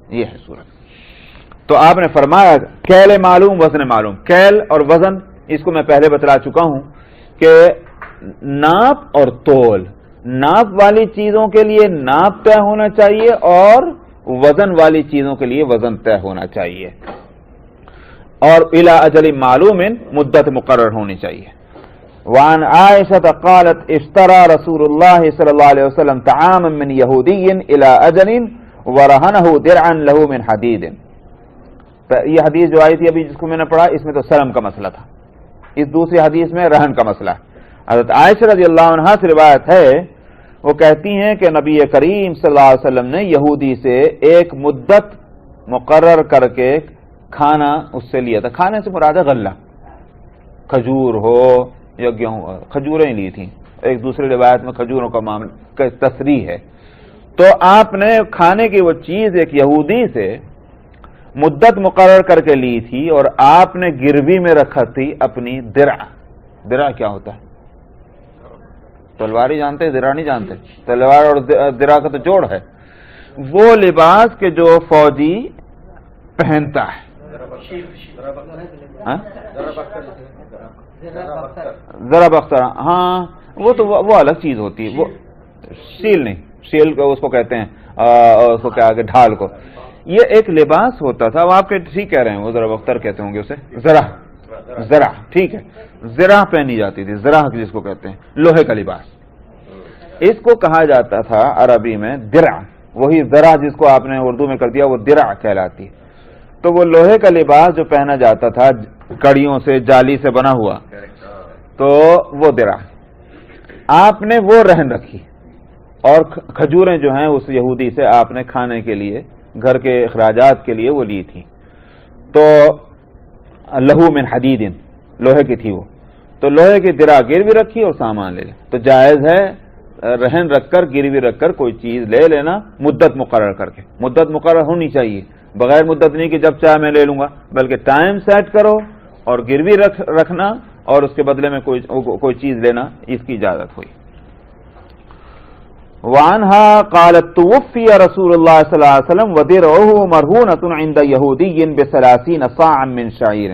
یہ ہے صورت. تو آپ نے فرمایا کیل معلوم وزن معلوم. کیل اور وزن اس کو میں پہلے بتلا چکا ہوں کہ ناپ اور تول. ناپ والی چیزوں کے لیے ناپ طے ہونا چاہیے اور وزن والی چیزوں کے لیے وزن طے ہونا چاہیے, اور الی اجل معلوم مدت مقرر ہونی چاہیے. وعن عائشة قالت اشترى رسول الله صلی اللہ علیہ وسلم طعاما من یہودی الى اجل ورهنه درعا له من حدید. یہ حدیث جو آئی تھی ابھی جس کو میں نے پڑھا, اس میں تو سلم کا مسئلہ تھا, اس دوسری حدیث میں رہن کا مسئلہ ہے. حضرت عائشہ رضی اللہ عنہا سے روایت ہے, وہ کہتی ہیں کہ نبی کریم صلی اللہ علیہ وسلم نے یہودی سے ایک مدت مقرر کر کے کھانا اس سے لیا تھا. کھانے سے مراد ہے غلہ, کھجور ہو یا گیہوں, کھجوریں لی تھیں. ایک دوسری روایت میں کھجوروں کا معاملہ تصریح ہے. تو آپ نے کھانے کی وہ چیز ایک یہودی سے مدت مقرر کر کے لی تھی, اور آپ نے گروی میں رکھا تھی اپنی درع. درع کیا ہوتا ہے؟ تلوار ہی جانتے ہیں, درع نہیں جانتے. تلوار اور درع کا تو جوڑ ہے. وہ لباس کے جو فوجی پہنتا ہے. ذرا بختر, ہاں وہ تو وہ الگ چیز ہوتی ہے. وہ شیل نہیں, شیل کو اس کو کہتے ہیں, اس کو کیا ڈھال کو. یہ ایک لباس ہوتا تھا, وہ آپ کے ٹھیک کہہ رہے ہیں, وہ ذرا بختر کہتے ہوں گے اسے. ذرا ٹھیک ہے, ذرا پہنی جاتی تھی, ذرا جس کو کہتے ہیں, لوہے کا لباس. اس کو کہا جاتا تھا عربی میں درع. وہی ذرا جس کو آپ نے اردو میں کر دیا وہ درع کہلاتی ہے. تو وہ لوہے کا لباس جو پہنا جاتا تھا کڑیوں سے, جالی سے بنا ہوا, تو وہ درع. آپ نے وہ رہن رکھی, اور کھجوریں جو ہیں اس یہودی سے آپ نے کھانے کے لیے, گھر کے اخراجات کے لیے وہ لی تھی. تو لہو من حدید, لوہے کی تھی وہ. تو لوہے کی درع گروی رکھی اور سامان لے لے. تو جائز ہے رہن رکھ کر, گروی رکھ کر کوئی چیز لے لینا مدت مقرر کر کے. مدت مقرر ہونی چاہیے, بغیر مدت نہیں کہ جب چاہے میں لے لوں گا, بلکہ ٹائم سیٹ کرو اور گروی رکھنا, اور اس کے بدلے میں کوئی چیز لینا, اس کی اجازت ہوئی. وعنها قالت توفي رسول الله صلی اللہ علیہ وسلم ودرعه مرهونة عند يهودي ب30 صاعا من شعير.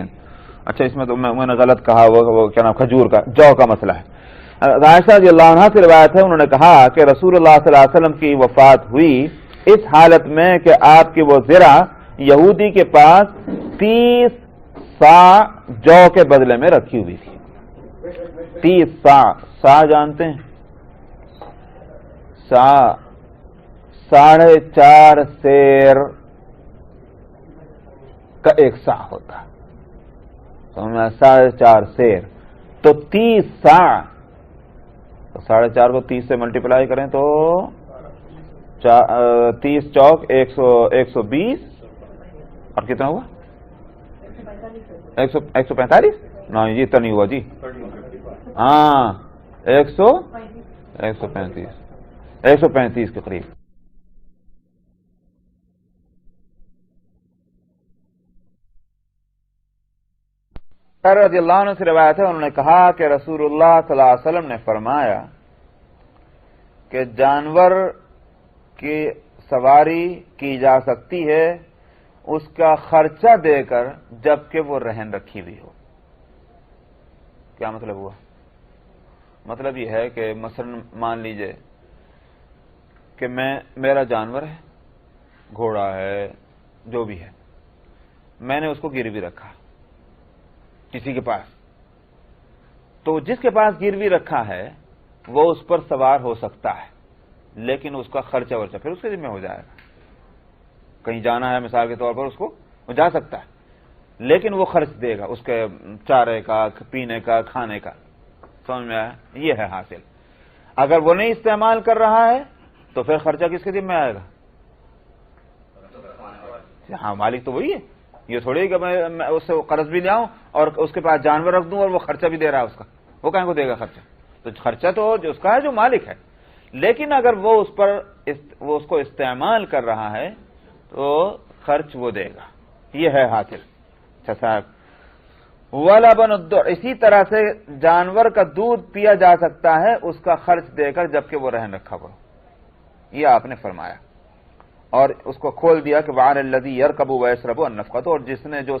اچھا اس میں تو میں نے غلط کہا, وہ کیا نام, کھجور کا, جو کا مسئلہ ہے. عائشہ رضی اللہ عنہا سے روایت ہے, انہوں نے کہا کہ رسول اللہ صلی اللہ علیہ وسلم کی وفات ہوئی اس حالت میں کہ آپ کی وہ زرع یہودی کے پاس 30 صاع جو کے بدلے میں رکھی ہوئی تھی. 30 صاع, صاع جانتے ہیں؟ صاع 4.5 سیر کا ایک صاع ہوتا ہے, 4.5 سیر. تو 30 صاع, 4.5 کو 30 سے ملٹیپلائی کریں تو 30 چوک 120, اور کتنا ہوا 145. نہیں جی اتنا نہیں ہوا جی, ہاں 135 کے قریب. رضی اللہ عنہ سے روایت ہے, انہوں نے کہا کہ رسول اللہ صلی اللہ علیہ وسلم نے فرمایا کہ جانور کی سواری کی جا سکتی ہے اس کا خرچہ دے کر جبکہ وہ رہن رکھی ہوئی ہو. کیا مطلب ہوا؟ مطلب یہ ہے کہ مثلا مان لیجئے کہ میرا جانور ہے, گھوڑا ہے, جو بھی ہے, میں نے اس کو گروی رکھا کسی کے پاس. تو جس کے پاس گروی رکھا ہے وہ اس پر سوار ہو سکتا ہے, لیکن اس کا خرچہ ورچہ پھر اس کے ذمہ ہو جائے گا. کہیں جانا ہے مثال کے طور پر, اس کو وہ جا سکتا ہے, لیکن وہ خرچ دے گا اس کے چارے کا, پینے کا, کھانے کا. سمجھ میں آیا؟ یہ ہے حاصل. اگر وہ نہیں استعمال کر رہا ہے تو پھر خرچہ کس کے ذمہ آئے گا؟ ہاں مالک تو وہی ہے. یہ تھوڑی کہ میں اس سے قرض بھی لے آؤں اور اس کے پاس جانور رکھ دوں اور وہ خرچہ بھی دے رہا ہے اس کا, وہ کہیں کو دے گا خرچہ؟ تو خرچہ تو جو اس کا ہے, جو مالک ہے. لیکن اگر وہ اس کو استعمال کر رہا ہے تو خرچ وہ دے گا. یہ ہے حاصل. اچھا صاحب, ولبن الضر, اسی طرح سے جانور کا دودھ پیا جا سکتا ہے اس کا خرچ دے کر جبکہ وہ رہن رکھا ہو. یہ آپ نے فرمایا. اور اس کو کھول دیا کہ وعلی الذی یرکب ویشرب النفقۃ، اور جس نے جو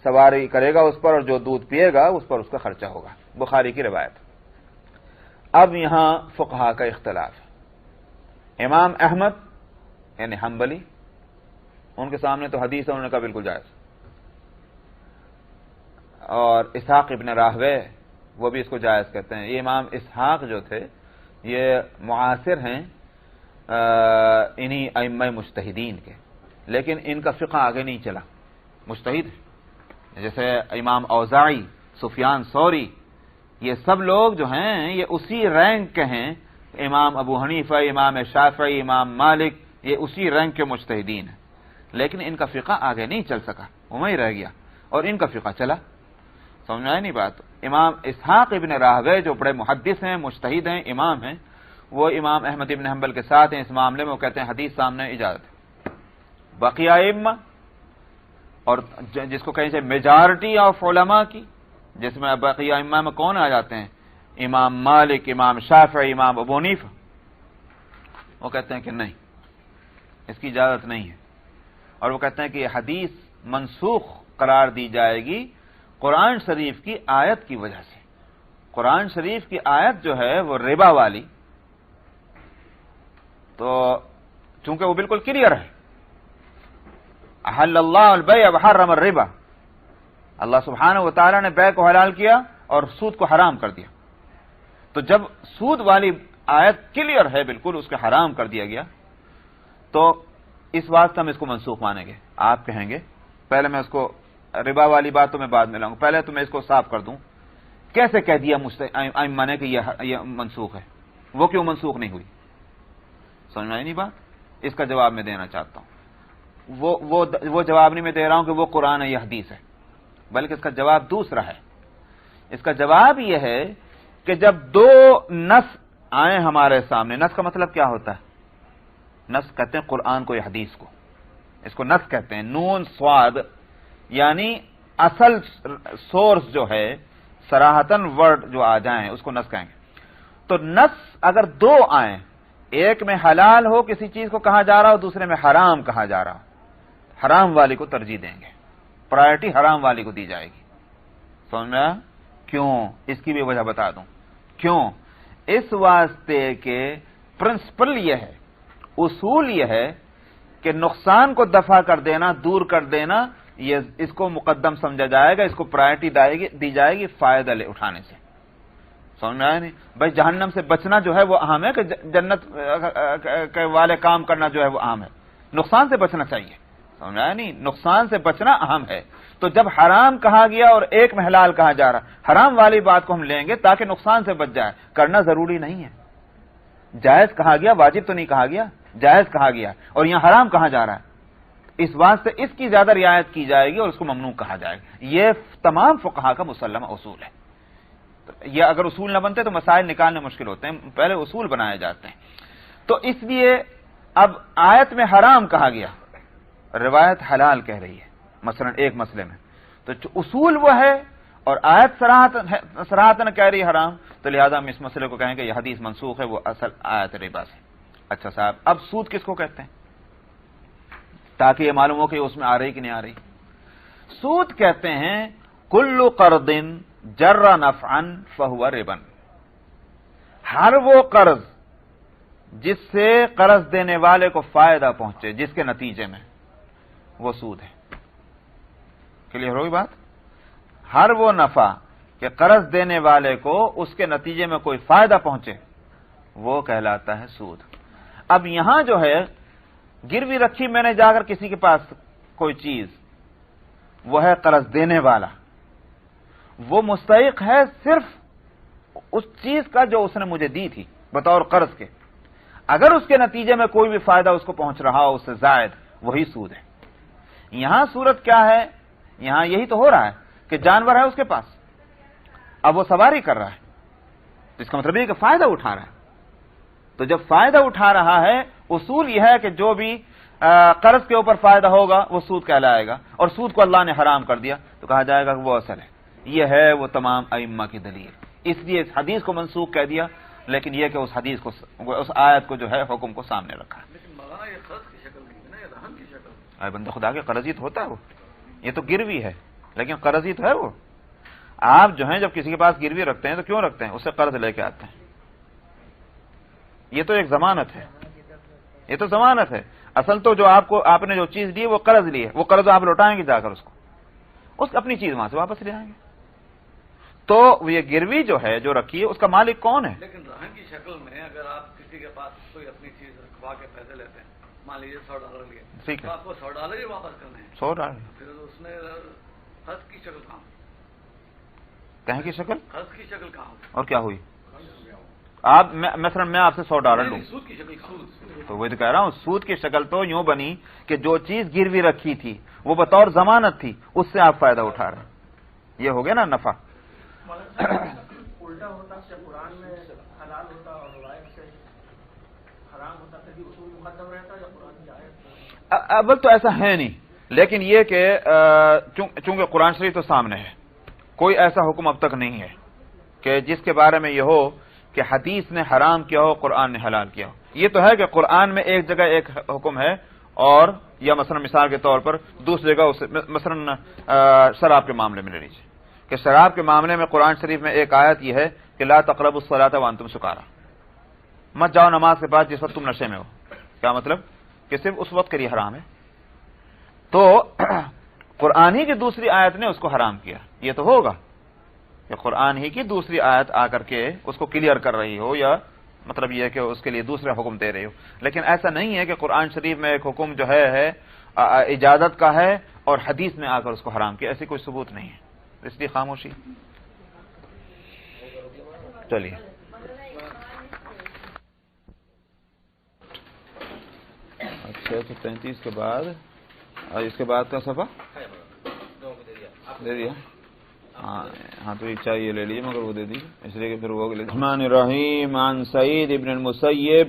سواری کرے گا اس پر اور جو دودھ پیے گا اس پر اس کا خرچہ ہوگا، بخاری کی روایت۔ اب یہاں فقہا کا اختلاف ہے۔ امام احمد یعنی حنبلی، ان کے سامنے تو حدیث ہے، انہوں نے کہا بالکل جائز، اور اسحاق ابن راہوے وہ بھی اس کو جائز کہتے ہیں۔ یہ امام اسحاق جو تھے یہ معاصر ہیں انہی ائمہ مجتہدین کے، لیکن ان کا فقہ آگے نہیں چلا، مجتہد جیسے امام اوزاعی، سفیان ثوری، یہ سب لوگ جو ہیں یہ اسی رینک کے ہیں، امام ابو حنیفہ، امام شافعی، امام مالک، یہ اسی رینک کے مجتہدین ہیں، لیکن ان کا فقہ آگے نہیں چل سکا، وہیں رہ گیا، اور ان کا فقہ چلا۔ سمجھ میں آئی نہیں بات؟ امام اسحاق ابن راہوے جو بڑے محدث ہیں، مجتہد ہیں، امام ہیں، وہ امام احمد ابن حنبل کے ساتھ ہیں اس معاملے میں، وہ کہتے ہیں حدیث سامنے اجازت ہے۔ بقیہ ائمہ اور جس کو کہیں سے میجارٹی آف علماء کی، جس میں بقیہ ائمہ میں کون آ جاتے ہیں؟ امام مالک، امام شافعی، امام ابو حنیفہ، وہ کہتے ہیں کہ نہیں، اس کی اجازت نہیں ہے، اور وہ کہتے ہیں کہ یہ حدیث منسوخ قرار دی جائے گی قرآن شریف کی آیت کی وجہ سے۔ قرآن شریف کی آیت جو ہے وہ ربا والی، تو چونکہ وہ بالکل کلیئر ہے، احل اللہ البیع وحرم الربا، اللہ سبحانہ و تعالی نے بیع کو حلال کیا اور سود کو حرام کر دیا، تو جب سود والی آیت کلیئر ہے بالکل، اس کے حرام کر دیا گیا، تو اس واسطے ہم اس کو منسوخ مانیں گے۔ آپ کہیں گے پہلے میں اس کو ربا والی بات تو میں بعد میں لاؤں گا، پہلے تو میں اس کو صاف کر دوں، کیسے کہہ دیا ائمہ نے کہ یہ منسوخ ہے، وہ کیوں منسوخ نہیں ہوئی؟ سمجھ میں نہیں بات؟ اس کا جواب میں دینا چاہتا ہوں۔ وہ جواب نہیں میں دے رہا ہوں کہ وہ قرآن ہے، یہ حدیث ہے، بلکہ اس کا جواب دوسرا ہے۔ اس کا جواب یہ ہے کہ جب دو نص آئیں ہمارے سامنے، نص کا مطلب کیا ہوتا ہے؟ نص کہتے ہیں قرآن کو یا حدیث کو، اس کو نص کہتے ہیں، نون صاد، یعنی اصل سورس جو ہے، صراحتاً ورڈ جو آ جائیں اس کو نص کہیں گے۔ تو نص اگر دو آئیں، ایک میں حلال ہو کسی چیز کو کہا جا رہا ہو، دوسرے میں حرام کہا جا رہا ہو، حرام والی کو ترجیح دیں گے، پرائرٹی حرام والی کو دی جائے گی۔ سمجھ میں؟ کیوں؟ اس کی بھی وجہ بتا دوں کیوں۔ اس واسطے کہ پرنسپل یہ ہے، اصول یہ ہے کہ نقصان کو دفع کر دینا، دور کر دینا، یہ اس کو مقدم سمجھا جائے گا، اس کو پرائرٹی دی جائے گی فائدہ لے اٹھانے سے۔ سمجھ میں آیا نہیں بھائی؟ جہنم سے بچنا جو ہے وہ اہم ہے، کہ جنت کے والے کام کرنا جو ہے وہ اہم ہے، نقصان سے بچنا چاہیے۔ سمجھ میں آیا نہیں؟ نقصان سے بچنا اہم ہے، تو جب حرام کہا گیا اور ایک میں حلال کہا جا رہا، حرام والی بات کو ہم لیں گے تاکہ نقصان سے بچ جائے، کرنا ضروری نہیں ہے۔ جائز کہا گیا، واجب تو نہیں کہا گیا، جائز کہا گیا، اور یہاں حرام کہا جا رہا ہے، اس واسطے اس کی زیادہ رعایت کی جائے گی اور اس کو ممنوع کہا جائے گا۔ یہ تمام فقہا کا مسلمہ اصول ہے۔ یہ اگر اصول نہ بنتے تو مسائل نکالنے مشکل ہوتے ہیں، پہلے اصول بنائے جاتے ہیں۔ تو اس لیے اب آیت میں حرام کہا گیا، روایت حلال کہہ رہی ہے، مثلا ایک مسئلے میں، تو اصول وہ ہے اور آیت صراحتاً کہہ رہی ہے حرام، تو لہذا ہم اس مسئلے کو کہیں کہ یہ حدیث منسوخ ہے، وہ اصل آیت ربا سے۔ اچھا صاحب، اب سود کس کو کہتے ہیں تاکہ یہ معلوم ہو کہ اس میں آ رہی کہ نہیں آ رہی؟ سود کہتے ہیں کل قرض جر نفعا فہو ربا، ہر وہ قرض جس سے قرض دینے والے کو فائدہ پہنچے، جس کے نتیجے میں، وہ سود ہے۔ کلیئر ہوگی بات؟ ہر وہ نفع کہ قرض دینے والے کو اس کے نتیجے میں کوئی فائدہ پہنچے، وہ کہلاتا ہے سود۔ اب یہاں جو ہے گروی رکھی میں نے جا کر کسی کے پاس کوئی چیز، وہ ہے قرض دینے والا، وہ مستحق ہے صرف اس چیز کا جو اس نے مجھے دی تھی بطور قرض کے، اگر اس کے نتیجے میں کوئی بھی فائدہ اس کو پہنچ رہا ہو اس سے زائد، وہی سود ہے۔ یہاں صورت کیا ہے؟ یہاں یہی تو ہو رہا ہے کہ جانور ہے اس کے پاس، اب وہ سواری کر رہا ہے، تو اس کا مطلب یہ کہ فائدہ اٹھا رہا ہے، تو جب فائدہ اٹھا رہا ہے، اصول یہ ہے کہ جو بھی قرض کے اوپر فائدہ ہوگا وہ سود کہلائے گا، اور سود کو اللہ نے حرام کر دیا تو کہا جائے گا کہ وہ اصل ہے۔ یہ ہے وہ تمام ائمہ کی دلیل، اس لیے اس حدیث کو منسوخ کہہ دیا، لیکن یہ کہ اس حدیث کو، اس آیت کو جو ہے حکم کو سامنے رکھا۔ لیکن مولانا یہ قرض کی شکل اے بندہ خدا کے قرضی تو ہوتا ہے وہ، یہ تو گروی ہے لیکن قرضی تو ہے وہ. آپ جو ہیں جب کسی کے پاس گروی رکھتے ہیں تو کیوں رکھتے ہیں؟ اس سے قرض لے کے آتے ہیں. یہ تو ایک ضمانت ہے، یہ تو ضمانت ہے. اصل تو جو آپ نے جو چیز دی وہ قرض لی ہے، وہ قرض آپ لوٹائیں گے جا کر اس اپنی چیز وہاں سے واپس لے آئیں گے. تو یہ گروی جو ہے جو رکھی ہے اس کا مالک کون ہے؟ لیکن رہن کی شکل میں اگر آپ کسی کے پاس کوئی اپنی چیز رکھوا کے پیسے لیتے ہیں، مان لیجیے $100 لیے، ٹھیک ہے، تو آپ کو $100 ہی واپس کرنے ہیں. $100 پھر اس میں قرض کی شکل کہاں؟ کہیں کی شکل قرض کی شکل کہاں؟ اور کیا ہوئی؟ آپ مثلا میں آپ سے $100 لوں، سود کی شکل. سود تو وہی تو کہہ رہا ہوں، سود کی شکل تو یوں بنی کہ جو چیز گروی رکھی تھی وہ بطور ضمانت تھی، اس سے آپ فائدہ اٹھا رہے ہیں. یہ ہو گیا نا نفع. الٹا ہوتا کہ قرآن میں حلال ہوتا اور روایت سے حرام ہوتا، کبھی اصول مقدم رہتا یا قرآن کی آیت؟ اول تو ایسا ہے نہیں، لیکن یہ کہ چونکہ قرآن شریف تو سامنے ہے، کوئی ایسا حکم اب تک نہیں ہے کہ جس کے بارے میں یہ ہو کہ حدیث نے حرام کیا ہو قرآن نے حلال کیا ہو. یہ تو ہے کہ قرآن میں ایک جگہ ایک حکم ہے اور یا مثلا مثال کے طور پر دوسری جگہ مثلا شراب کے معاملے میں لے لیجیے کہ شراب کے معاملے میں قرآن شریف میں ایک آیت یہ ہے کہ لا تقربوا الصلاۃ وانتم سکارا، مت جاؤ نماز کے بعد جس وقت تم نشے میں ہو. کیا مطلب؟ کہ صرف اس وقت کے لیے حرام ہے. تو قرآن ہی کی دوسری آیت نے اس کو حرام کیا. یہ تو ہوگا کہ قرآن ہی کی دوسری آیت آ کر کے اس کو کلیئر کر رہی ہو، یا مطلب یہ کہ اس کے لیے دوسرا حکم دے رہی ہو. لیکن ایسا نہیں ہے کہ قرآن شریف میں ایک حکم جو ہے اجازت کا ہے اور حدیث نے آ کر اس کو حرام کیا. ایسی کوئی ثبوت نہیں ہے، اس لیے خاموشی. چلیے 633 کے بعد اور اس کے بعد کا صفحہ دے دیا. ہاں تو یہ چاہیے لے لیجیے مگر وہ دے دیجیے اس لیے کہ پھر وہ الرحمن الرحیم. عن سعید ابن المسیب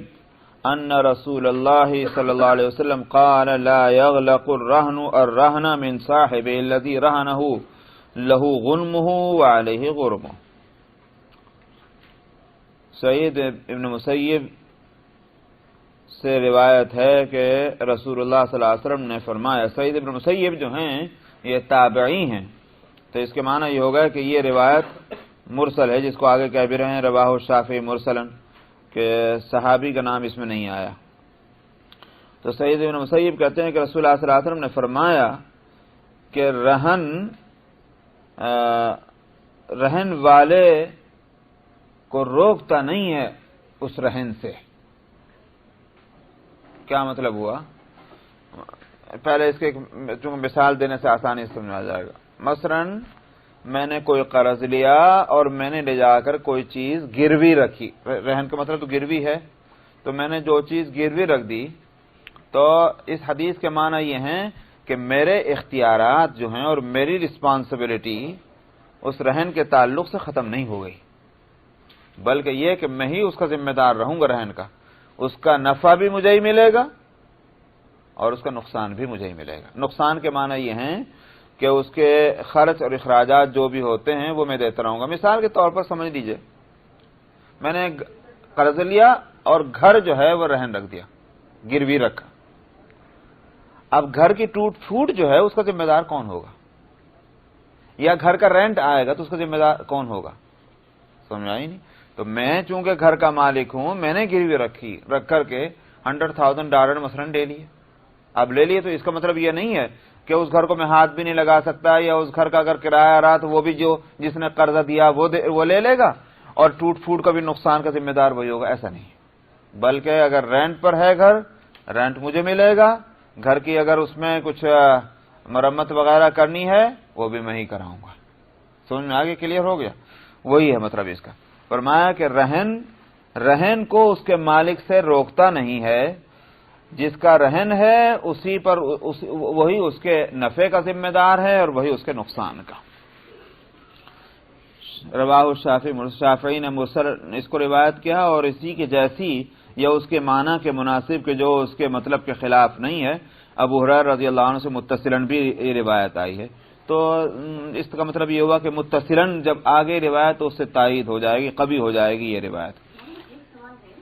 ان رسول اللہ صلی اللہ علیہ وسلم قال لا يغلق الرهن من صاحبه الذي رهنه له غنمه وعليه غرمه. سعید ابن مسیب سے روایت ہے کہ رسول اللہ صلی اللہ علیہ وسلم نے فرمایا. سعید ابن مسیب جو ہیں یہ تابعی ہیں، تو اس کے معنی یہ ہوگا کہ یہ روایت مرسل ہے، جس کو آگے کہہ بھی رہے ہیں رواہ الشافعی مرسلن، کہ صحابی کا نام اس میں نہیں آیا. تو سعید ابن مسیب کہتے ہیں کہ رسول اللہ صلی اللہ علیہ وسلم نے فرمایا کہ رہن والے کو روکتا نہیں ہے اس رہن سے. کیا مطلب ہوا؟ پہلے اس کے چونکہ مثال دینے سے آسانی سے سمجھ آ جائے گا. مثلا میں نے کوئی قرض لیا اور میں نے لے جا کر کوئی چیز گروی رکھی. رہن کا مطلب تو گروی ہے، تو میں نے جو چیز گروی رکھ دی، تو اس حدیث کے معنی یہ ہیں کہ میرے اختیارات جو ہیں اور میری رسپانسبلٹی اس رہن کے تعلق سے ختم نہیں ہو گئی، بلکہ یہ کہ میں ہی اس کا ذمہ دار رہوں گا. رہن کا اس کا نفع بھی مجھے ہی ملے گا اور اس کا نقصان بھی مجھے ہی ملے گا. نقصان کے معنی یہ ہیں کہ اس کے خرچ اور اخراجات جو بھی ہوتے ہیں وہ میں دیتا رہوں گا. مثال کے طور پر سمجھ لیجئے میں نے قرض لیا اور گھر جو ہے وہ رہن رکھ دیا، گروی رکھا. اب گھر کی ٹوٹ پھوٹ جو ہے اس کا ذمہ دار کون ہوگا؟ یا گھر کا رینٹ آئے گا تو اس کا ذمہ دار کون ہوگا؟ سمجھ آئی نہیں؟ تو میں چونکہ گھر کا مالک ہوں، میں نے گروی رکھ کر کے $100,000 مثلا لے لیے. اب لے لیے تو اس کا مطلب یہ نہیں ہے کہ اس گھر کو میں ہاتھ بھی نہیں لگا سکتا، یا اس گھر کا اگر کرایہ رہا تو وہ بھی جس نے قرضہ دیا وہ لے لے گا اور ٹوٹ پھوٹ کا بھی نقصان کا ذمہ دار وہی ہوگا. ایسا نہیں، بلکہ اگر رینٹ پر ہے گھر، رینٹ مجھے ملے گا. گھر کی اگر اس میں کچھ مرمت وغیرہ کرنی ہے وہ بھی میں ہی کراؤں گا. سمجھ میں آگے کلیئر ہو گیا؟ وہی ہے مطلب اس کا. فرمایا کہ رہن کو اس کے مالک سے روکتا نہیں ہے. جس کا رہن ہے اسی پر وہی اس کے نفع کا ذمہ دار ہے اور وہی اس کے نقصان کا. رواہ الشافعی نے مرسل اس کو روایت کیا اور اسی کے جیسی یا اس کے معنی کے مناسب کہ جو اس کے مطلب کے خلاف نہیں ہے ابو ہریرہ رضی اللہ عنہ سے متصلاً بھی یہ روایت آئی ہے. تو اس کا مطلب یہ ہوا کہ متصلاً جب آگے روایت تو اس سے تائید ہو جائے گی، قوی ہو جائے گی یہ روایت. ایک سوال ہے،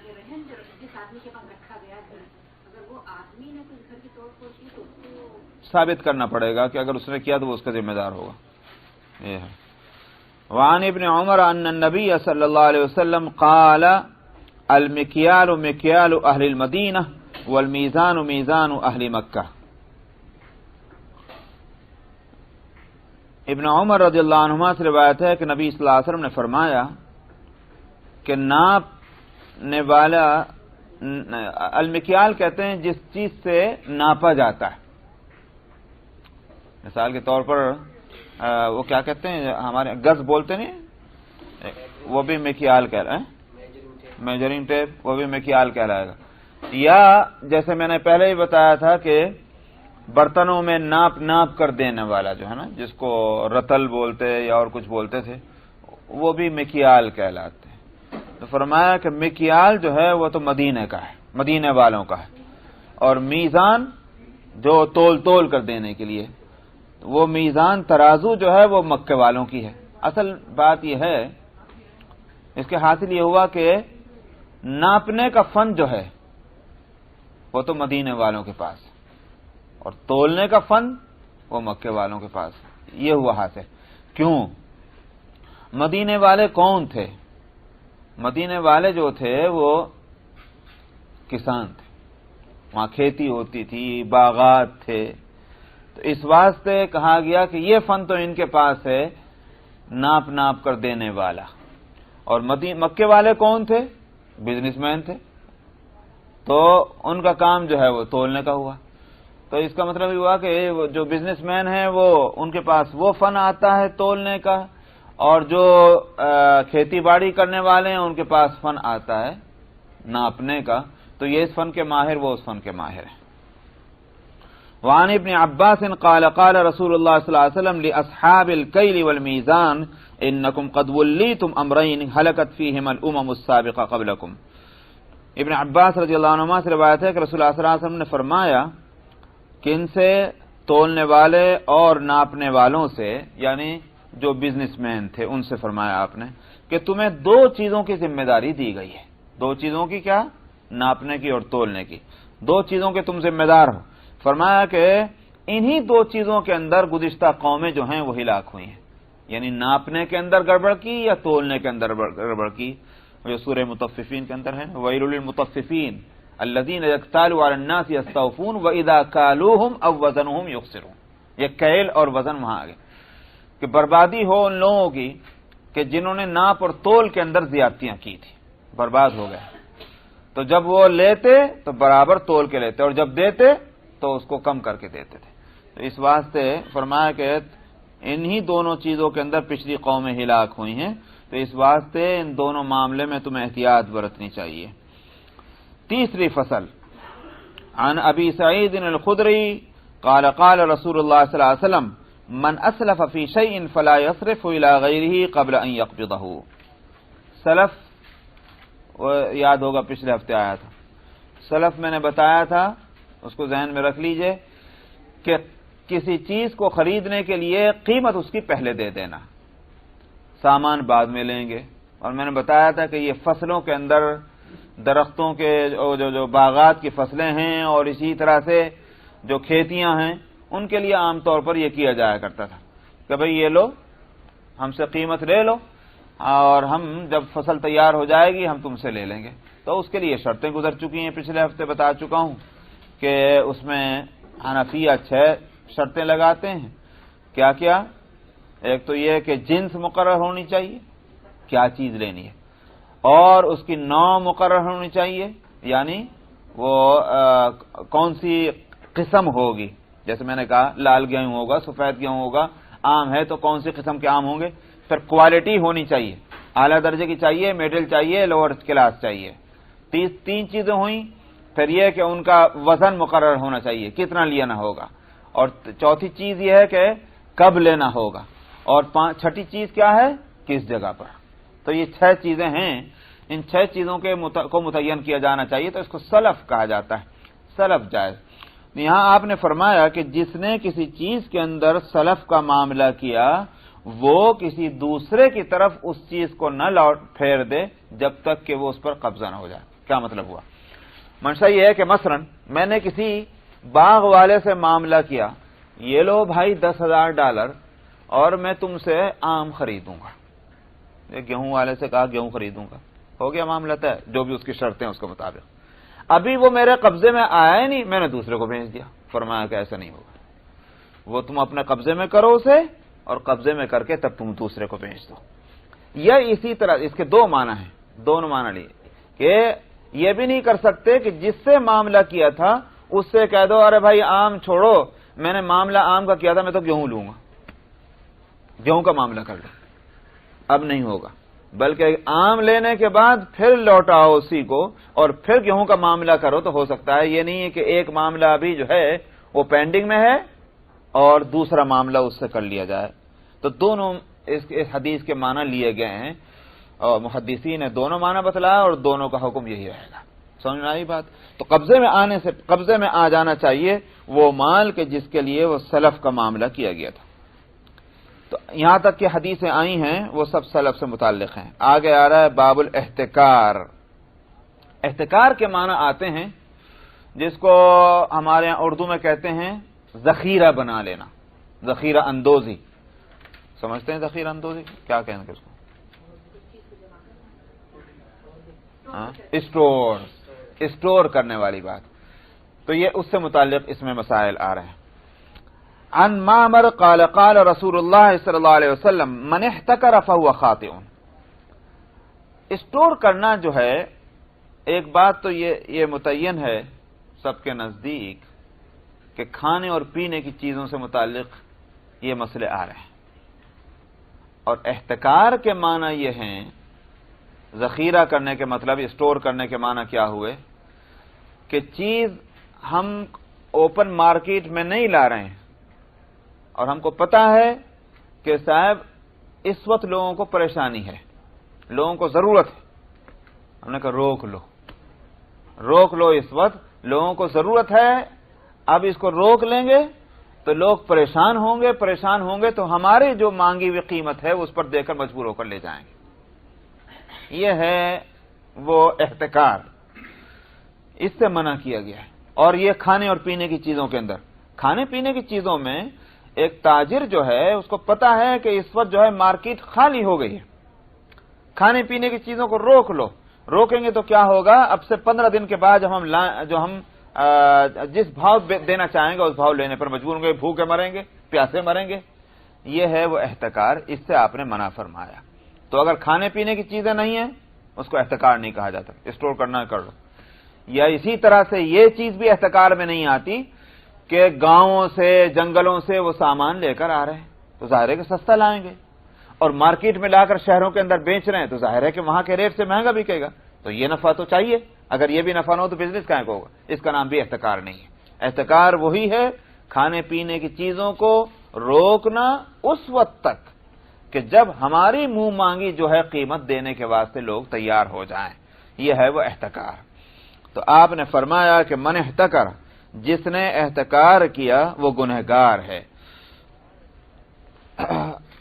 رہن جو جس آدمی کے پاس رکھا گیا گھر، اگر وہ آدمی نے کچھ گھر کی ثابت کرنا پڑے گا کہ اگر اس نے کیا تو وہ اس کا ذمہ دار ہوگا. یہ ہے. وعن ابن عمر ان النبی صلی اللہ علیہ وسلم قال المکیال مکیال اہل المدینہ والمیزان میزان اہل مکہ. ابن عمر رضی اللہ عنہما سے روایت ہے کہ نبی صلی اللہ علیہ وسلم نے فرمایا کہ ناپنے والا، المکیال کہتے ہیں جس چیز سے ناپا جاتا ہے. مثال کے طور پر وہ کیا کہتے ہیں ہمارے گز بولتے نہیں، وہ بھی مکیال کہلائے، میجرنگ ٹیپ وہ بھی مکیال کہلائے گا. یا جیسے میں نے پہلے ہی بتایا تھا کہ برتنوں میں ناپ ناپ کر دینے والا جو ہے نا، جس کو رتل بولتے یا اور کچھ بولتے تھے، وہ بھی مکیال کہلاتے ہیں. تو فرمایا کہ مکیال جو ہے وہ تو مدینے کا ہے، مدینے والوں کا ہے، اور میزان جو تول تول کر دینے کے لیے، وہ میزان ترازو جو ہے وہ مکے والوں کی ہے. اصل بات یہ ہے، اس کے حاصل یہ ہوا کہ ناپنے کا فن جو ہے وہ تو مدینے والوں کے پاس، اور تولنے کا فن وہ مکے والوں کے پاس. یہ ہوا حاصل. کیوں؟ مدینے والے کون تھے؟ مدینے والے جو تھے وہ کسان تھے، وہاں کھیتی ہوتی تھی، باغات تھے. تو اس واسطے کہا گیا کہ یہ فن تو ان کے پاس ہے، ناپ ناپ کر دینے والا. اور مکے والے کون تھے؟ بزنس مین تھے، تو ان کا کام جو ہے وہ تولنے کا ہوا. تو اس کا مطلب یہ ہوا کہ جو بزنس مین ہیں وہ ان کے پاس وہ فن آتا ہے تولنے کا، اور جو کھیتی باڑی کرنے والے ہیں ان کے پاس فن آتا ہے ناپنے کا. تو یہ اس فن کے ماہر، وہ اس فن کے ماہر ہیں. وعن ابن عباس قال قال رسول اللہ صلی اللہ علیہ وسلم لاصحاب الكيل والميزان انکم قد ولیتم امرین ہلکت فیہما الامم السابقہ قبلکم. ابن عباس رضی اللہ عنہما سے روایت ہے کہ رسول اللہ صلی اللہ علیہ وسلم نے فرمایا کہ ان سے تولنے والے اور ناپنے والوں سے، یعنی جو بزنس مین تھے ان سے فرمایا آپ نے کہ تمہیں دو چیزوں کی ذمہ داری دی گئی ہے. دو چیزوں کی کیا؟ ناپنے کی اور تولنے کی. دو چیزوں کے تم ذمہ دار ہو. فرمایا کہ انہی دو چیزوں کے اندر گزشتہ قومیں جو ہیں وہ ہلاک ہوئی ہیں، یعنی ناپنے کے اندر گڑبڑ کی یا تولنے کے اندر گڑبڑ کی، جو سورہ مطففین کے اندر ہے، وَيْلٌ لِّلْمُطَفِّفِينَ الَّذِينَ يَكْتَالُونَ عَلَى النَّاسِ يَسْتَوْفُونَ وَإِذَا كَالُوهُمْ أَوْ وَزَنُوهُمْ يُخْسِرُونَ. یہ کیل اور وزن وہاں آگے کہ بربادی ہو ان لوگوں کی کہ جنہوں نے ناپ اور تول کے اندر زیادتیاں کی تھی، برباد ہو گئے. تو جب وہ لیتے تو برابر تول کے لیتے، اور جب دیتے تو اس کو کم کر کے دیتے تھے. تو اس واسطے فرمایا کہ انہی دونوں چیزوں کے اندر پچھلی قومیں ہلاک ہوئی ہیں. تو اس واسطے ان دونوں معاملے میں تمہیں احتیاط برتنی چاہیے. تیسری فصل. عن ابی سعید الخدری قال قال رسول اللہ صلی اللہ علیہ وسلم من اسلف فی شیء فلا یصرف الی غیرہ قبل ان یقبضہ. سلف یاد ہوگا پچھلے ہفتے آیا تھا. سلف میں نے بتایا تھا، اس کو ذہن میں رکھ لیجئے، کہ کسی چیز کو خریدنے کے لیے قیمت اس کی پہلے دے دینا، سامان بعد میں لیں گے. اور میں نے بتایا تھا کہ یہ فصلوں کے اندر درختوں کے جو باغات کی فصلیں ہیں اور اسی طرح سے جو کھیتیاں ہیں ان کے لیے عام طور پر یہ کیا جایا کرتا تھا کہ بھئی یہ لو، ہم سے قیمت لے لو، اور ہم جب فصل تیار ہو جائے گی ہم تم سے لے لیں گے. تو اس کے لیے شرطیں گزر چکی ہیں، پچھلے ہفتے بتا چکا ہوں کہ اس میں حنفیہ 6 شرطیں لگاتے ہیں. کیا کیا؟ ایک تو یہ کہ جنس مقرر ہونی چاہیے، کیا چیز لینی ہے، اور اس کی نوع مقرر ہونی چاہیے، یعنی وہ کون سی قسم ہوگی. جیسے میں نے کہا لال گیہوں ہوگا، سفید گیہوں ہوگا، آم ہے تو کون سی قسم کے آم ہوں گے. پھر کوالٹی ہونی چاہیے، اعلیٰ درجے کی چاہیے، میڈل چاہیے، لوور کلاس چاہیے. 3 چیزیں ہوئیں. پھر یہ کہ ان کا وزن مقرر ہونا چاہیے، کتنا لینا ہوگا. اور چوتھی چیز یہ ہے کہ کب لینا ہوگا. اور چھٹی چیز کیا ہے؟ کس جگہ پر. تو یہ 6 چیزیں ہیں. ان 6 چیزوں کو متعین کیا جانا چاہیے. تو اس کو سلف کہا جاتا ہے، سلف جائز. یہاں آپ نے فرمایا کہ جس نے کسی چیز کے اندر سلف کا معاملہ کیا وہ کسی دوسرے کی طرف اس چیز کو نہ لوٹ پھیر دے جب تک کہ وہ اس پر قبضہ نہ ہو جائے. کیا مطلب ہوا؟ منشا یہ ہے کہ مثلا میں نے کسی باغ والے سے معاملہ کیا، یہ لو بھائی $10,000 اور میں تم سے آم خریدوں گا، گیہوں والے سے کہا گیہوں خریدوں گا، ہو گیا معاملہ طے، جو بھی اس کی شرطیں اس کے مطابق۔ ابھی وہ میرے قبضے میں آیا ہی نہیں، میں نے دوسرے کو بھیج دیا۔ فرمایا کہ ایسا نہیں ہوگا، وہ تم اپنے قبضے میں کرو اسے، اور قبضے میں کر کے تب تم دوسرے کو بھیج دو۔ یا اسی طرح اس کے دو معنی ہیں، دونوں معنی لیے کہ یہ بھی نہیں کر سکتے کہ جس سے معاملہ کیا تھا اس سے کہہ دو ارے بھائی آم چھوڑو، میں نے معاملہ آم کا کیا تھا، میں تو گیہوں لوں گا، گیہوں کا معاملہ کر لو۔ اب نہیں ہوگا، بلکہ آم لینے کے بعد پھر لوٹاؤ اسی کو اور پھر گیہوں کا معاملہ کرو، تو ہو سکتا ہے یہ نہیں ہے کہ ایک معاملہ ابھی جو ہے وہ پینڈنگ میں ہے اور دوسرا معاملہ اس سے کر لیا جائے۔ تو دونوں اس حدیث کے معنی لیے گئے ہیں اور محدثین نے دونوں معنی بتلایا اور دونوں کا حکم یہی رہے گا۔ سمجھ میں آئی بات؟ تو قبضے میں آ جانا چاہیے وہ مال کے جس کے لیے وہ سلف کا معاملہ کیا گیا تھا۔ تو یہاں تک کہ حدیثیں آئی ہیں وہ سب سلف سے متعلق ہیں۔ آگے آ رہا ہے باب الاحتکار۔ احتکار کے معنی آتے ہیں جس کو ہمارے یہاں اردو میں کہتے ہیں ذخیرہ بنا لینا، ذخیرہ اندوزی۔ سمجھتے ہیں ذخیرہ اندوزی کیا کہیں گے اس کو؟ اسٹور کرنے والی بات۔ تو یہ اس سے متعلق اس میں مسائل آ رہے ہیں۔ عن معمر قال قال رسول اللہ صلی اللہ علیہ وسلم من احتکر فهو خاطئ۔ اسٹور کرنا جو ہے، ایک بات تو یہ متعین ہے سب کے نزدیک کہ کھانے اور پینے کی چیزوں سے متعلق یہ مسئلے آ رہے ہیں، اور احتکار کے معنی یہ ہیں، ذخیرہ کرنے کے مطلب اسٹور کرنے کے معنی کیا ہوئے کہ چیز ہم اوپن مارکیٹ میں نہیں لا رہے ہیں اور ہم کو پتا ہے کہ صاحب اس وقت لوگوں کو پریشانی ہے، لوگوں کو ضرورت ہے، ہم نے کہا روک لو، اس وقت لوگوں کو ضرورت ہے، اب اس کو روک لیں گے تو لوگ پریشان ہوں گے تو ہماری جو مانگی ہوئی قیمت ہے اس پر دے کر مجبور ہو کر لے جائیں گے۔ یہ ہے وہ احتکار، اس سے منع کیا گیا ہے۔ اور یہ کھانے اور پینے کی چیزوں کے اندر، کھانے پینے کی چیزوں میں ایک تاجر جو ہے اس کو پتا ہے کہ اس وقت جو ہے مارکیٹ خالی ہو گئی ہے، کھانے پینے کی چیزوں کو روکیں گے تو کیا ہوگا؟ اب سے 15 دن کے بعد جو ہم جس بھاؤ دینا چاہیں گے اس بھاؤ لینے پر مجبور ہوں گے، بھوکے مریں گے، پیاسے مریں گے۔ یہ ہے وہ احتکار، اس سے آپ نے منع فرمایا۔ تو اگر کھانے پینے کی چیزیں نہیں ہیں اس کو احتکار نہیں کہا جاتا، اسٹور کرنا کر لو۔ یا اسی طرح سے یہ چیز بھی احتکار میں نہیں آتی کہ گاؤں سے جنگلوں سے وہ سامان لے کر آ رہے ہیں تو ظاہر ہے کہ سستا لائیں گے، اور مارکیٹ میں لا کر شہروں کے اندر بیچ رہے ہیں تو ظاہر ہے کہ وہاں کے ریٹ سے مہنگا بکے گا، تو یہ نفع تو چاہیے۔ اگر یہ بھی نفع نہ ہو تو بزنس کہاں کو ہوگا؟ اس کا نام بھی احتکار نہیں ہے۔ احتکار وہی ہے کھانے پینے کی چیزوں کو روکنا اس وقت تک کہ جب ہماری منہ مانگی جو ہے قیمت دینے کے واسطے لوگ تیار ہو جائیں، یہ ہے وہ احتکار۔ تو آپ نے فرمایا کہ من احتکر، جس نے احتکار کیا وہ گنہگار ہے۔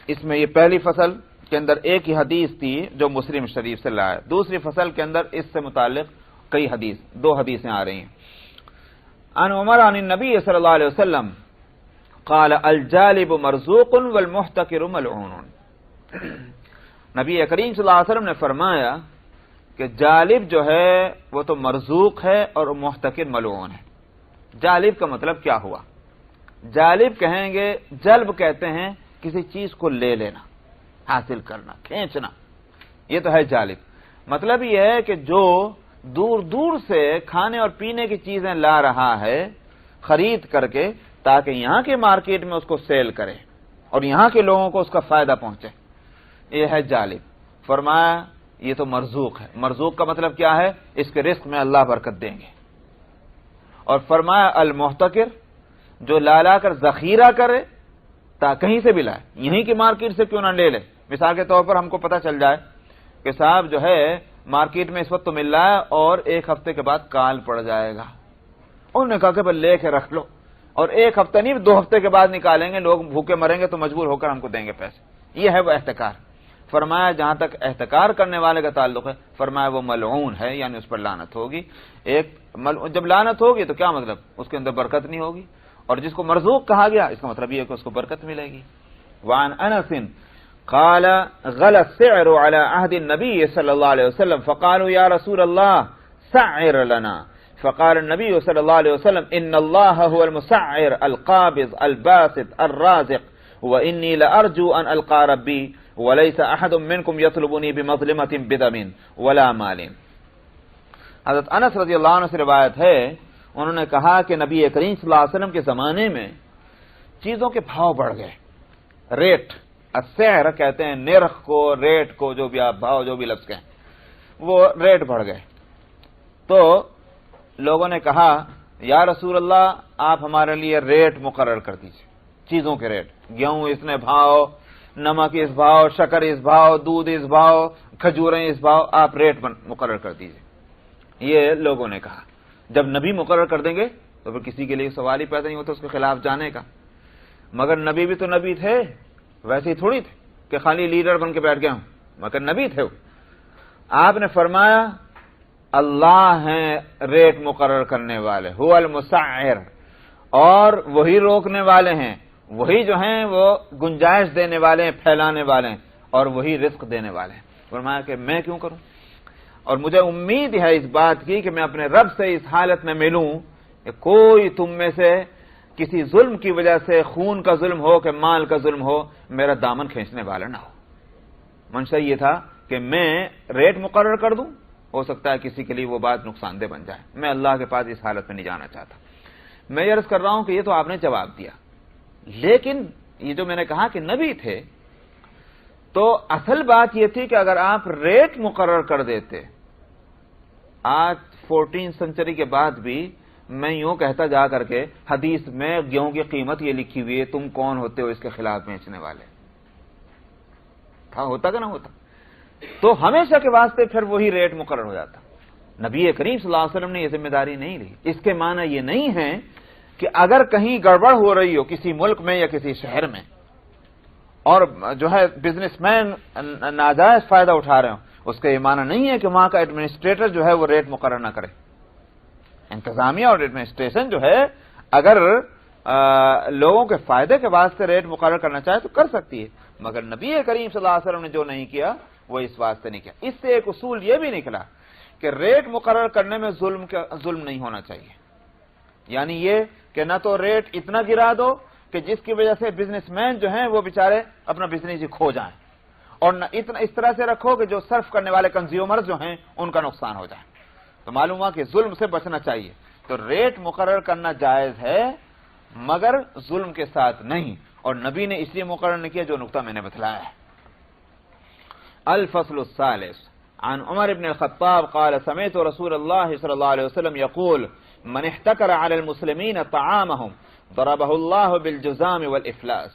اس میں یہ پہلی فصل کے اندر ایک ہی حدیث تھی جو مسلم شریف سے لایا، دوسری فصل کے اندر اس سے متعلق کئی حدیث، 2 حدیثیں آ رہی ہیں۔ عن عمر عن النبی صلی اللہ علیہ وسلم قال الجالب مرزوق والمحتکر ملعون۔ نبی کریم صلی اللہ علیہ وسلم نے فرمایا کہ جالب جو ہے وہ تو مرزوق ہے اور محتکر ملعون ہے۔ جالب کا مطلب کیا ہوا؟ جالب کہیں گے، جلب کہتے ہیں کسی چیز کو لے لینا، حاصل کرنا، کھینچنا، یہ تو ہے جالب۔ مطلب یہ ہے کہ جو دور دور سے کھانے اور پینے کی چیزیں لا رہا ہے خرید کر کے تاکہ یہاں کے مارکیٹ میں اس کو سیل کرے اور یہاں کے لوگوں کو اس کا فائدہ پہنچے، یہ ہے جالب۔ فرمایا یہ تو مرزوق ہے۔ مرزوق کا مطلب کیا ہے؟ اس کے رزق میں اللہ برکت دیں گے۔ اور فرمایا المحتکر، جو لا کر ذخیرہ کرے تا کہیں سے بھی لائے، یہیں کی مارکیٹ سے کیوں نہ لے لے۔ مثال کے طور پر ہم کو پتہ چل جائے کہ صاحب جو ہے مارکیٹ میں اس وقت تو مل رہا ہے اور 1 ہفتے کے بعد کال پڑ جائے گا، انہوں نے کہا کہ بھائی لے کے رکھ لو، اور 1 ہفتہ نہیں 2 ہفتے کے بعد نکالیں گے، لوگ بھوکے مریں گے تو مجبور ہو کر ہم کو دیں گے پیسے۔ یہ ہے وہ احتکار۔ فرمایا جہاں تک احتکار کرنے والے کا تعلق ہے فرمایا وہ ملعون ہے، یعنی اس پر لعنت ہوگی۔ جب لعنت ہوگی تو کیا مطلب؟ اس کے اندر برکت نہیں ہوگی، اور جس کو مرزوق کہا گیا اس کا مطلب یہ ہے کہ اس کو برکت ملے گی۔ وعن انس قال غلى السعر على عهد النبي صلى الله عليه وسلم فقالوا يا رسول الله سعر لنا، فقال النبي صلى الله عليه وسلم ان الله هو المسعر القابض الباسط الرازق واني لارجو ان القى ربي وليس احد منكم يطلبني بمظلمة بدم ولا مال۔ حضرت انس رضی اللہ عنہ سے روایت ہے، انہوں نے کہا کہ نبی کریم صلی اللہ علیہ وسلم کے زمانے میں چیزوں کے بھاؤ بڑھ گئے، ریٹ، السعر کہتے ہیں نرخ کو، ریٹ کو، جو بھی آپ بھاؤ جو بھی لفظ کہیں، وہ ریٹ بڑھ گئے۔ تو لوگوں نے کہا یا رسول اللہ آپ ہمارے لیے ریٹ مقرر کر دیجئے، چیزوں کے ریٹ، گیہوں اس نے بھاؤ، نمک اس بھاؤ، شکر اس بھاؤ، دودھ اس بھاؤ، کھجوریں اس بھاؤ، آپ ریٹ مقرر کر دیجئے۔ یہ لوگوں نے کہا جب نبی مقرر کر دیں گے تو پھر کسی کے لیے سوال ہی پیدا نہیں ہوتا اس کے خلاف جانے کا، مگر نبی بھی تو نبی تھے، ویسے ہی تھوڑی تھے کہ خالی لیڈر بن کے بیٹھ گیا ہوں، مگر نبی تھے وہ۔ آپ نے فرمایا اللہ ہیں ریٹ مقرر کرنے والے، هو المسعر، اور وہی روکنے والے ہیں، وہی جو ہیں وہ گنجائش دینے والے ہیں، پھیلانے والے ہیں، اور وہی رزق دینے والے ہیں۔ فرمایا کہ میں کیوں کروں، اور مجھے امید ہے اس بات کی کہ میں اپنے رب سے اس حالت میں ملوں کہ کوئی تم میں سے کسی ظلم کی وجہ سے، خون کا ظلم ہو کہ مال کا ظلم ہو، میرا دامن کھینچنے والا نہ ہو۔ منشا یہ تھا کہ میں ریٹ مقرر کر دوں، ہو سکتا ہے کسی کے لیے وہ بات نقصان دہ بن جائے، میں اللہ کے پاس اس حالت میں نہیں جانا چاہتا۔ میں یہ عرض کر رہا ہوں کہ یہ تو آپ نے جواب دیا، لیکن یہ جو میں نے کہا کہ نبی تھے، تو اصل بات یہ تھی کہ اگر آپ ریٹ مقرر کر دیتے، آج 14 سنچری کے بعد بھی میں یوں کہتا جا کر کے حدیث میں گیہوں کی قیمت یہ لکھی ہوئی ہے، تم کون ہوتے ہو اس کے خلاف بیچنے والے، تھا ہوتا کہ نہ ہوتا؟ تو ہمیشہ کے واسطے پھر وہی ریٹ مقرر ہو جاتا۔ نبی کریم صلی اللہ علیہ وسلم نے یہ ذمہ داری نہیں لی۔ اس کے معنی یہ نہیں ہے کہ اگر کہیں گڑبڑ ہو رہی ہو کسی ملک میں یا کسی شہر میں، اور جو ہے بزنس مین ناجائز فائدہ اٹھا رہے ہوں، اس کا یہ معنی نہیں ہے کہ وہاں کا ایڈمنسٹریٹر جو ہے وہ ریٹ مقرر نہ کرے۔ انتظامیہ اور ایڈمنسٹریشن جو ہے اگر لوگوں کے فائدے کے واسطے ریٹ مقرر کرنا چاہے تو کر سکتی ہے، مگر نبی کریم صلی اللہ علیہ وسلم نے جو نہیں کیا وہ اس واسطے نہیں کیا۔ اس سے ایک اصول یہ بھی نکلا کہ ریٹ مقرر کرنے میں ظلم نہیں ہونا چاہیے، یعنی یہ کہ نہ تو ریٹ اتنا گرا دو کہ جس کی وجہ سے بزنس مین جو ہیں وہ بیچارے اپنا بزنس ہی کھو جائیں، اور نہ اتنا اس طرح سے رکھو کہ جو صرف کرنے والے کنزیومر جو ہیں ان کا نقصان ہو جائے۔ تو معلوم ہوا کہ ظلم سے بچنا چاہیے، تو ریٹ مقرر کرنا جائز ہے مگر ظلم کے ساتھ نہیں، اور نبی نے اس لیے مقرر نہیں کیا جو نقطہ میں نے بتلایا ہے۔ الفصل الثالث عن عمر بن الخطاب قال سمعت رسول الله صلى الله عليه وسلم يقول من احتكر على المسلمين طعامهم ضربه الله بالجزام والافلاس۔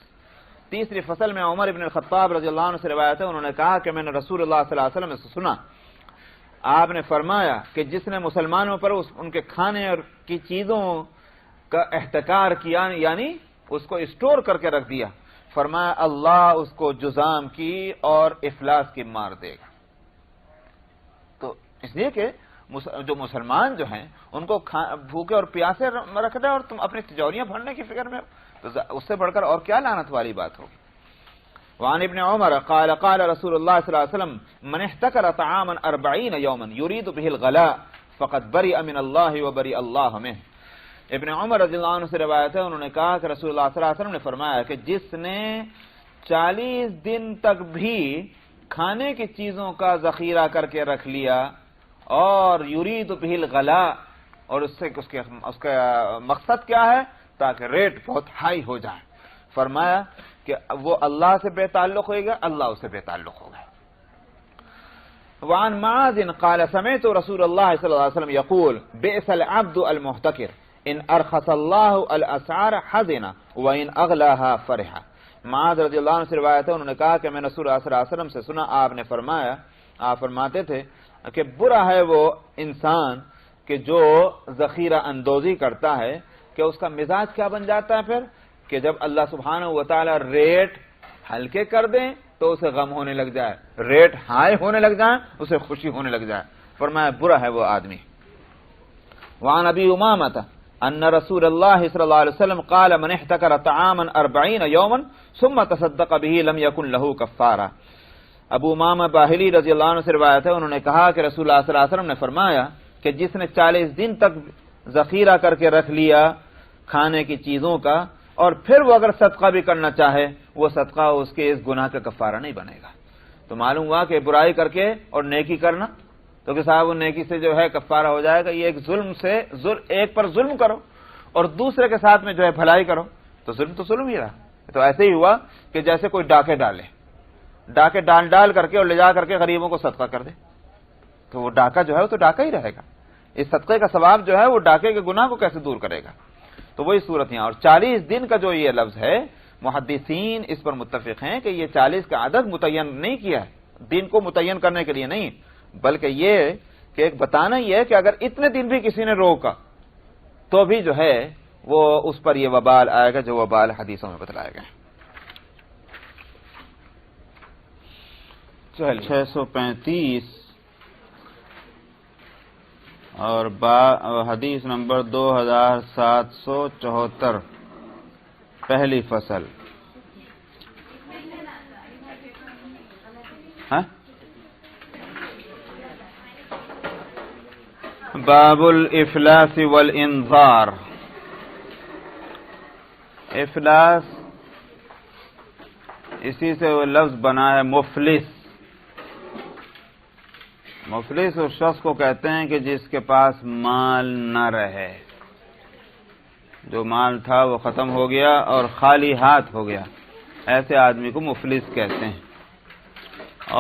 تیسری فصل میں عمر بن الخطاب رضی اللہ عنہ سے روایت ہے، انہوں نے کہا کہ میں نے رسول اللہ صلی اللہ علیہ وسلم سے سنا، آپ نے فرمایا کہ جس نے مسلمانوں پر ان کے کھانے اور کی چیزوں کا احتکار کیا، یعنی اس کو اسٹور کر کے رکھ دیا، فرمایا اللہ اس کو جزام کی اور افلاس کی مار دے گا۔ تو اس لیے کہ جو مسلمان جو ہیں ان کو بھوکے اور پیاسے رکھ دیں اور تم اپنی تجوریاں بھرنے کی فکر میں، تو اس سے بڑھ کر اور کیا لعنت والی بات ہوگی۔ وعن ابن عمر قال قال رسول الله صلى الله عليه وسلم من احتكر طعاما 40 يوما يريد به الغلاء فقد برئ من الله وبرئ الله منه۔ ابن عمر رضی اللہ عنہ سے روایت ہے، انہوں نے کہا کہ رسول اللہ صلی اللہ علیہ وسلم نے فرمایا کہ جس نے 40 دن تک بھی کھانے کی چیزوں کا ذخیرہ کر کے رکھ لیا اور یرید به الغلاء، اور اس کا مقصد کیا ہے؟ تاکہ ریٹ بہت ہائی ہو جائے، فرمایا کہ وہ اللہ سے بے تعلق ہوئے گا، اللہ اس سے بے تعلق ہوگا۔ وعن معاذ قال سمعت رسول الله صلى الله عليه وسلم يقول بئس العبد المحتكر ان ارخص الله الاسعار حزن وان اغلاها فرح۔ معاذ رضی اللہ عنہ سے روایت ہے، انہوں نے کہا کہ میں رسول اللہ صلی اللہ علیہ وسلم سے سنا، آپ نے فرمایا، آپ فرماتے تھے کہ برا ہے وہ انسان کہ جو ذخیرہ اندوزی کرتا ہے، کہ اس کا مزاج کیا بن جاتا ہے پھر کہ جب اللہ سبحانہ و تعالی ریٹ ہلکے کر دیں تو اسے غم ہونے لگ جائے، ریٹ ہائی ہونے لگ جائے اسے خوشی ہونے لگ جائے. فرمایا برا ہے وہ آدمی. وعن ابی امامہ ان رسول اللہ صلی اللہ علیہ وسلم قال من احتکر طعاما 40 یوما ثم تصدق به لم یکن له کفارہ. ابو امامہ باہلی رضی اللہ عنہ سے روایت ہے، انہوں نے کہا کہ رسول اللہ صلی اللہ علیہ وسلم نے فرمایا کہ جس نے 40 دن تک ذخیرہ کر کے رکھ لیا کھانے کی چیزوں کا اور پھر وہ اگر صدقہ بھی کرنا چاہے وہ صدقہ اس کے اس گناہ کا کفارہ نہیں بنے گا. تو معلوم ہوا کہ برائی کر کے اور نیکی کرنا تو کہ صاحب وہ نیکی سے جو ہے کفارہ ہو جائے گا. یہ ایک ظلم سے ایک پر ظلم کرو اور دوسرے کے ساتھ میں جو ہے بھلائی کرو تو ظلم ہی رہا. تو ایسے ہی ہوا کہ جیسے کوئی ڈاکے ڈاکے ڈال کر کے اور لے جا کر کے غریبوں کو صدقہ کر دے تو وہ ڈاکہ جو ہے وہ تو ڈاکہ ہی رہے گا. اس صدقے کا ثواب جو ہے وہ ڈاکے کے گناہ کو کیسے دور کرے گا. تو وہی صورت یہاں. اور 40 دن کا جو یہ لفظ ہے محدثین اس پر متفق ہیں کہ یہ 40 کا عدد متعین نہیں کیا ہے، دن کو متعین کرنے کے لیے نہیں، بلکہ یہ کہ ایک بتانا یہ ہے کہ اگر اتنے دن بھی کسی نے روکا تو بھی جو ہے وہ اس پر یہ وبال آئے گا جو وبال حدیثوں میں بتلایا گیا. 635 اور حدیث نمبر 2774 پہلی فصل. باب الافلاس والانذار. افلاس اسی سے وہ لفظ بنا ہے مفلس. مفلس اس شخص کو کہتے ہیں کہ جس کے پاس مال نہ رہے، جو مال تھا وہ ختم ہو گیا اور خالی ہاتھ ہو گیا، ایسے آدمی کو مفلس کہتے ہیں.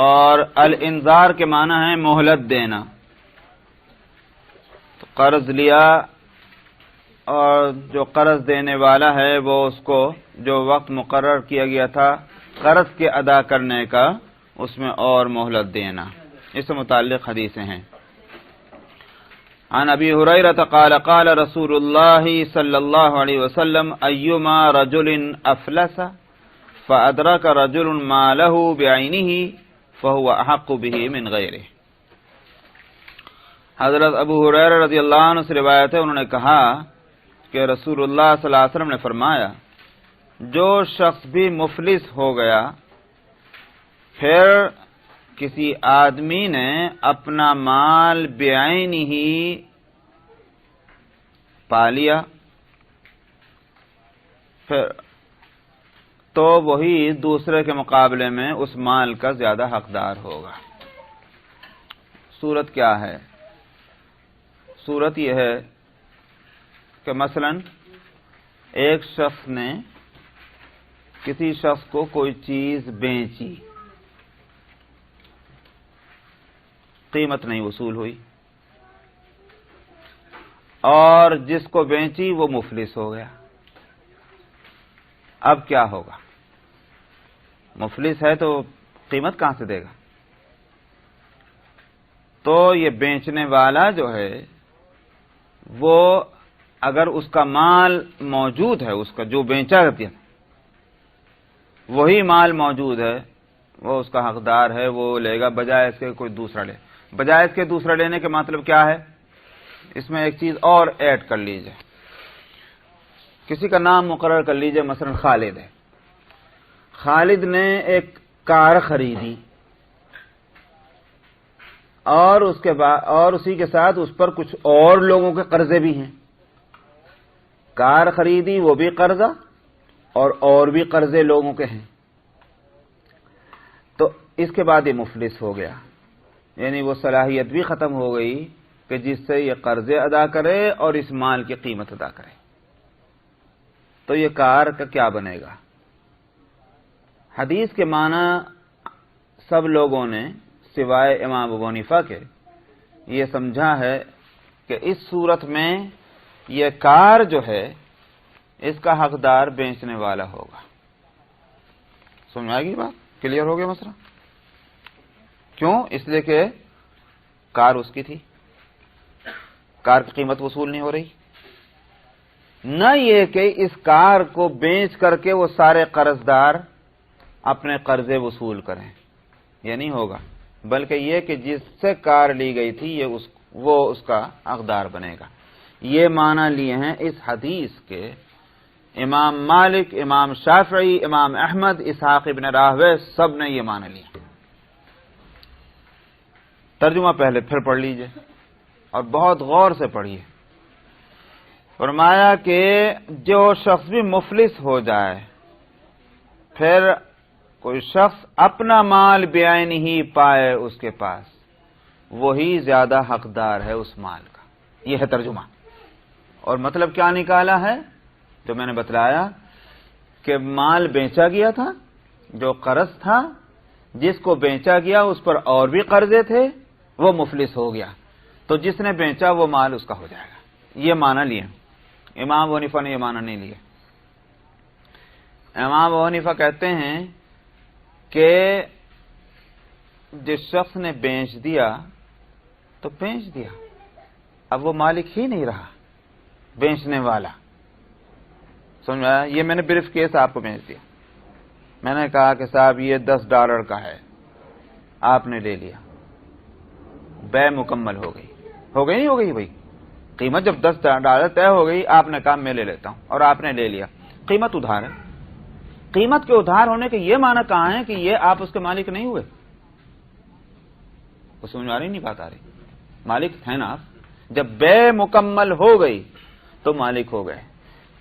اور الانذار کے معنی ہے مہلت دینا. تو قرض لیا اور جو قرض دینے والا ہے وہ اس کو جو وقت مقرر کیا گیا تھا قرض کے ادا کرنے کا اس میں اور مہلت دینا. اس سے متعلق حدیثیں ہیں. عن ابی ہریرہ قال قال رسول اللہ صلی اللہ علیہ وسلم ایما رجل افلس فادرک رجل مالہ بعینہ فهو احق به من غیرہ. حضرت ابو ہریرہ رضی اللہ عنہ سے روایت ہے، انہوں نے کہا کہ رسول اللہ صلی اللہ علیہ وسلم نے فرمایا جو شخص بھی مفلس ہو گیا پھر کسی آدمی نے اپنا مال بعین ہی پا لیا پھر تو وہی دوسرے کے مقابلے میں اس مال کا زیادہ حقدار ہوگا. صورت کیا ہے؟ صورت یہ ہے کہ مثلا ایک شخص نے کسی شخص کو کوئی چیز بیچی، قیمت نہیں وصول ہوئی اور جس کو بیچی وہ مفلس ہو گیا. اب کیا ہوگا؟ مفلس ہے تو قیمت کہاں سے دے گا؟ تو یہ بیچنے والا جو ہے وہ اگر اس کا مال موجود ہے، اس کا جو بیچا گیا وہی مال موجود ہے، وہ اس کا حقدار ہے، وہ لے گا بجائے اس کے کوئی دوسرا لے. بجائے اس کے دوسرا لینے کے مطلب کیا ہے؟ اس میں ایک چیز اور ایڈ کر لیجئے. کسی کا نام مقرر کر لیجئے، مثلا خالد ہے. خالد نے ایک کار خریدی اور اس کے بعد اور اسی کے ساتھ اس پر کچھ اور لوگوں کے قرضے بھی ہیں. کار خریدی وہ بھی قرضہ اور بھی قرضے لوگوں کے ہیں. تو اس کے بعد یہ مفلس ہو گیا، یعنی وہ صلاحیت بھی ختم ہو گئی کہ جس سے یہ قرضے ادا کرے اور اس مال کی قیمت ادا کرے. تو یہ کار کا کیا بنے گا؟ حدیث کے معنی سب لوگوں نے سوائے امام ابو حنیفہ کے یہ سمجھا ہے کہ اس صورت میں یہ کار جو ہے اس کا حقدار بیچنے والا ہوگا. سمجھ آئے گی بات؟ کلیئر ہو گیا مسئلہ؟ کیوں؟ اس لیے کہ کار اس کی تھی، کار کی قیمت وصول نہیں ہو رہی. نہ یہ کہ اس کار کو بیچ کر کے وہ سارے قرضدار اپنے قرضے وصول کریں، یہ نہیں ہوگا، بلکہ یہ کہ جس سے کار لی گئی تھی وہ اس کا حقدار بنے گا۔ یہ معنی لیے ہیں اس حدیث کے امام مالک، امام شافعی، امام احمد، اسحاق ابن راہوے، سب نے یہ معنی لیا۔ ترجمہ پہلے پھر پڑھ لیجئے اور بہت غور سے پڑھیے۔ فرمایا کہ جو شخص بھی مفلس ہو جائے، پھر کوئی شخص اپنا مال بعین ہی پائے اس کے پاس، وہی زیادہ حقدار ہے اس مال کا، یہ ہے ترجمہ۔ اور مطلب کیا نکالا ہے جو میں نے بتلایا کہ مال بیچا گیا تھا، جو قرض تھا جس کو بیچا گیا اس پر اور بھی قرضے تھے، وہ مفلس ہو گیا، تو جس نے بیچا وہ مال اس کا ہو جائے گا۔ یہ معنی لیے امام ابو حنیفہ نے، یہ معنی نہیں لیا۔ امام ابو حنیفہ کہتے ہیں کہ جس شخص نے بیچ دیا تو بیچ دیا، اب وہ مالک ہی نہیں رہا، بیچنے والا۔ سمجھ میں آیا؟ یہ میں نے بریف کیس آپ کو بھیج دیا، میں نے کہا کہ صاحب یہ $10 کا ہے، آپ نے لے لیا، بے مکمل ہو گئی نہیں ہو گئی بھائی؟ قیمت جب $10 طے ہو گئی، آپ نے کہا میں لے لیتا ہوں، اور آپ نے لے لیا، قیمت ادھار ہے۔ قیمت کے ادھار ہونے کے یہ معنی کہاں ہے کہ یہ آپ اس کے مالک نہیں ہوئے؟ وہ سمجھ آ رہی نہیں بات آ رہی؟ مالک ہے نا آپ، جب بے مکمل ہو گئی تو مالک ہو گئے۔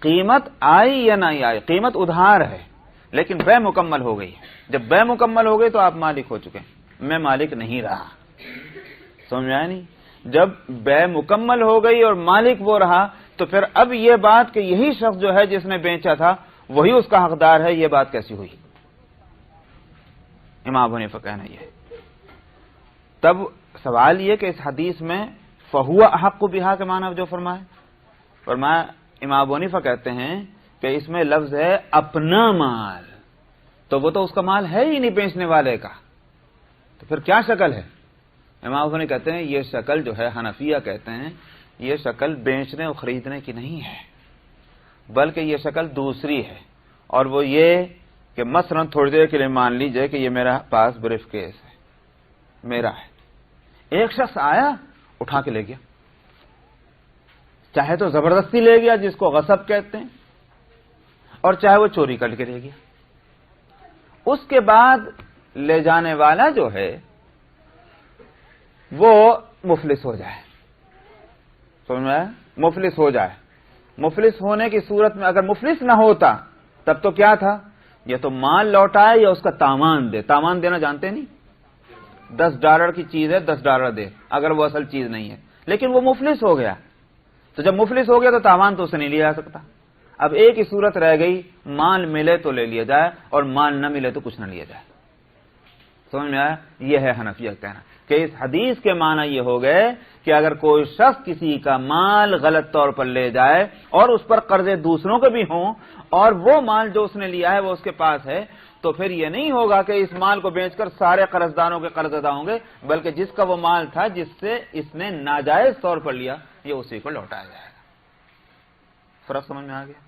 قیمت آئی یا نہیں آئی، قیمت ادھار ہے لیکن بے مکمل ہو گئی، جب بے مکمل ہو گئی تو آپ مالک ہو چکے، میں مالک نہیں رہا۔ سمجھ آیا نہیں؟ جب بے مکمل ہو گئی اور مالک وہ رہا تو پھر اب یہ بات کہ یہی شخص جو ہے جس نے بیچا تھا وہی اس کا حقدار ہے، یہ بات کیسی ہوئی؟ امام ابو حنیفہ کہنا یہ ہے۔ تب سوال یہ کہ اس حدیث میں فہو احق بہا کے معنی جو فرمایا امام ابو حنیفہ کہتے ہیں کہ اس میں لفظ ہے اپنا مال، تو وہ تو اس کا مال ہے ہی نہیں بیچنے والے کا، تو پھر کیا شکل ہے؟ امام ابو حنیفہ کہتے ہیں یہ شکل جو ہے، حنفیہ کہتے ہیں یہ شکل بیچنے اور خریدنے کی نہیں ہے، بلکہ یہ شکل دوسری ہے، اور وہ یہ کہ مثلا تھوڑی دیر کے لیے مان لیجئے کہ یہ میرا پاس بریف کیس ہے، میرا ہے، ایک شخص آیا اٹھا کے لے گیا، چاہے تو زبردستی لے گیا جس کو غصب کہتے ہیں، اور چاہے وہ چوری کر کے لے گیا۔ اس کے بعد لے جانے والا جو ہے وہ مفلس ہو جائے، سمجھ میں آیا؟ مفلس ہو جائے۔ مفلس ہونے کی صورت میں اگر مفلس نہ ہوتا تب تو کیا تھا؟ یا تو مال لوٹائے یا اس کا تاوان دے۔ تاوان دینا جانتے نہیں؟ $10 کی چیز ہے، $10 دے اگر وہ اصل چیز نہیں ہے، لیکن وہ مفلس ہو گیا، تو جب مفلس ہو گیا تو تاوان تو اسے نہیں لیا جا سکتا۔ اب ایک ہی صورت رہ گئی، مال ملے تو لے لیا جائے اور مال نہ ملے تو کچھ نہ لیا جائے۔ سمجھ میں آیا؟ یہ ہے حنفیہ کہنا کہ اس حدیث کے معنی یہ ہو گئے کہ اگر کوئی شخص کسی کا مال غلط طور پر لے جائے اور اس پر قرضے دوسروں کے بھی ہوں اور وہ مال جو اس نے لیا ہے وہ اس کے پاس ہے، تو پھر یہ نہیں ہوگا کہ اس مال کو بیچ کر سارے قرضداروں کے قرض ادا ہوں گے، بلکہ جس کا وہ مال تھا جس سے اس نے ناجائز طور پر لیا یہ اسی کو لوٹایا جائے گا۔ فرق سمجھ میں آ گیا؟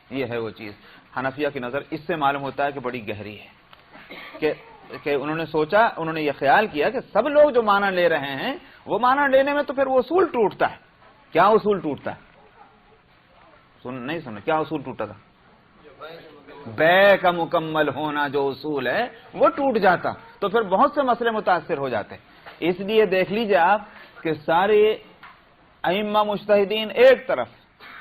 یہ ہے وہ چیز۔ حنفیہ کی نظر اس سے معلوم ہوتا ہے کہ بڑی گہری ہے، کہ انہوں نے سوچا، انہوں نے یہ خیال کیا کہ سب لوگ جو معنی لے رہے ہیں وہ معنی لینے میں تو پھر وہ اصول ٹوٹتا ہے۔ کیا اصول ٹوٹتا ہے؟ نہیں سنا کیا اصول ٹوٹا تھا؟ بے کا مکمل ہونا جو اصول ہے وہ ٹوٹ جاتا، تو پھر بہت سے مسئلے متاثر ہو جاتے۔ اس لیے دیکھ لیجئے آپ کہ سارے ائمہ مجتہدین ایک طرف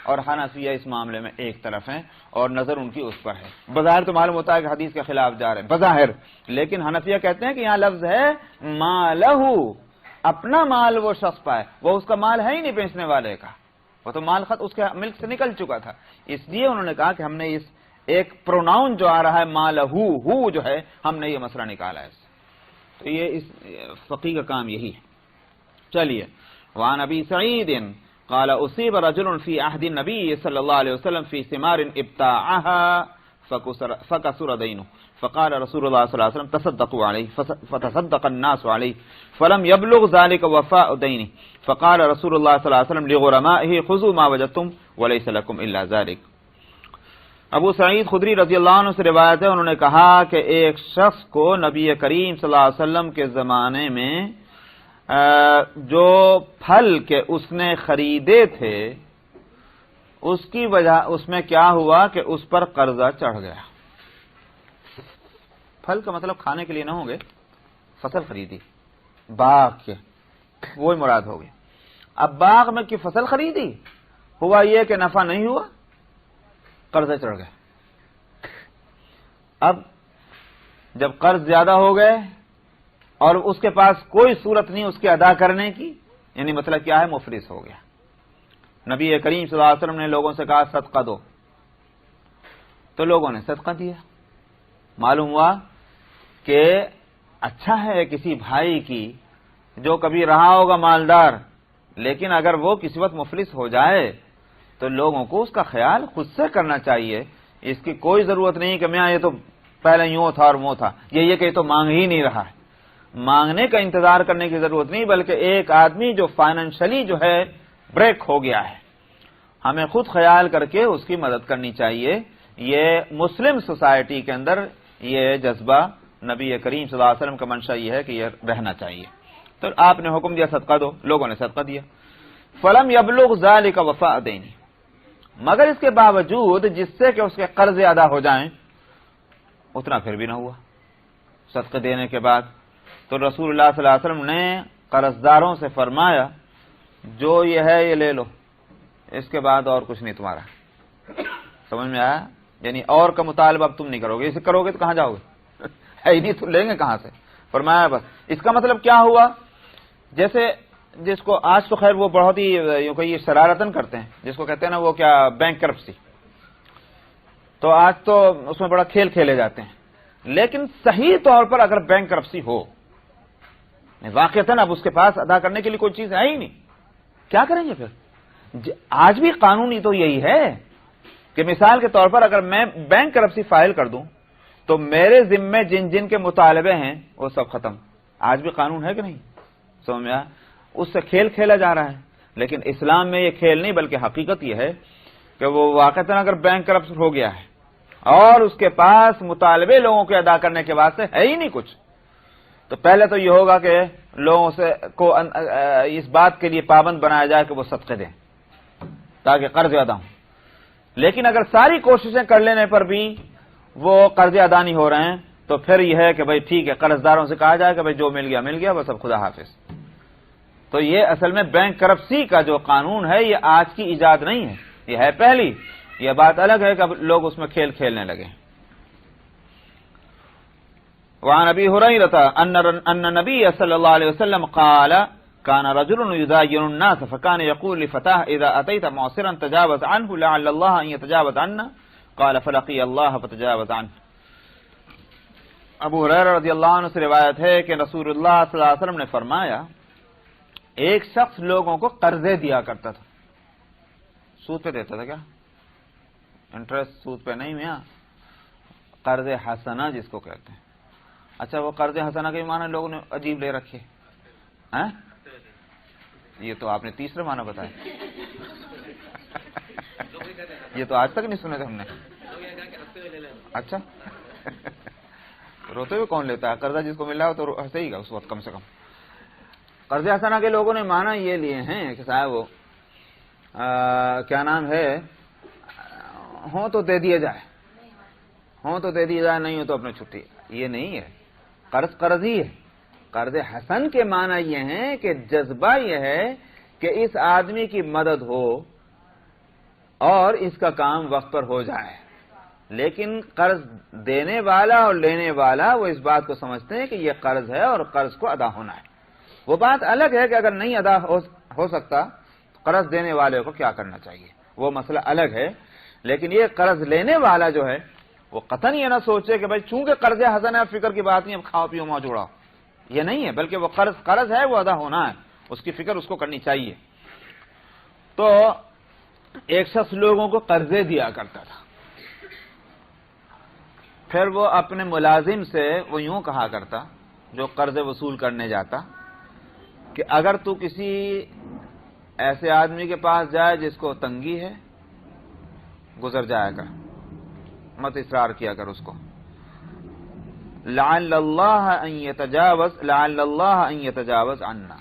اور حنفیہ اس معاملے میں ایک طرف ہیں اور نظر ان کی اس پر ہے۔ بظاہر تو معلوم ہوتا ہے کہ حدیث کے خلاف جا رہے ہیں بظاہر، لیکن حنفیہ کہتے ہیں کہ یہاں لفظ ہے مالہ، اپنا مال وہ شخص پائے، وہ اس کا مال ہے ہی نہیں بیچنے والے کا، وہ تو مال خط اس کے ملک سے نکل چکا تھا۔ اس لیے انہوں نے کہا کہ ہم نے اس ایک پروناؤن جو آ رہا ہے مالہ، ہو جو ہے، ہم نے یہ مسئلہ نکالا ہے اس سے۔ تو یہ اس فقیہ کا کام یہی ہے۔ چلیے، وعن ابی سعید قال اصیب رجل فی عہد النبی صلی اللہ علیہ وسلم فی ثمار ابتاعها فكسر دینه فقال رسول الله صلی اللہ علیہ وسلم تصدقوا علیہ فتصدق الناس علیہ فلم يبلغ ذلك وفاء دینه فقال رسول اللہ صلی اللہ علیہ وسلم لغرمائه خذوا ما وجدتم وليس لكم الا ذلك۔ ابو سعید خدری رضی اللہ عنہ سے روایت ہے، انہوں نے کہا کہ ایک شخص کو نبی کریم صلی اللہ علیہ وسلم کے زمانے میں جو پھل کے اس نے خریدے تھے اس کی وجہ اس میں کیا ہوا کہ اس پر قرضہ چڑھ گیا. پھل کا مطلب کھانے کے لیے نہ ہوں گے، فصل خریدی باغ کے، وہی مراد ہوگی. اب باغ میں کی فصل خریدی، ہوا یہ کہ نفع نہیں ہوا، قرضے چڑھ گئے. اب جب قرض زیادہ ہو گئے اور اس کے پاس کوئی صورت نہیں اس کے ادا کرنے کی، یعنی مطلب کیا ہے، مفلس ہو گیا. نبی کریم صلی اللہ علیہ وسلم نے لوگوں سے کہا صدقہ دو، تو لوگوں نے صدقہ دیا. معلوم ہوا کہ اچھا ہے کسی بھائی کی جو کبھی رہا ہوگا مالدار، لیکن اگر وہ کسی وقت مفلس ہو جائے تو لوگوں کو اس کا خیال خود سے کرنا چاہیے. اس کی کوئی ضرورت نہیں کہ میں یہ تو پہلے یوں تھا اور وہ تھا، یہ کہ تو مانگ ہی نہیں رہا ہے. مانگنے کا انتظار کرنے کی ضرورت نہیں، بلکہ ایک آدمی جو فائنینشلی جو ہے بریک ہو گیا ہے، ہمیں خود خیال کر کے اس کی مدد کرنی چاہیے. یہ مسلم سوسائٹی کے اندر یہ جذبہ نبی کریم صلی اللہ علیہ وسلم کا منشا یہ ہے کہ یہ رہنا چاہیے. تو آپ نے حکم دیا صدقہ دو، لوگوں نے صدقہ دیا. فلم یبلغ ذلک وفاء دینی، مگر اس کے باوجود جس سے کہ اس کے قرض ادا ہو جائیں اتنا پھر بھی نہ ہوا صدقہ دینے کے بعد. تو رسول اللہ صلی اللہ علیہ وسلم نے قرضداروں سے فرمایا جو یہ ہے یہ لے لو، اس کے بعد اور کچھ نہیں تمہارا. سمجھ میں آیا؟ یعنی اور کا مطالبہ اب تم نہیں کرو گے، اسے کرو گے تو کہاں جاؤ گے؟ ہے ہی نہیں تو لیں گے کہاں سے؟ فرمایا بس. اس کا مطلب کیا ہوا، جیسے جس کو آج تو خیر وہ بہت ہی یوں کہ شرارتن کرتے ہیں، جس کو کہتے ہیں نا وہ کیا بینک کرپسی، تو آج تو اس میں بڑا کھیل کھیلے جاتے ہیں. لیکن صحیح طور پر اگر بینک کرپسی ہو واقعتاً اب اس کے پاس ادا کرنے کے لیے کوئی چیز ہے ہی نہیں، کیا کریں گے پھر؟ آج بھی قانونی تو یہی ہے کہ مثال کے طور پر اگر میں بینک کرپسی فائل کر دوں تو میرے ذمے جن جن کے مطالبے ہیں وہ سب ختم. آج بھی قانون ہے کہ نہیں؟ سمجھ میں آیا؟ اس سے کھیل کھیلا جا رہا ہے. لیکن اسلام میں یہ کھیل نہیں بلکہ حقیقت یہ ہے کہ وہ واقعتاً اگر بینک کرپٹ ہو گیا ہے اور اس کے پاس مطالبے لوگوں کے ادا کرنے کے واسطے ہے ہی نہیں کچھ، تو پہلے تو یہ ہوگا کہ لوگوں سے کو اس بات کے لیے پابند بنایا جائے کہ وہ صدقے دیں تاکہ قرض ادا ہوں. لیکن اگر ساری کوششیں کر لینے پر بھی وہ قرض ادا نہیں ہو رہے ہیں تو پھر یہ ہے کہ بھائی ٹھیک ہے، قرض داروں سے کہا جائے کہ بھائی جو مل گیا مل گیا، بس اب خدا حافظ. تو یہ اصل میں بینک کرپسی کا جو قانون ہے یہ آج کی ایجاد نہیں ہے، یہ ہے پہلی. یہ بات الگ ہے کہ اب لوگ اس میں کھیل کھیلنے لگے. وعن ابی ہریرہ ان نبی صلی اللہ علیہ وسلم قال كان رجل يداين الناس فكان يقول لفتاه اذا اتيت معسرا تجاوز عنه لعل الله ان يتجاوز عنا قال فلقي الله فتجاوز عنه. ابو ہریرہ رضی اللہ عنہ سے روایت ہے کہ رسول اللہ صلی اللہ علیہ وسلم نے فرمایا ایک شخص لوگوں کو قرضے دیا کرتا تھا. سود پہ دیتا تھا، کیا انٹرسٹ سود پہ نہیں میاں، قرض حسنہ جس کو کہتے ہیں. اچھا وہ قرض حسنہ کے معنی لوگوں نے عجیب لے رکھے ہیں، یہ تو آپ نے تیسرے معنی بتایا. یہ تو آج تک نہیں سنے تھے ہم نے. اچھا روتے ہوئے کون لیتا ہے قرضہ؟ جس کو مل رہا ہو تو ہنسے ہی گا اس وقت کم سے کم. قرض حسنہ کے لوگوں نے معنی یہ لیے ہیں کہ صاحب وہ کیا نام ہے، ہوں تو دے دیا جائے، ہوں تو دے دیا جائے، نہیں ہو تو اپنے چھٹی. یہ نہیں ہے، قرض قرض ہی ہے. قرض حسن کے معنی یہ ہیں کہ جذبہ یہ ہے کہ اس آدمی کی مدد ہو اور اس کا کام وقت پر ہو جائے. لیکن قرض دینے والا اور لینے والا وہ اس بات کو سمجھتے ہیں کہ یہ قرض ہے اور قرض کو ادا ہونا ہے. وہ بات الگ ہے کہ اگر نہیں ادا ہو سکتا تو قرض دینے والے کو کیا کرنا چاہیے، وہ مسئلہ الگ ہے. لیکن یہ قرض لینے والا جو ہے وہ قطعاً یہ نہ سوچے کہ بھائی چونکہ قرض حسن ہے فکر کی بات نہیں، اب کھاؤ پیو موج اڑاؤ. یہ نہیں ہے، بلکہ وہ قرض ہے، وہ ادا ہونا ہے، اس کی فکر اس کو کرنی چاہیے. تو ایک شخص لوگوں کو قرضے دیا کرتا تھا، پھر وہ اپنے ملازم سے وہ یوں کہا کرتا جو قرض وصول کرنے جاتا کہ اگر تو کسی ایسے آدمی کے پاس جائے جس کو تنگی ہے گزر جائے گا، مت اصرار کیا کر اس کو. لعل اللہ ان یتجاوز عنا،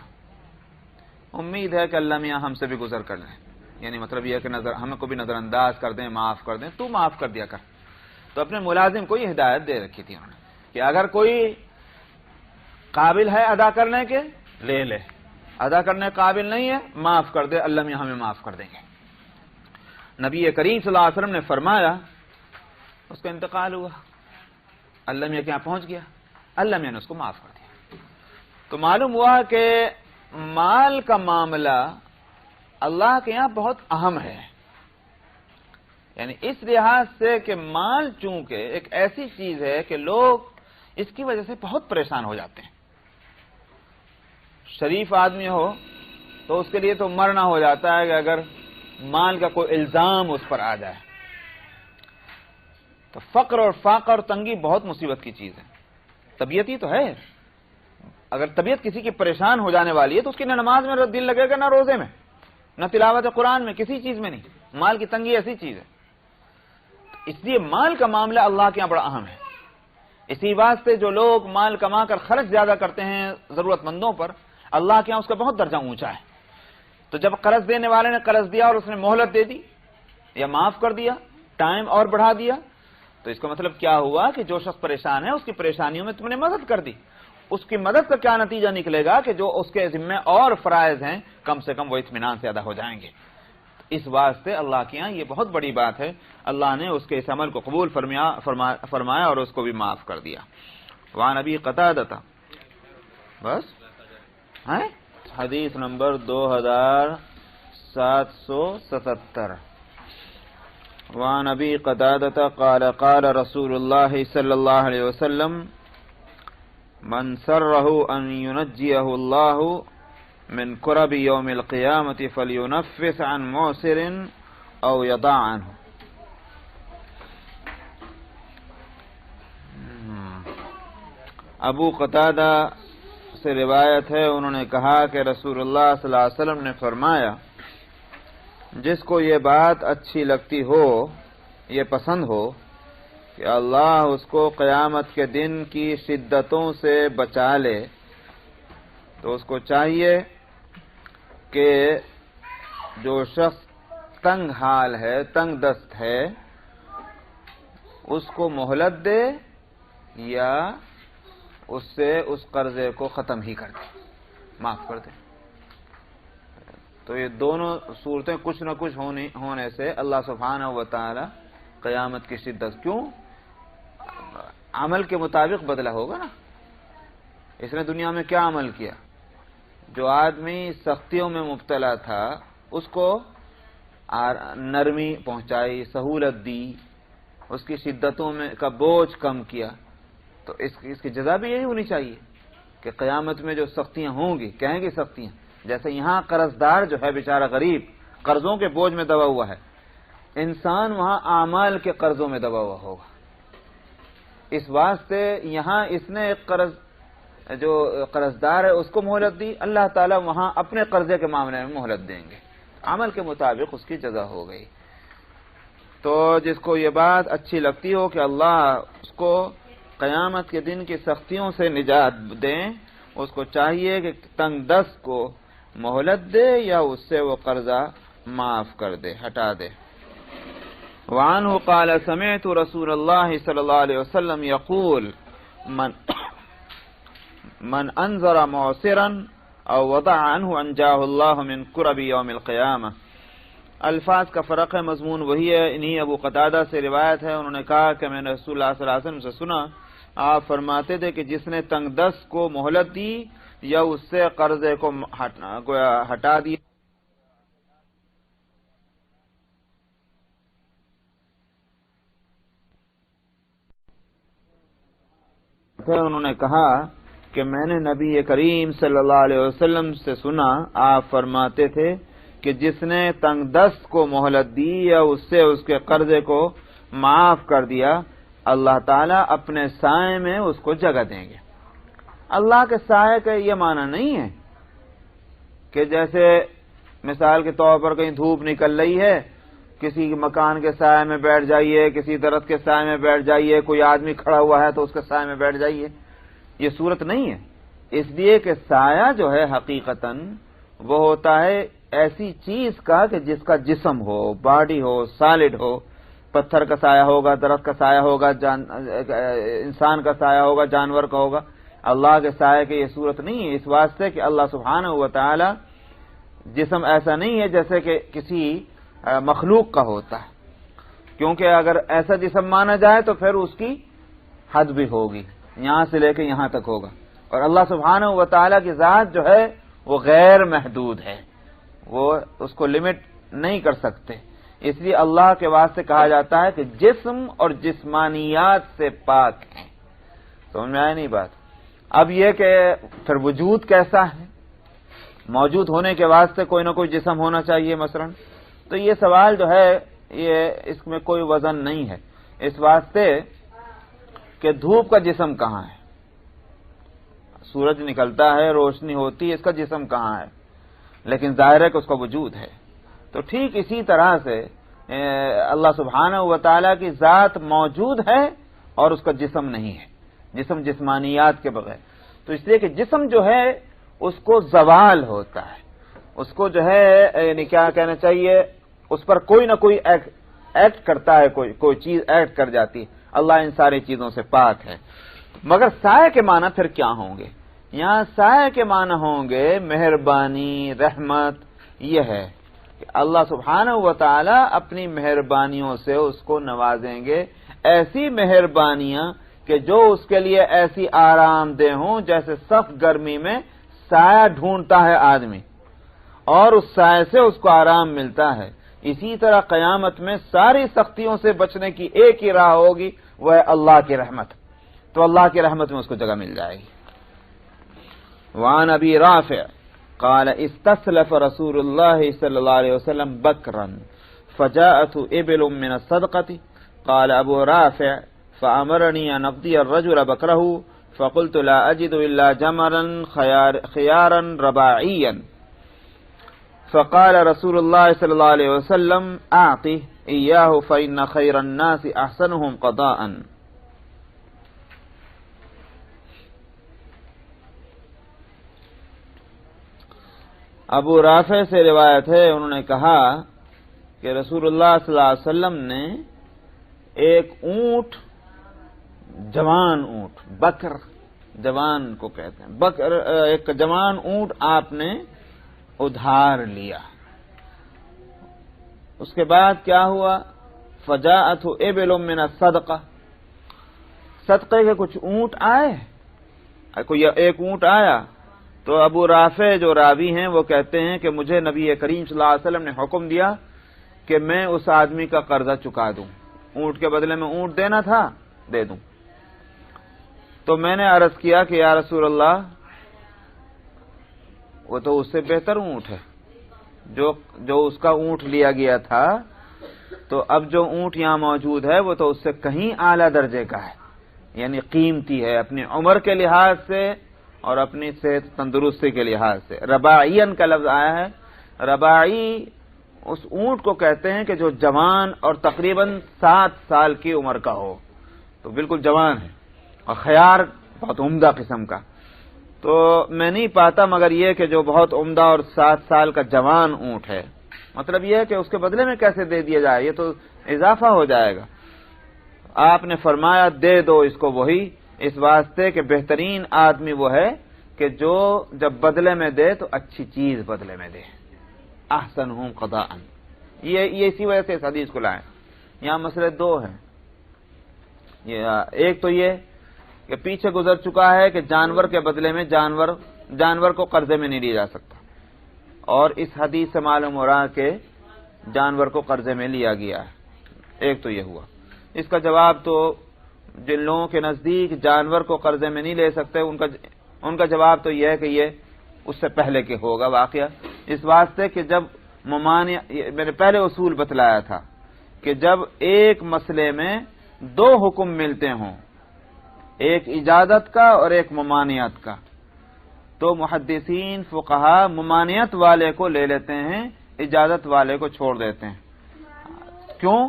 امید ہے کہ اللہ میاں ہم سے بھی گزر کر لیں. یعنی مطلب یہ کہ ہمیں کو بھی نظر انداز کر دیں، معاف کر دیں، تو معاف کر دیا کر. تو اپنے ملازم کو یہ ہدایت دے رکھی تھی انہوں نے کہ اگر کوئی قابل ہے ادا کرنے کے لے لے، ادا کرنے قابل نہیں ہے معاف کر دے، اللہ میاں ہمیں معاف کر دیں گے. نبی کریم صلی اللہ علیہ وسلم نے فرمایا، اس کا انتقال ہوا، اللہ میاں کے یہاں پہنچ گیا، اللہ میاں نے اس کو معاف کر دیا. تو معلوم ہوا کہ مال کا معاملہ اللہ کے یہاں بہت اہم ہے. یعنی اس لحاظ سے کہ مال چونکہ ایک ایسی چیز ہے کہ لوگ اس کی وجہ سے بہت پریشان ہو جاتے ہیں. شریف آدمی ہو تو اس کے لیے تو مرنا ہو جاتا ہے کہ اگر مال کا کوئی الزام اس پر آ جائے. تو فقر اور فاقہ اور تنگی بہت مصیبت کی چیز ہے. طبیعت ہی تو ہے. اگر طبیعت کسی کی پریشان ہو جانے والی ہے تو اس کی نہ نماز میں دل لگے گا، نہ روزے میں، نہ تلاوت قرآن میں، کسی چیز میں نہیں. مال کی تنگی ایسی چیز ہے. اس لیے مال کا معاملہ اللہ کے یہاں بڑا اہم ہے. اسی واسطے جو لوگ مال کما کر خرچ زیادہ کرتے ہیں ضرورت مندوں پر، اللہ کے یہاں اس کا بہت درجہ اونچا ہے. تو جب قرض دینے والے نے قرض دیا اور اس نے مہلت دے دی یا معاف کر دیا، ٹائم اور بڑھا دیا، تو اس کا مطلب کیا ہوا کہ جو شخص پریشان ہے اس کی پریشانیوں میں تم نے مدد کر دی. اس کی مدد کا کیا نتیجہ نکلے گا کہ جو اس کے ذمہ اور فرائض ہیں کم سے کم وہ اطمینان سے ادا ہو جائیں گے. اس واسطے اللہ کے یہاں یہ بہت بڑی بات ہے. اللہ نے اس کے اس عمل کو قبول فرمایا اور اس کو بھی معاف کر دیا. وعن ابی قتادہ، بس ہیں حدیث نمبر 2777. وعن ابی قتادہ قال قال رسول اللہ صلی اللہ علیہ وسلم من سرہ ان ینجیہ اللہ من کرب یوم القیامت فلینفس عن معسر او یضع عنہ. ابو قتادہ سے روایت ہے، انہوں نے کہا کہ رسول اللہ صلی اللہ علیہ وسلم نے فرمایا، جس کو یہ بات اچھی لگتی ہو، یہ پسند ہو کہ اللہ اس کو قیامت کے دن کی شدتوں سے بچا لے، تو اس کو چاہیے کہ جو شخص تنگ حال ہے، تنگ دست ہے، اس کو مہلت دے یا اس سے اس قرضے کو ختم ہی کر دے، معاف کر دے. تو یہ دونوں صورتیں کچھ نہ کچھ ہونے سے اللہ سبحانہ و تعالی قیامت کی شدت، کیوں؟ عمل کے مطابق بدلہ ہوگا نا. اس نے دنیا میں کیا عمل کیا؟ جو آدمی سختیوں میں مبتلا تھا اس کو نرمی پہنچائی، سہولت دی، اس کی شدتوں میں کا بوجھ کم کیا. تو اس کی جزا بھی یہی ہونی چاہیے کہ قیامت میں جو سختیاں ہوں گی، کہیں گی سختیاں، جیسے یہاں قرض دار جو ہے بیچارہ غریب قرضوں کے بوجھ میں دبا ہوا ہے، انسان وہاں اعمال کے قرضوں میں دبا ہوا ہوگا. اس واسطے یہاں اس نے ایک جو قرض دار ہے اس کو مہلت دی، اللہ تعالیٰ وہاں اپنے قرضے کے معاملے میں مہلت دیں گے، عمل کے مطابق اس کی جزا ہو گئی. تو جس کو یہ بات اچھی لگتی ہو کہ اللہ اس کو قیامت کے دن کی سختیوں سے نجات دیں، اس کو چاہیے کہ تنگ دست کو مہلت دے یا اس سے وہ قرضہ معاف کر دے، ہٹا دے. وعنہ قال سمعت رسول اللہ صلی اللہ علیہ وسلم یقول من انذر معسرا او وضع عنہ انجاہ اللہ من کرب یوم القیامہ. الفاظ کا فرق ہے، مضمون وہی ہے. انہی ابو قتادہ سے روایت ہے، انہوں نے کہا کہ میں نے رسول اللہ صلی اللہ علیہ وسلم سے سنا، آپ فرماتے تھے کہ جس نے تنگ دست کو مہلت دی یا اس سے قرضے کو ہٹا دیا. پھر انہوں نے کہا کہ میں نے نبی کریم صلی اللہ علیہ وسلم سے سنا، آپ فرماتے تھے کہ جس نے تنگ دست کو مہلت دی یا اس سے اس کے قرضے کو معاف کر دیا، اللہ تعالیٰ اپنے سائے میں اس کو جگہ دیں گے. اللہ کے سائے کا یہ معنی نہیں ہے کہ جیسے مثال کے طور پر کہیں دھوپ نکل رہی ہے، کسی مکان کے سائے میں بیٹھ جائیے، کسی درخت کے سائے میں بیٹھ جائیے، کوئی آدمی کھڑا ہوا ہے تو اس کے سائے میں بیٹھ جائیے، یہ صورت نہیں ہے. اس لیے کہ سایہ جو ہے حقیقتاً وہ ہوتا ہے ایسی چیز کا کہ جس کا جسم ہو، باڈی ہو، سالڈ ہو. پتھر کا سایہ ہوگا، درخت کا سایہ ہوگا، انسان کا سایہ ہوگا، جانور کا ہوگا. اللہ کے سایہ کی یہ صورت نہیں ہے، اس واسطے کہ اللہ سبحانہ و تعالی جسم ایسا نہیں ہے جیسے کہ کسی مخلوق کا ہوتا ہے، کیونکہ اگر ایسا جسم مانا جائے تو پھر اس کی حد بھی ہوگی، یہاں سے لے کے یہاں تک ہوگا. اور اللہ سبحانہ و تعالی کی ذات جو ہے وہ غیر محدود ہے، وہ اس کو لمٹ نہیں کر سکتے. اس لیے اللہ کے واسطے کہا جاتا ہے کہ جسم اور جسمانیات سے پاک ہیں. سمجھ میں آئے نہیں بات؟ اب یہ کہ پھر وجود کیسا ہے، موجود ہونے کے واسطے کوئی نہ کوئی جسم ہونا چاہیے مثلا، تو یہ سوال جو ہے یہ اس میں کوئی وزن نہیں ہے. اس واسطے کہ دھوپ کا جسم کہاں ہے؟ سورج نکلتا ہے، روشنی ہوتی ہے، اس کا جسم کہاں ہے؟ لیکن ظاہر ہے کہ اس کا وجود ہے. تو ٹھیک اسی طرح سے اللہ سبحانہ و تعالیٰ کی ذات موجود ہے اور اس کا جسم نہیں ہے، جسم جسمانیات کے بغیر. تو اس لیے کہ جسم جو ہے اس کو زوال ہوتا ہے، اس کو جو ہے یعنی کیا کہنا چاہیے، اس پر کوئی نہ کوئی ایکٹ کرتا ہے، کوئی چیز ایکٹ کر جاتی ہے. اللہ ان ساری چیزوں سے پاک ہے. مگر سایہ کے معنی پھر کیا ہوں گے؟ یہاں سایہ کے معنی ہوں گے مہربانی، رحمت. یہ ہے کہ اللہ سبحانہ و تعالی اپنی مہربانیوں سے اس کو نوازیں گے، ایسی مہربانیاں کہ جو اس کے لیے ایسی آرام دہ ہوں جیسے سخت گرمی میں سایہ ڈھونڈتا ہے آدمی اور اس سایہ سے اس کو آرام ملتا ہے. اسی طرح قیامت میں ساری سختیوں سے بچنے کی ایک ہی راہ ہوگی، وہ ہے اللہ کی رحمت. تو اللہ کی رحمت میں اس کو جگہ مل جائے گی. وعن ابی رافع قال استسلف رسول اللہ صلی اللہ علیہ وسلم بکرا فجاءته ابل من الصدقة قال ابو رافع فامرني ان اقضي الرجل بکره فقلت لا اجد الا جمرا خيارا رباعيا فقال رسول الله صلى الله عليه وسلم اعطه اياه فان خير الناس احسنهم قضاء. ابو رافع سے روایت ہے، انہوں نے کہا کہ رسول اللہ صلی اللہ علیہ وسلم نے ایک اونٹ، جوان اونٹ، بکر جوان کو کہتے ہیں، بکر ایک جوان اونٹ آپ نے ادھار لیا. اس کے بعد کیا ہوا؟ فجاءته ابل من الصدقہ، صدقے کے کچھ اونٹ آئے، کوئی ایک اونٹ آیا. تو ابو رافع جو راوی ہیں وہ کہتے ہیں کہ مجھے نبی کریم صلی اللہ علیہ وسلم نے حکم دیا کہ میں اس آدمی کا قرضہ چکا دوں، اونٹ کے بدلے میں اونٹ دینا تھا، دے دوں. تو میں نے عرض کیا کہ یا رسول اللہ وہ تو اس سے بہتر اونٹ ہے، جو اس کا اونٹ لیا گیا تھا، تو اب جو اونٹ یہاں موجود ہے وہ تو اس سے کہیں اعلیٰ درجے کا ہے، یعنی قیمتی ہے اپنی عمر کے لحاظ سے اور اپنی صحت تندرستی کے لحاظ سے. رباعین کا لفظ آیا ہے. رباعی اس اونٹ کو کہتے ہیں کہ جو جوان اور تقریباً 7 سال کی عمر کا ہو، تو بالکل جوان ہے، اور خیار بہت عمدہ قسم کا. تو میں نہیں پاتا مگر یہ کہ جو بہت عمدہ اور 7 سال کا جوان اونٹ ہے، مطلب یہ ہے کہ اس کے بدلے میں کیسے دے دیا جائے، یہ تو اضافہ ہو جائے گا. آپ نے فرمایا دے دو اس کو وہی، اس واسطے کہ بہترین آدمی وہ ہے کہ جو جب بدلے میں دے تو اچھی چیز بدلے میں دے. احسنہم قضاء، یہ اسی وجہ سے اس حدیث کو لائیں. یہاں مسئلے 2 ہیں. ایک تو یہ کہ پیچھے گزر چکا ہے کہ جانور کے بدلے میں جانور کو قرضے میں نہیں لیا جا سکتا، اور اس حدیث سے معلوم ہو رہا کہ جانور کو قرضے میں لیا گیا ہے. ایک تو یہ ہوا. اس کا جواب تو جن لوگوں کے نزدیک جانور کو قرضے میں نہیں لے سکتے ان کا جواب تو یہ ہے کہ یہ اس سے پہلے کے ہوگا واقعہ، اس واسطے کہ جب میں نے پہلے اصول بتلایا تھا کہ جب ایک مسئلے میں 2 حکم ملتے ہوں، ایک اجازت کا اور ایک ممانعت کا، تو محدثین فقہا ممانعت والے کو لے لیتے ہیں، اجازت والے کو چھوڑ دیتے ہیں. کیوں؟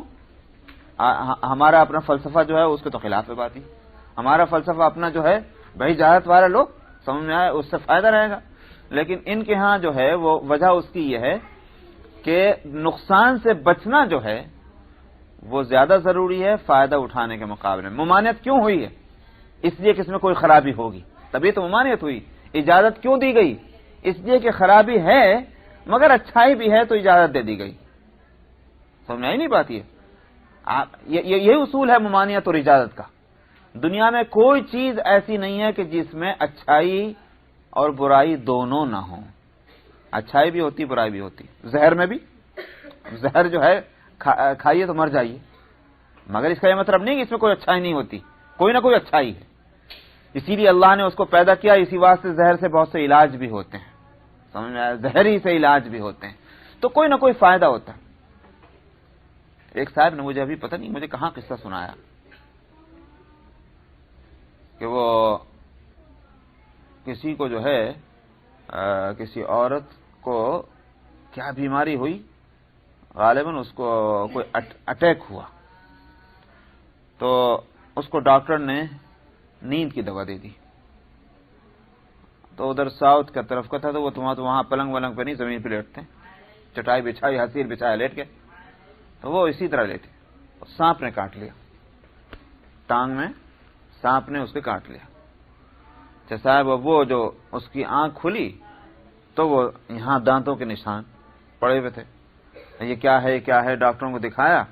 ہمارا اپنا فلسفہ جو ہے اس کے تو خلاف ہے بات ہی. ہمارا فلسفہ اپنا جو ہے بھائی اجازت والا لو، سمجھ میں آئے، اس سے فائدہ رہے گا. لیکن ان کے ہاں جو ہے وہ وجہ اس کی یہ ہے کہ نقصان سے بچنا جو ہے وہ زیادہ ضروری ہے فائدہ اٹھانے کے مقابلے میں. ممانعت کیوں ہوئی ہے؟ اس لیے کہ اس میں کوئی خرابی ہوگی، تبھی تو ممانعت ہوئی. اجازت کیوں دی گئی؟ اس لیے کہ خرابی ہے مگر اچھائی بھی ہے تو اجازت دے دی گئی. سمجھ میں آئی نہیں بات؟ یہی اصول ہے ممانعت اور اجازت کا. دنیا میں کوئی چیز ایسی نہیں ہے کہ جس میں اچھائی اور برائی دونوں نہ ہوں. اچھائی بھی ہوتی، برائی بھی ہوتی. زہر میں بھی، زہر جو ہے کھائیے تو مر جائیے، مگر اس کا یہ مطلب نہیں کہ اس میں کوئی اچھائی نہیں ہوتی، کوئی نہ کوئی اچھائی ہے. اسی لیے اللہ نے اس کو پیدا کیا. اسی واسطے زہر سے بہت سے علاج بھی ہوتے ہیں. سمجھ میں آیا؟ زہر ہی سے علاج بھی ہوتے ہیں، تو کوئی نہ کوئی فائدہ ہوتا ہے. ایک صاحب نے مجھے ابھی پتہ نہیں مجھے کہاں قصہ سنایا کہ وہ کسی کو جو ہے کسی عورت کو کیا بیماری ہوئی، غالباً اس کو کوئی اٹیک ہوا، تو اس کو ڈاکٹر نے نیند کی دوا دے دی. تو ادھر ساؤتھ کا طرف کا تھا، تو وہ وہاں پلنگ ولنگ پہ نہیں، زمین پہ لیٹتے ہیں، چٹائی بچھائی حسیر بچھایا لیٹ کے، تو وہ اسی طرح لیٹے. سانپ نے کاٹ لیا، ٹانگ میں سانپ نے اس کے کاٹ لیا. اچھا صاحب، وہ جو اس کی آنکھ کھلی تو وہ یہاں دانتوں کے نشان پڑے ہوئے تھے. یہ کیا ہے، کیا ہے؟ ڈاکٹروں کو دکھایا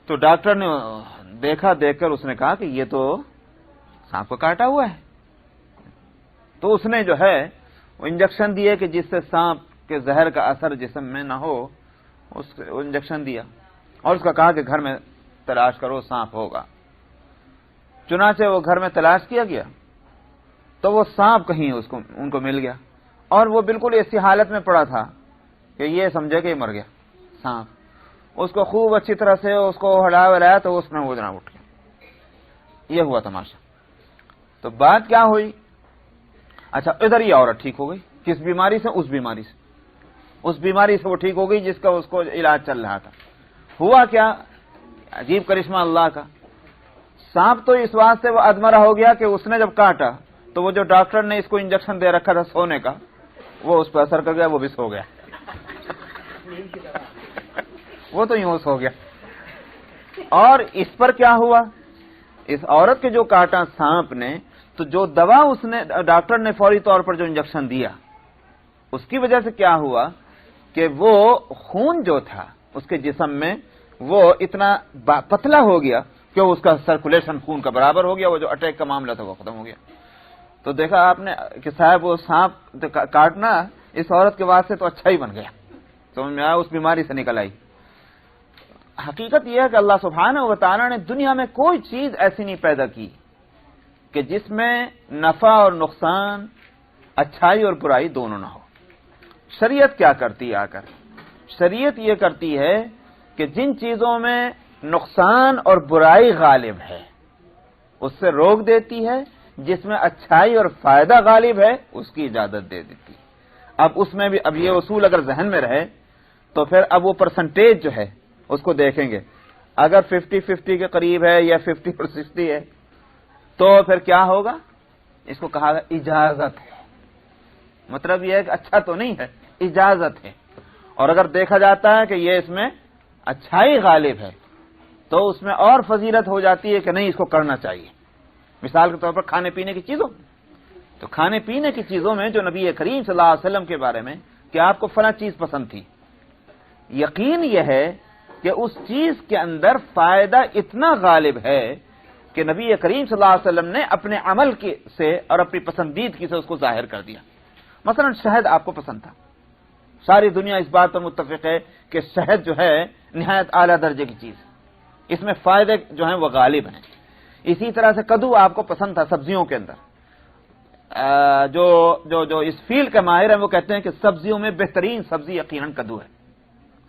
تو ڈاکٹر نے دیکھ کر اس نے کہا کہ یہ تو سانپ کو کاٹا ہوا ہے. تو اس نے جو ہے وہ انجیکشن دیے کہ جس سے سانپ کے زہر کا اثر جسم میں نہ ہو، اس کو انجیکشن دیا اور اس کا کہا کہ گھر میں تلاش کرو، سانپ ہوگا. چنانچہ وہ گھر میں تلاش کیا گیا تو وہ سانپ کہیں ان کو مل گیا، اور وہ بالکل ایسی حالت میں پڑا تھا کہ یہ سمجھے کہ یہ مر گیا سانپ. اس کو خوب اچھی طرح سے اس کو ہلا ولایا تو اس میں وہ جناب اٹھ گیا. یہ ہوا تماشا. تو بات کیا ہوئی؟ اچھا، ادھر یہ عورت ٹھیک ہو گئی. کس بیماری سے؟ اس بیماری سے. اس بیماری سے وہ ٹھیک ہو گئی جس کا اس کو علاج چل رہا تھا. ہوا کیا؟ عجیب کرشمہ اللہ کا. سانپ تو اس واسطے وہ ادمرا ہو گیا کہ اس نے جب کاٹا تو وہ جو ڈاکٹر نے اس کو انجیکشن دے رکھا تھا سونے کا، وہ اس پہ اثر کر گیا، وہ بھی سو گیا. وہ تو یوں سو گیا. اور اس پر کیا ہوا؟ اس عورت کے جو کاٹا سانپ نے، تو جو دوا اس نے ڈاکٹر نے فوری طور پر جو انجیکشن دیا، اس کی وجہ سے کیا ہوا کہ وہ خون جو تھا اس کے جسم میں وہ اتنا پتلا ہو گیا کہ اس کا سرکولیشن خون کا برابر ہو گیا. وہ جو اٹیک کا معاملہ تھا وہ ختم ہو گیا. تو دیکھا آپ نے کہ صاحب وہ سانپ کاٹنا اس عورت کے واسطے تو اچھا ہی بن گیا. سمجھ میں آیا؟ اس بیماری سے نکل آئی. حقیقت یہ ہے کہ اللہ سبحانہ و تعالی نے دنیا میں کوئی چیز ایسی نہیں پیدا کی کہ جس میں نفع اور نقصان، اچھائی اور برائی دونوں نہ ہو. شریعت کیا کرتی ہے؟ آ کر شریعت یہ کرتی ہے کہ جن چیزوں میں نقصان اور برائی غالب ہے اس سے روک دیتی ہے، جس میں اچھائی اور فائدہ غالب ہے اس کی اجازت دے دیتی. اب اس میں بھی اب یہ اصول اگر ذہن میں رہے تو پھر اب وہ پرسنٹیج جو ہے اس کو دیکھیں گے. اگر 50-50 کے قریب ہے یا 50 اور 60 ہے تو پھر کیا ہوگا؟ اس کو کہا گا اجازت ہے. مطلب یہ ہے کہ اچھا تو نہیں ہے، اجازت ہے. اور اگر دیکھا جاتا ہے کہ یہ اس میں اچھائی غالب ہے تو اس میں اور فضیلت ہو جاتی ہے کہ نہیں، اس کو کرنا چاہیے. مثال کے طور پر کھانے پینے کی چیزوں، تو کھانے پینے کی چیزوں میں جو نبی کریم صلی اللہ علیہ وسلم کے بارے میں کہ آپ کو فلاں چیز پسند تھی، یقین یہ ہے کہ اس چیز کے اندر فائدہ اتنا غالب ہے کہ نبی کریم صلی اللہ علیہ وسلم نے اپنے عمل سے اور اپنی پسندیدگی سے اس کو ظاہر کر دیا. مثلا شہد آپ کو پسند تھا، ساری دنیا اس بات پر متفق ہے کہ شہد جو ہے نہایت اعلیٰ درجے کی چیز، اس میں فائدے جو ہیں وہ غالب ہیں. اسی طرح سے کدو آپ کو پسند تھا سبزیوں کے اندر. جو اس فیلڈ کے ماہر ہیں وہ کہتے ہیں کہ سبزیوں میں بہترین سبزی یقیناً کدو ہے.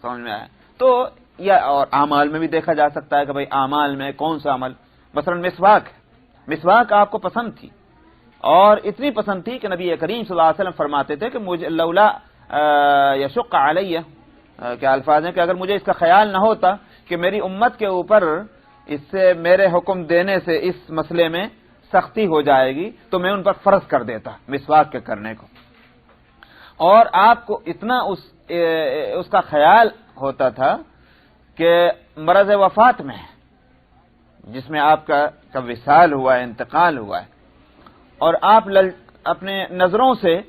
سمجھ میں آیا؟ تو یا اور اعمال میں بھی دیکھا جا سکتا ہے کہ بھائی اعمال میں کون سا عمل، مثلا مسواک آپ کو پسند تھی، اور اتنی پسند تھی کہ نبی کریم صلی اللہ علیہ وسلم فرماتے تھے کہ مجھے لولا یشق علیہ کے الفاظ ہیں کہ اگر مجھے اس کا خیال نہ ہوتا کہ میری امت کے اوپر اس سے میرے حکم دینے سے اس مسئلے میں سختی ہو جائے گی تو میں ان پر فرض کر دیتا مسواک کے کرنے کو. اور آپ کو اتنا اس کا خیال ہوتا تھا کہ مرض وفات میں جس میں آپ کا وصال ہوا ہے، انتقال ہوا ہے، اور آپ اپنے نظروں سے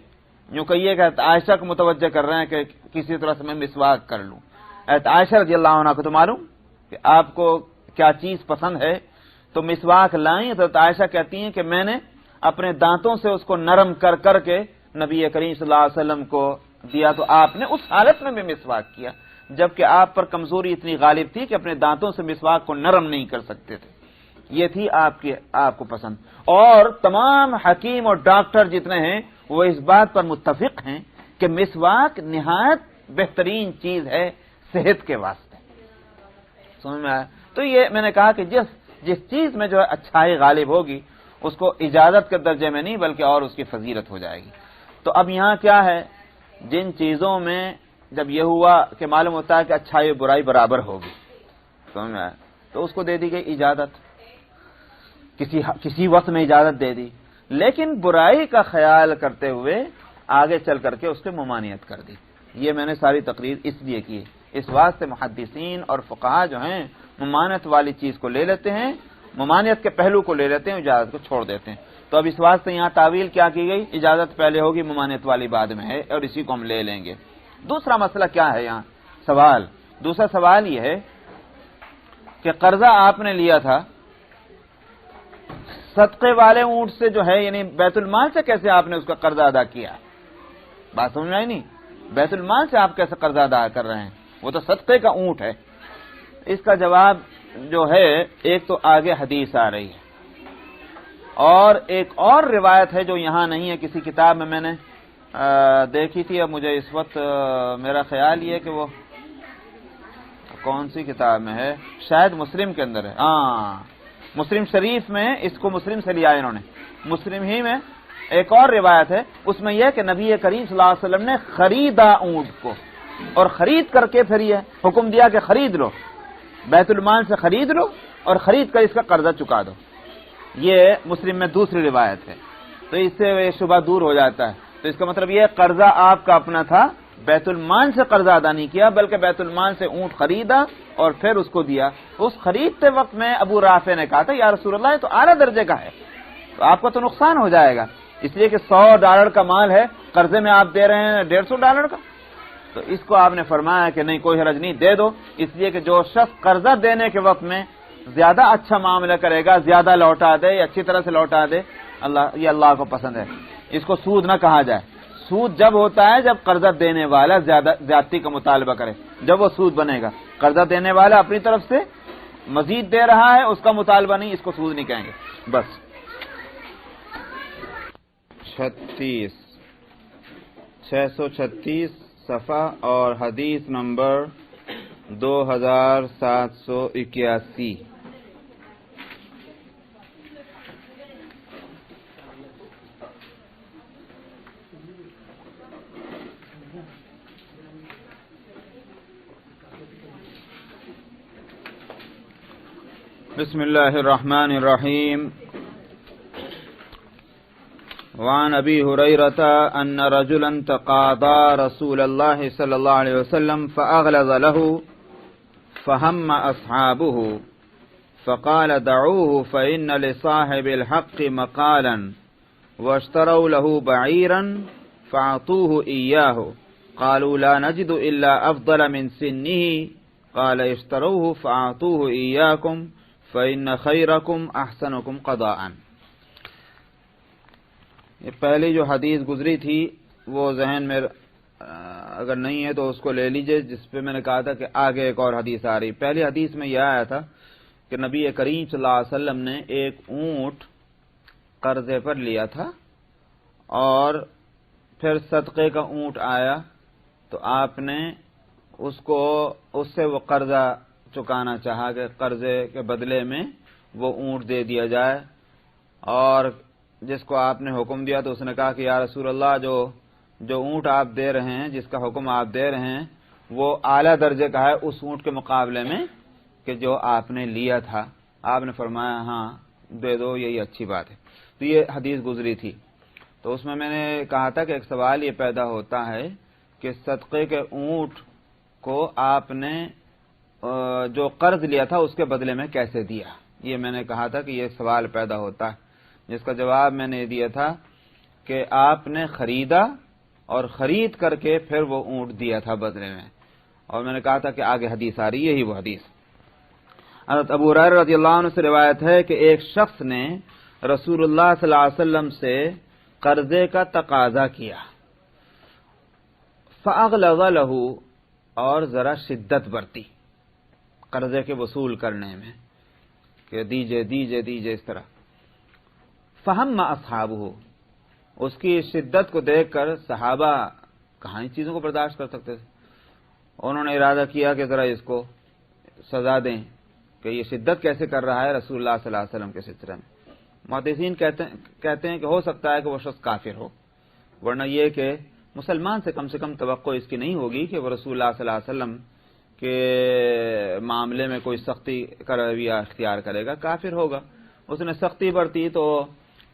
یوں کہیے کہ عائشہ کو متوجہ کر رہے ہیں کہ کسی طرح سے میں مسواک کر لوں. عائشہ رضی اللہ عنہا کو تو معلوم کہ آپ کو کیا چیز پسند ہے، تو مسواک لائیں. تو عائشہ کہتی ہیں کہ میں نے اپنے دانتوں سے اس کو نرم کر کر کے نبی کریم صلی اللہ علیہ وسلم کو دیا، تو آپ نے اس حالت میں بھی مسواک کیا جبکہ آپ پر کمزوری اتنی غالب تھی کہ اپنے دانتوں سے مسواک کو نرم نہیں کر سکتے تھے. یہ تھی آپ کو پسند. اور تمام حکیم اور ڈاکٹر جتنے ہیں وہ اس بات پر متفق ہیں کہ مسواک نہایت بہترین چیز ہے صحت کے واسطے. سمجھ میں آیا؟ تو یہ میں نے کہا کہ جس چیز میں جو ہے اچھائی غالب ہوگی اس کو اجازت کے درجے میں نہیں بلکہ اور اس کی فضیلت ہو جائے گی. تو اب یہاں کیا ہے، جن چیزوں میں جب یہ ہوا کہ معلوم ہوتا ہے کہ اچھائی اور برائی برابر ہوگی، سمجھ میں آیا، تو اس کو دے دی گئی اجازت، کسی وقت میں اجازت دے دی. لیکن برائی کا خیال کرتے ہوئے آگے چل کر کے اس کی ممانعت کر دی. یہ میں نے ساری تقریر اس لیے کی، اس واسطے محدثین اور فقہا جو ہیں ممانعت والی چیز کو لے لیتے ہیں، ممانعت کے پہلو کو لے لیتے ہیں، اجازت کو چھوڑ دیتے ہیں. تو اب اس واسطے یہاں تعویل کیا کی گئی، اجازت پہلے ہوگی، ممانعت والی بعد میں ہے، اور اسی کو ہم لے لیں گے. دوسرا مسئلہ کیا ہے یہاں دوسرا سوال یہ ہے کہ قرضہ آپ نے لیا تھا صدقے والے اونٹ سے جو ہے، یعنی بیت المال سے کیسے آپ نے اس کا قرضہ ادا کیا؟ بات سمجھ میں آئی نہیں؟ بیت المال سے آپ کیسے قرضہ ادا کر رہے ہیں؟ وہ تو صدقے کا اونٹ ہے. اس کا جواب جو ہے، ایک تو آگے حدیث آ رہی ہے اور ایک اور روایت ہے جو یہاں نہیں ہے، کسی کتاب میں نے دیکھی تھی. اب مجھے اس وقت میرا خیال یہ ہے کہ وہ کون سی کتاب میں ہے، شاید مسلم کے اندر ہے. مسلم شریف میں اس کو مسلم سے لیا انہوں نے. مسلم ہی میں ایک اور روایت ہے، اس میں یہ کہ نبی کریم صلی اللہ علیہ وسلم نے خریدا اونٹ کو، اور خرید کر کے پھر یہ حکم دیا کہ خرید لو، بیت المال سے خرید لو اور خرید کر اس کا قرضہ چکا دو. یہ مسلم میں دوسری روایت ہے. تو اس سے یہ شبہ دور ہو جاتا ہے. تو اس کا مطلب یہ قرضہ آپ کا اپنا تھا، بیت المال سے قرضہ ادا نہیں کیا بلکہ بیت المال سے اونٹ خریدا اور پھر اس کو دیا. اس خریدتے وقت میں ابو رافع نے کہا تھا یا رسول اللہ یہ تو اعلیٰ درجے کا ہے، تو آپ کا تو نقصان ہو جائے گا، اس لیے کہ $100 کا مال ہے، قرضے میں آپ دے رہے ہیں $150 کا. تو اس کو آپ نے فرمایا کہ نہیں، کوئی حرج نہیں، دے دو، اس لیے کہ جو شخص قرضہ دینے کے وقت میں زیادہ اچھا معاملہ کرے گا، زیادہ لوٹا دے یا اچھی طرح سے لوٹا دے، یہ اللہ کو پسند ہے. اس کو سود نہ کہا جائے. سود جب ہوتا ہے جب قرضہ دینے والا زیادتی کا مطالبہ کرے، جب وہ سود بنے گا. قرضہ دینے والا اپنی طرف سے مزید دے رہا ہے، اس کا مطالبہ نہیں، اس کو سود نہیں کہیں گے. بس 636 صفحہ اور حدیث نمبر 2781. بسم اللہ الرحمن الرحیم. وعن ابی ہریرۃ ان رجلا تقاضى رسول اللہ صلی اللہ علیہ وسلم فاغلظ له فهم اصحابه فقال دعوه فان لصاحب الحق مقالا واشتروا له بعيرا فاعطوه اياه قالوا لا نجد الا افضل من سنه قال اشتروه فاعطوه اياكم فإن خيركم أحسنكم قضاءً. یہ پہلی جو حدیث گزری تھی وہ ذہن میں اگر نہیں ہے تو اس کو لے لیجئے، جس پہ میں نے کہا تھا کہ آگے ایک اور حدیث آ رہی. پہلی حدیث میں یہ آیا تھا کہ نبی کریم صلی اللہ علیہ وسلم نے ایک اونٹ قرضے پر لیا تھا اور پھر صدقے کا اونٹ آیا تو آپ نے اس سے وہ قرضہ چکانا چاہا کہ قرضے کے بدلے میں وہ اونٹ دے دیا جائے. اور جس کو آپ نے حکم دیا تو اس نے کہا کہ یا رسول اللہ جو اونٹ آپ دے رہے ہیں، جس کا حکم آپ دے رہے ہیں، وہ اعلیٰ درجے کا ہے اس اونٹ کے مقابلے میں کہ جو آپ نے لیا تھا. آپ نے فرمایا ہاں دے دو, یہی اچھی بات ہے. تو یہ حدیث گزری تھی. تو اس میں نے کہا تھا کہ ایک سوال یہ پیدا ہوتا ہے کہ صدقے کے اونٹ کو آپ نے جو قرض لیا تھا اس کے بدلے میں کیسے دیا. یہ میں نے کہا تھا کہ یہ سوال پیدا ہوتا ہے, جس کا جواب میں نے دیا تھا کہ آپ نے خریدا اور خرید کر کے پھر وہ اونٹ دیا تھا بدلے میں. اور میں نے کہا تھا کہ آگے حدیث آ رہی ہے, یہی وہ حدیث. حضرت ابو ہریرہ رضی اللہ عنہ سے روایت ہے کہ ایک شخص نے رسول اللہ صلی اللہ علیہ وسلم سے قرضے کا تقاضا کیا, فاغلظ له, اور ذرا شدت برتی قرضے کے وصول کرنے میں کہ دیجئے دیجئے دیجئے اس طرح. فہم اصحابہ, اس کی شدت کو دیکھ کر صحابہ کہاں ان چیزوں کو برداشت کر سکتے تھے. انہوں نے ارادہ کیا کہ ذرا اس کو سزا دیں کہ یہ شدت کیسے کر رہا ہے رسول اللہ صلی اللہ علیہ وسلم کے سلسلے میں. محدثین کہتے ہیں کہ ہو سکتا ہے کہ وہ شخص کافر ہو, ورنہ یہ کہ مسلمان سے کم توقع اس کی نہیں ہوگی کہ وہ رسول اللہ صلی اللہ علیہ وسلم کے معاملے میں کوئی سختی کا رویہ اختیار کرے گا. کافر ہوگا. اس نے سختی برتی تو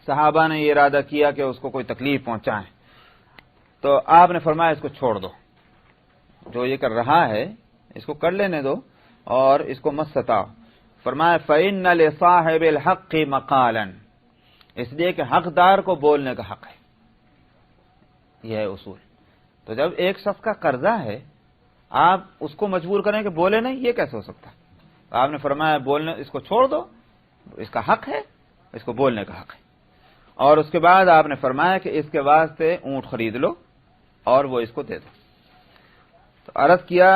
صحابہ نے یہ ارادہ کیا کہ اس کو کوئی تکلیف پہنچائیں. تو آپ نے فرمایا اس کو چھوڑ دو, جو یہ کر رہا ہے اس کو کر لینے دو اور اس کو مت ستاؤ. فرمایا فَإِنَّ لِصَاحِبِ الْحَقِّ مَقَالًا, اس لیے کہ حقدار کو بولنے کا حق ہے. یہ ہے اصول. تو جب ایک شخص کا قرضہ ہے آپ اس کو مجبور کریں کہ بولے نہیں, یہ کیسے ہو سکتا ہے. آپ نے فرمایا بولنے, اس کو چھوڑ دو, اس کا حق ہے, اس کو بولنے کا حق ہے. اور اس کے بعد آپ نے فرمایا کہ اس کے واسطے اونٹ خرید لو اور وہ اس کو دے دو. تو عرض کیا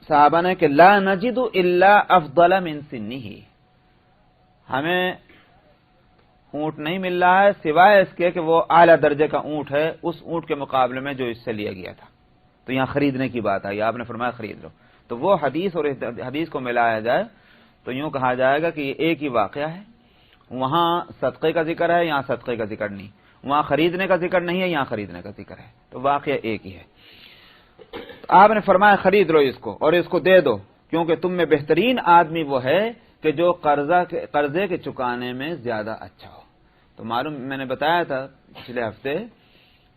صحابہ نے کہ لا نجد الا افضل من سنہ, ہمیں اونٹ نہیں مل رہا ہے سوائے اس کے کہ وہ اعلیٰ درجے کا اونٹ ہے اس اونٹ کے مقابلے میں جو اس سے لیا گیا تھا. تو یہاں خریدنے کی بات آئی, آپ نے فرمایا خرید لو. تو وہ حدیث اور حدیث کو ملایا جائے تو یوں کہا جائے گا کہ یہ ایک ہی واقعہ ہے. وہاں صدقے کا ذکر ہے, یہاں صدقے کا ذکر نہیں. وہاں خریدنے کا ذکر نہیں ہے, یہاں خریدنے کا ذکر ہے. تو واقعہ ایک ہی ہے. آپ نے فرمایا خرید لو اس کو اور اس کو دے دو, کیونکہ تم میں بہترین آدمی وہ ہے کہ جو قرضے کے چکانے میں زیادہ اچھا ہو. تو معلوم میں نے بتایا تھا پچھلے ہفتے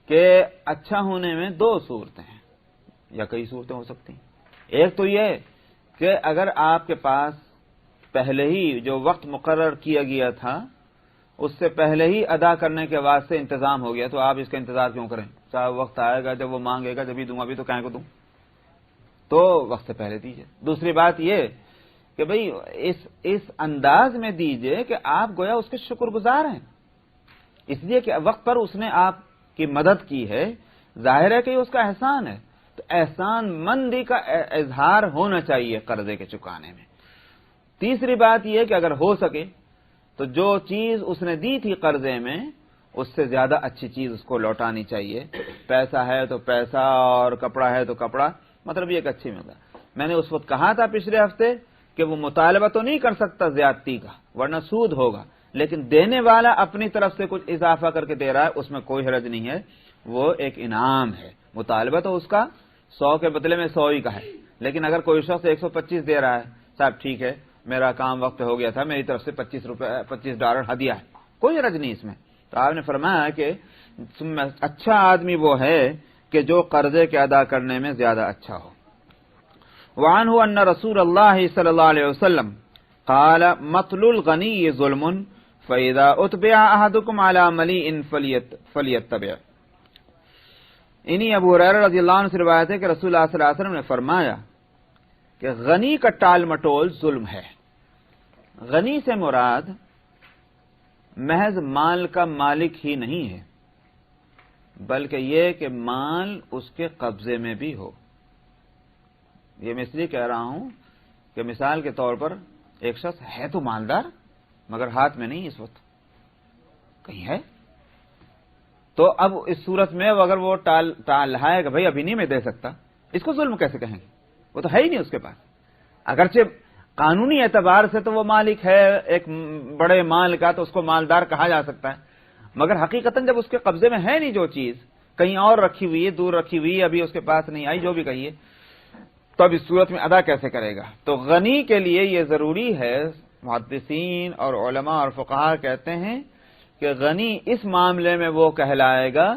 کہ اچھا ہونے میں دو صورتیں ہیں یا کئی صورتیں ہو سکتی ہیں. ایک تو یہ کہ اگر آپ کے پاس پہلے ہی جو وقت مقرر کیا گیا تھا اس سے پہلے ہی ادا کرنے کے واسطے انتظام ہو گیا تو آپ اس کا انتظار کیوں کریں. چاہے وقت آئے گا جب وہ مانگے گا جبھی دوں گا, ابھی تو کہیں کو دوں, تو وقت سے پہلے دیجئے. دوسری بات یہ کہ بھئی اس انداز میں دیجئے کہ آپ گویا اس کے شکر گزار ہیں, اس لیے کہ وقت پر اس نے آپ کی مدد کی ہے, ظاہر ہے کہ اس کا احسان ہے. تو احسان مندی کا اظہار ہونا چاہیے قرضے کے چکانے میں. تیسری بات یہ کہ اگر ہو سکے تو جو چیز اس نے دی تھی قرضے میں اس سے زیادہ اچھی چیز اس کو لوٹانی چاہیے. پیسہ ہے تو پیسہ اور کپڑا ہے تو کپڑا, مطلب یہ ایک اچھی مقدار. میں نے اس وقت کہا تھا پچھلے ہفتے کہ وہ مطالبہ تو نہیں کر سکتا زیادتی کا ورنہ سود ہوگا, لیکن دینے والا اپنی طرف سے کچھ اضافہ کر کے دے رہا ہے, اس میں کوئی حرج نہیں ہے, وہ ایک انعام ہے. مطالبہ تو اس کا 100 کے بدلے میں 100 ہی کا ہے, لیکن اگر کوئی شخص 125 دے رہا ہے, صاحب ٹھیک ہے میرا کام وقت ہو گیا تھا, میری طرف سے $25 ہدیہ ہے, کوئی حرج نہیں اس میں. تو آپ نے فرمایا کہ اچھا آدمی وہ ہے کہ جو قرضے کے ادا کرنے میں زیادہ اچھا ہو. وعنہ ان رسول اللہ صلی اللہ علیہ وسلم قال مطل الغنی ظلم فاذا اتبع احدكم على ملیء فلیتبع. انہی ابو ہریرہ رضی اللہ عنہ سے روایت ہے کہ رسول اللہ صلی اللہ علیہ وسلم نے فرمایا کہ غنی کا ٹال مٹول ظلم ہے. غنی سے مراد محض مال کا مالک ہی نہیں ہے بلکہ یہ کہ مال اس کے قبضے میں بھی ہو. یہ میں اس لیے کہہ رہا ہوں کہ مثال کے طور پر ایک شخص ہے تو مالدار مگر ہاتھ میں نہیں اس وقت, کہیں ہے, تو اب اس صورت میں اگر وہ ٹال لائے گا بھائی ابھی نہیں میں دے سکتا, اس کو ظلم کیسے کہیں گے, وہ تو ہے ہی نہیں اس کے پاس. اگرچہ قانونی اعتبار سے تو وہ مالک ہے ایک بڑے مال کا, تو اس کو مالدار کہا جا سکتا ہے, مگر حقیقتاً جب اس کے قبضے میں ہے نہیں جو چیز, کہیں اور رکھی ہوئی ہے, دور رکھی ہوئی ہے, ابھی اس کے پاس نہیں آئی, جو بھی کہیے, تو اب اس صورت میں ادا کیسے کرے گا؟ تو غنی کے لیے یہ ضروری ہے، محدثین اور علماء اور فقہاء کہتے ہیں کہ غنی اس معاملے میں وہ کہلائے گا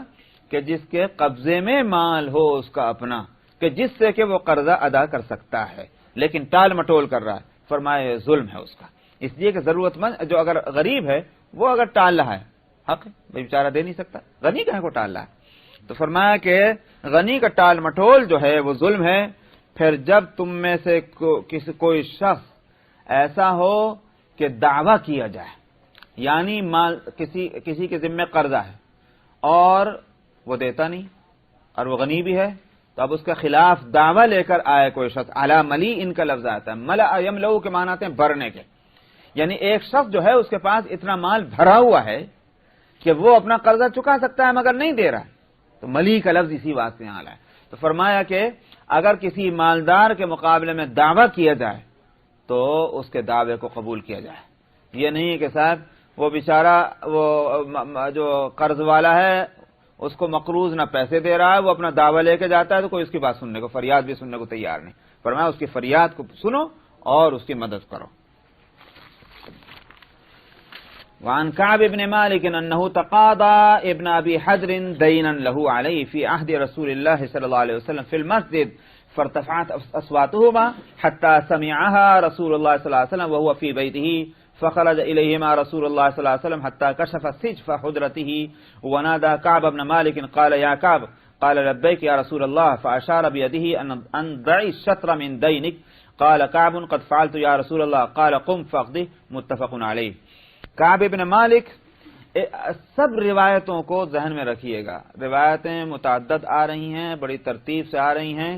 کہ جس کے قبضے میں مال ہو اس کا اپنا، کہ جس سے کہ وہ قرضہ ادا کر سکتا ہے لیکن ٹال مٹول کر رہا ہے، فرمایا ظلم ہے اس کا، اس لیے کہ ضرورت مند جو اگر غریب ہے وہ اگر ٹال رہا ہے حق ہے، بیچارہ دے نہیں سکتا، غنی کہاں کو ٹال رہا ہے، تو فرمایا کہ غنی کا ٹال مٹول جو ہے وہ ظلم ہے۔ پھر جب تم میں سے کوئی شخص ایسا ہو کہ دعویٰ کیا جائے، یعنی مال کسی کے ذمہ قرضہ ہے اور وہ دیتا نہیں اور وہ غنی بھی ہے، تو اب اس کے خلاف دعویٰ لے کر آئے کوئی شخص، علی ملی ان کا لفظ آتا ہے، ملأ یملؤ کے معنی آتے ہیں بھرنے کے، یعنی ایک شخص جو ہے اس کے پاس اتنا مال بھرا ہوا ہے کہ وہ اپنا قرضہ چکا سکتا ہے مگر نہیں دے رہا ہے، تو ملی کا لفظ اسی واسطے یہاں آیا ہے۔ تو فرمایا کہ اگر کسی مالدار کے مقابلے میں دعویٰ کیا جائے تو اس کے دعوے کو قبول کیا جائے، یہ نہیں ہے کہ صاحب وہ بیچارہ وہ جو قرض والا ہے اس کو مقروض نہ پیسے دے رہا ہے، وہ اپنا دعویٰ لے کے جاتا ہے تو کوئی اس کی بات سننے کو، فریاد بھی سننے کو تیار نہیں، فرمایا اس کی فریاد کو سنو اور اس کی مدد کرو۔ وعن كعب بن مالك أنه تقاضى ابن أبي حدر دينا له عليه في عهد رسول الله صلى الله عليه وسلم في المسجد فارتفعت أصواتهما حتى سمعها رسول الله صلى الله عليه وسلم وهو في بيته فخرج إليهما رسول الله صلى الله عليه وسلم حتى كشف سجف حجرته ونادى كعب بن مالك قال يا كعب قال لبيك يا رسول الله فأشار بيده أن ضعي الشطر من دينك قال كعب قد فعلت يا رسول الله قال قم فاقضه متفق عليه۔ کعب بن مالک، سب روایتوں کو ذہن میں رکھیے گا، روایتیں متعدد آ رہی ہیں، بڑی ترتیب سے آ رہی ہیں،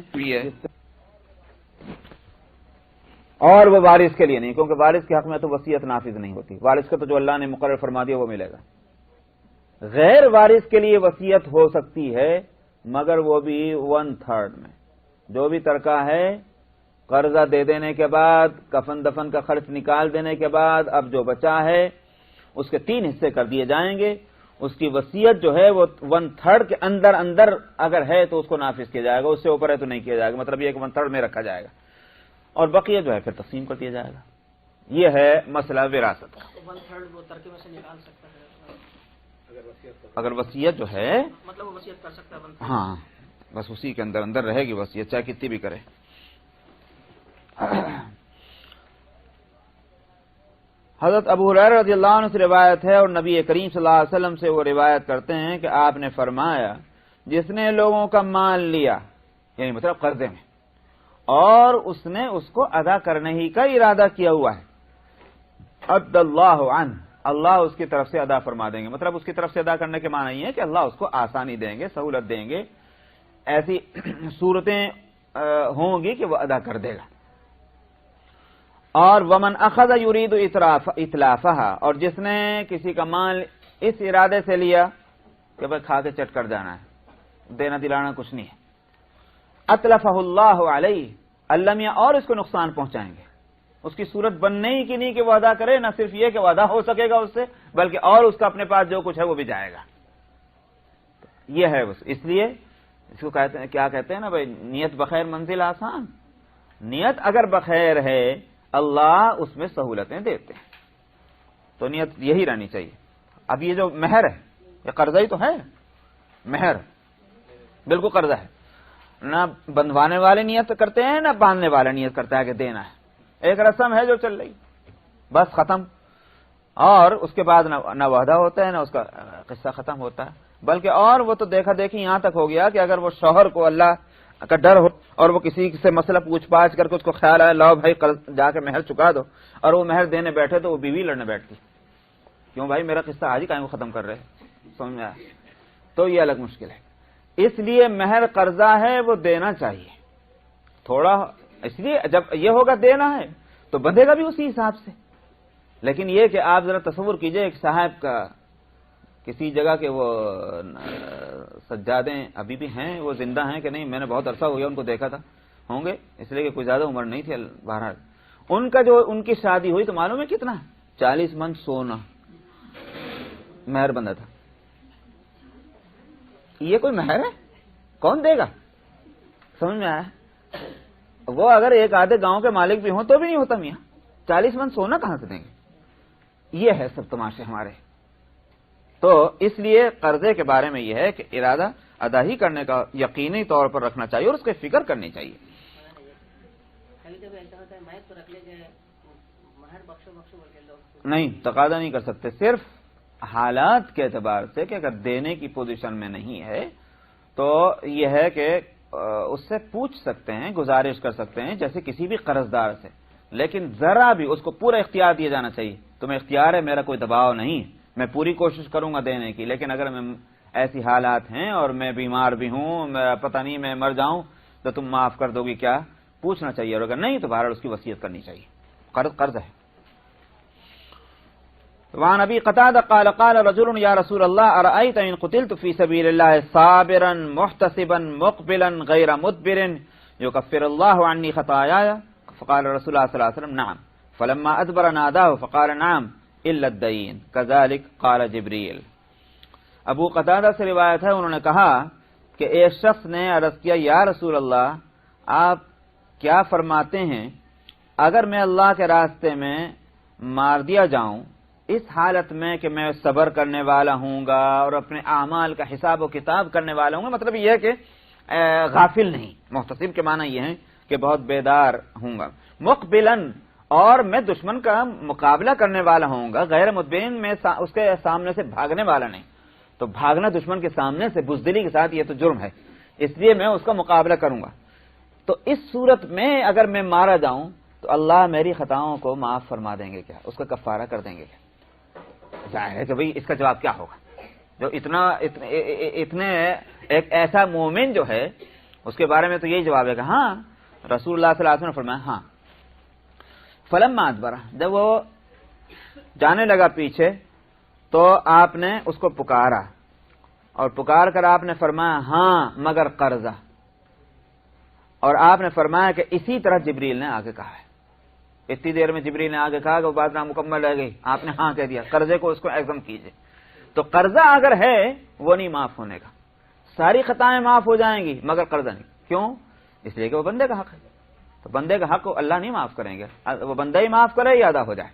اور وہ وارث کے لیے نہیں، کیونکہ وارث کے حق میں تو وصیت نافذ نہیں ہوتی، وارث کا تو جو اللہ نے مقرر فرما دیا وہ ملے گا، غیر وارث کے لیے وصیت ہو سکتی ہے مگر وہ بھی 1/3 میں، جو بھی ترکہ ہے قرضہ دے دینے کے بعد، کفن دفن کا خرچ نکال دینے کے بعد اب جو بچا ہے اس کے 3 حصے کر دیے جائیں گے، اس کی وصیت جو ہے وہ 1/3 کے اندر اگر ہے تو اس کو نافذ کیا جائے گا، اس سے اوپر ہے تو نہیں کیا جائے گا، مطلب یہ کہ 1/3 میں رکھا جائے گا اور بقیہ جو ہے پھر تقسیم کر دیا جائے گا۔ یہ ہے مسئلہ وراثت کا۔ 1/3 وہ ترکے میں سے نکال سکتا ہے اگر وصیت جو ہے مطلب وہ وصیت کر سکتا ہے 1/3، ہاں بس اسی کے اندر رہے گی وصیت، چاہے کتنی بھی کرے۔ حضرت ابو ہریرہ رضی اللہ عنہ سے روایت ہے اور نبی کریم صلی اللہ علیہ وسلم سے وہ روایت کرتے ہیں کہ آپ نے فرمایا جس نے لوگوں کا مال لیا، یعنی مطلب قرضے میں، اور اس نے اس کو ادا کرنے ہی کا ارادہ کیا ہوا ہے، عد اللہ عنہ، اللہ اس کی طرف سے ادا فرما دیں گے، مطلب اس کی طرف سے ادا کرنے کے معنی یہ ہے کہ اللہ اس کو آسانی دیں گے، سہولت دیں گے، ایسی صورتیں ہوں گی کہ وہ ادا کر دے گا۔ اور ومن اخذ یرید اتلافها، اور جس نے کسی کا مال اس ارادے سے لیا کہ بھائی کھا کے چٹ کر جانا ہے، دینا دلانا کچھ نہیں ہے، اتلفہ اللہ علیہ، اللہ میاں اور اس کو نقصان پہنچائیں گے، اس کی صورت بننے ہی کی نہیں کہ وہ ادا کرے، نہ صرف یہ کہ وہ ادا ہو سکے گا اس سے بلکہ اور اس کا اپنے پاس جو کچھ ہے وہ بھی جائے گا۔ یہ ہے اس لیے اس کو کہتے ہیں، کیا کہتے ہیں نا بھائی، نیت بخیر منزل آسان، نیت اگر بخیر ہے اللہ اس میں سہولتیں دیتے ہیں، تو نیت یہی رہنی چاہیے۔ اب یہ جو مہر ہے یہ قرضہ ہی تو ہے، مہر بالکل قرضہ ہے، نہ بندھوانے والے نیت کرتے ہیں نہ باندھنے والے نیت کرتا ہے کہ دینا ہے، ایک رسم ہے جو چل رہی، بس ختم، اور اس کے بعد نہ وعدہ ہوتا ہے نہ اس کا قصہ ختم ہوتا ہے، بلکہ اور وہ تو دیکھا دیکھی یہاں تک ہو گیا کہ اگر وہ شوہر کو اللہ کا ڈر ہو اور وہ کسی سے مسئلہ پوچھ پاچھ کر کے اس کو خیال آئے لاؤ بھائی جا کے مہر چکا دو، اور وہ مہر دینے بیٹھے تو وہ بیوی لڑنے بیٹھتی، کیوں بھائی میرا قصہ آج ہی کہیں کو ختم کر رہے، سمجھ میں آیا؟ تو یہ الگ مشکل ہے، اس لیے مہر قرضہ ہے وہ دینا چاہیے تھوڑا، اس لیے جب یہ ہوگا دینا ہے تو بندھے گا بھی اسی حساب سے، لیکن یہ کہ آپ ذرا تصور کیجئے ایک صاحب کا کسی جگہ کے وہ سجادیں ابھی بھی ہیں، وہ زندہ ہیں کہ نہیں میں نے بہت عرصہ ہو گیا ان کو دیکھا تھا، ہوں گے اس لیے کہ کوئی زیادہ عمر نہیں تھی، بہرحال ان کا جو ان کی شادی ہوئی تو معلوم ہے کتنا، 40 من سونا مہر بندہ تھا۔ یہ کوئی مہر ہے؟ کون دے گا؟ سمجھ میں آیا؟ وہ اگر ایک آدھے گاؤں کے مالک بھی ہوں تو بھی نہیں ہوتا میاں، 40 من سونا کہاں سے دیں گے؟ یہ ہے سب تماشے ہمارے. تو اس لیے قرضے کے بارے میں یہ ہے کہ ارادہ ادا ہی کرنے کا یقینی طور پر رکھنا چاہیے اور اس کی فکر کرنی چاہیے. نہیں، تقاضا نہیں کر سکتے، صرف حالات کے اعتبار سے کہ اگر دینے کی پوزیشن میں نہیں ہے تو یہ ہے کہ اس سے پوچھ سکتے ہیں، گزارش کر سکتے ہیں جیسے کسی بھی قرض دار سے، لیکن ذرا بھی اس کو پورا اختیار دیا جانا چاہیے. تمہیں اختیار ہے، میرا کوئی دباؤ نہیں، میں پوری کوشش کروں گا دینے کی، لیکن اگر میں ایسی حالات ہیں اور میں بیمار بھی ہوں، پتہ نہیں میں مر جاؤں تو تم معاف کر دو گی کیا؟ پوچھنا چاہیے، اور اگر نہیں تو بہرحال اس کی وصیت کرنی چاہیے. قرض ہے. وعن ابي قتادة قال قال رجل يا رسول الله أرأيت إن قتلت في سبيل الله صابرا محتسبا مقبلا غير مدبر يكفر الله عني خطاياي؟ فقال رسول الله صلى الله عليه وسلم نعم. فلما أدبر ناداه فقال نعم إلا الدين كذلك قال جبريل. ابو قتادہ سے روایت ہے، انہوں نے کہا کہ ایک شخص نے عرض کیا یا رسول اللہ آپ کیا فرماتے ہیں اگر میں اللہ کے راستے میں مار دیا جاؤں اس حالت میں کہ میں صبر کرنے والا ہوں گا اور اپنے اعمال کا حساب و کتاب کرنے والا ہوں گا، مطلب یہ ہے کہ غافل نہیں. محتسب کے معنی یہ ہے کہ بہت بیدار ہوں گا. مقبلن، اور میں دشمن کا مقابلہ کرنے والا ہوں گا. غیر مدبرین، میں اس کے سامنے سے بھاگنے والا نہیں. تو بھاگنا دشمن کے سامنے سے بزدلی کے ساتھ یہ تو جرم ہے، اس لیے میں اس کا مقابلہ کروں گا. تو اس صورت میں اگر میں مارا جاؤں تو اللہ میری خطاؤں کو معاف فرما دیں گے کیا؟ اس کا کفارہ کر دیں گے کیا؟ ظاہر ہے کہ بھئی اس کا جواب کیا ہوگا؟ جو اتنے ایک ایسا مومن جو ہے اس کے بارے میں تو یہی جواب ہے کہ ہاں. رسول اللہ صلی اللہ علیہ وسلم نے فرمایا ہاں. فلما ادبر، جب وہ جانے لگا پیچھے تو آپ نے اس کو پکارا اور پکار کر آپ نے فرمایا ہاں مگر قرضہ. اور آپ نے فرمایا کہ اسی طرح جبریل نے آگے کہا ہے. اتنی دیر میں جبریل نے آگے کہا کہ وہ بات نامکمل رہ گئی، آپ نے ہاں کہہ دیا، قرضے کو اس کو ایگزم کیجئے. تو قرضہ اگر ہے وہ نہیں معاف ہونے کا، ساری خطائیں معاف ہو جائیں گی مگر قرضہ نہیں. کیوں؟ اس لیے کہ وہ بندے کا حق ہے. تو بندے کا حق کو اللہ نہیں معاف کریں گے، وہ بندہ ہی معاف کرے یا ادا ہو جائے.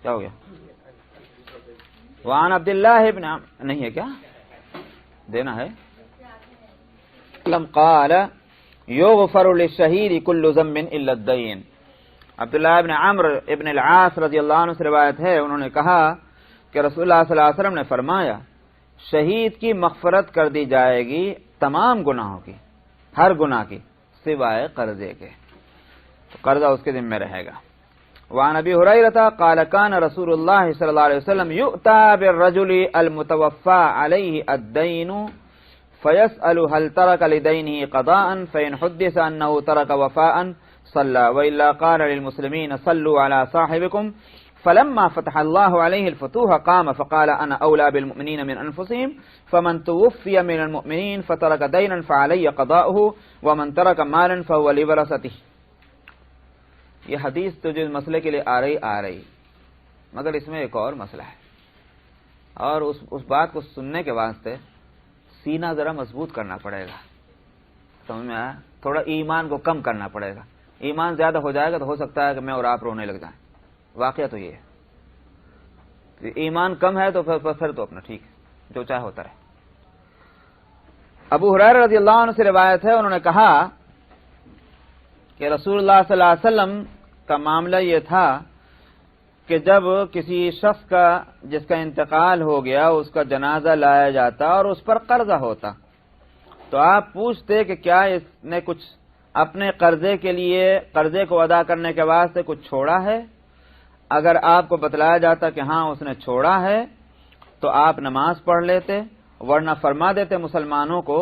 کیا ہو گیا؟ وعن عبداللہ ابن نہیں ہے کیا دینا ہے؟ لم قال یغفر للشہید کل ذنب الا الدین. عبداللہ ابن عمرو ابن العاص رضی اللہ عنہ سے روایت ہے، انہوں نے کہا کہ رسول اللہ صلی اللہ علیہ وسلم نے فرمایا شہید کی مغفرت کر دی جائے گی تمام گناہوں کی، ہر گناہ کی سوائے قرضے کے. تو قرضہ اس کے ذمہ رہے گا. وعن ابی ہریرہ قال کان رسول اللہ صلی اللہ علیہ وسلم یؤتى بالرجل المتوفى علیہ الدین فيسأل هل ترك لدينه قضاء فإن حدث أنه ترك وفاء صلى وإلا قال للمسلمين صلوا على صاحبكم. فلما فتح الله عليه الفتوح قام فقال أنا أولى بالمؤمنين من أنفسهم فمن توفي من المؤمنين فترك دينا فعلي قضاؤه ومن ترك مالا فهو لورثته. یہ حدیث تو جو مسئلے کے لیے آ رہی مگر اس میں ایک اور مسئلہ ہے، اور اس بات کو سننے کے واسطے سینہ ذرا مضبوط کرنا پڑے گا. سمجھ میں آیا؟ تھوڑا ایمان کو کم کرنا پڑے گا. ایمان زیادہ ہو جائے گا تو ہو سکتا ہے کہ میں اور آپ رونے لگ جائیں. واقعہ تو یہ ہے. ایمان کم ہے تو پھر تو اپنا ٹھیک ہے، جو چاہے ہوتا رہے. ابو ہریرہ رضی اللہ عنہ سے روایت ہے، انہوں نے کہا کہ رسول اللہ صلی اللہ علیہ وسلم کا معاملہ یہ تھا کہ جب کسی شخص کا جس کا انتقال ہو گیا اس کا جنازہ لایا جاتا اور اس پر قرضہ ہوتا تو آپ پوچھتے کہ کیا اس نے کچھ اپنے قرضے کے لیے، قرضے کو ادا کرنے کے واسطے کچھ چھوڑا ہے. اگر آپ کو بتلایا جاتا کہ ہاں اس نے چھوڑا ہے تو آپ نماز پڑھ لیتے، ورنہ فرما دیتے مسلمانوں کو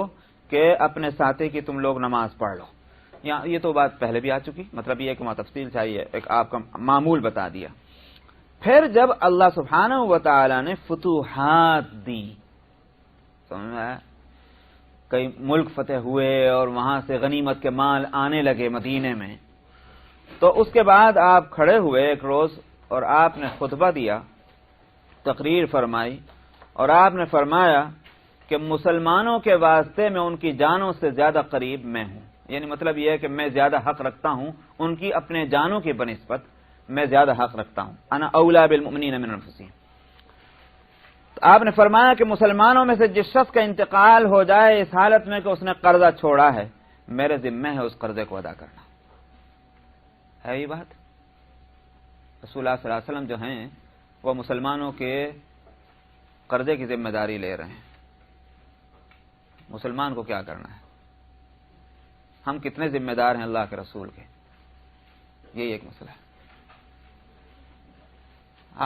کہ اپنے ساتھی کی تم لوگ نماز پڑھ لو. یہ تو بات پہلے بھی آ چکی، مطلب یہ کہ وہاں تفصیل چاہیے، ایک آپ کا معمول بتا دیا. پھر جب اللہ سبحانہ و تعالی نے فتوحات دی، سمجھ میں آیا، کئی ملک فتح ہوئے اور وہاں سے غنیمت کے مال آنے لگے مدینے میں، تو اس کے بعد آپ کھڑے ہوئے ایک روز اور آپ نے خطبہ دیا، تقریر فرمائی، اور آپ نے فرمایا کہ مسلمانوں کے واسطے میں ان کی جانوں سے زیادہ قریب میں ہوں، یعنی مطلب یہ ہے کہ میں زیادہ حق رکھتا ہوں ان کی اپنے جانوں کی بنسبت، میں زیادہ حق رکھتا ہوں۔ انا اولا بالمؤمنین من انفسہم۔ آپ نے فرمایا کہ مسلمانوں میں سے جس شخص کا انتقال ہو جائے اس حالت میں کہ اس نے قرضہ چھوڑا ہے، میرے ذمہ ہے اس قرضے کو ادا کرنا۔ ہے یہ بات؟ رسول اللہ صلی اللہ علیہ وسلم جو ہیں وہ مسلمانوں کے قرضے کی ذمہ داری لے رہے ہیں۔ مسلمان کو کیا کرنا ہے؟ ہم کتنے ذمہ دار ہیں اللہ کے رسول کے؟ یہی ایک مسئلہ ہے۔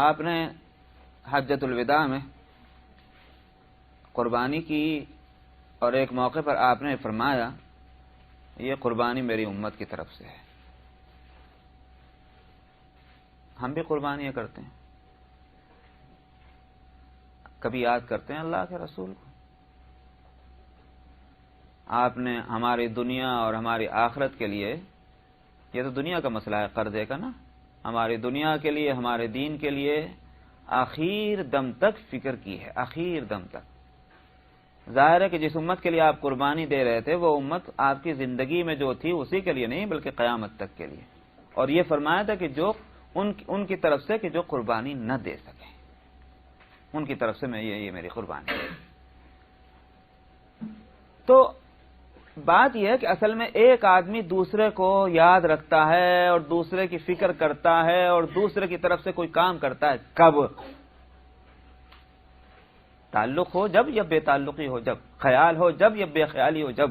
آپ نے حجۃ الوداع میں قربانی کی اور ایک موقع پر آپ نے فرمایا یہ قربانی میری امت کی طرف سے ہے۔ ہم بھی قربانیاں کرتے ہیں، کبھی یاد کرتے ہیں اللہ کے رسول کو؟ آپ نے ہماری دنیا اور ہماری آخرت کے لیے، یہ تو دنیا کا مسئلہ ہے قرضے کا نا، ہماری دنیا کے لیے، ہمارے دین کے لیے آخر دم تک فکر کی ہے، آخر دم تک۔ ظاہر ہے کہ جس امت کے لیے آپ قربانی دے رہے تھے وہ امت آپ کی زندگی میں جو تھی اسی کے لیے نہیں بلکہ قیامت تک کے لیے، اور یہ فرمایا تھا کہ جو ان کی طرف سے کہ جو قربانی نہ دے سکیں ان کی طرف سے میں یہ میری قربانی ہے۔ تو بات یہ ہے کہ اصل میں ایک آدمی دوسرے کو یاد رکھتا ہے اور دوسرے کی فکر کرتا ہے اور دوسرے کی طرف سے کوئی کام کرتا ہے کب؟ تعلق ہو جب، یا بے تعلقی ہو جب، خیال ہو جب یا بے خیالی ہو جب۔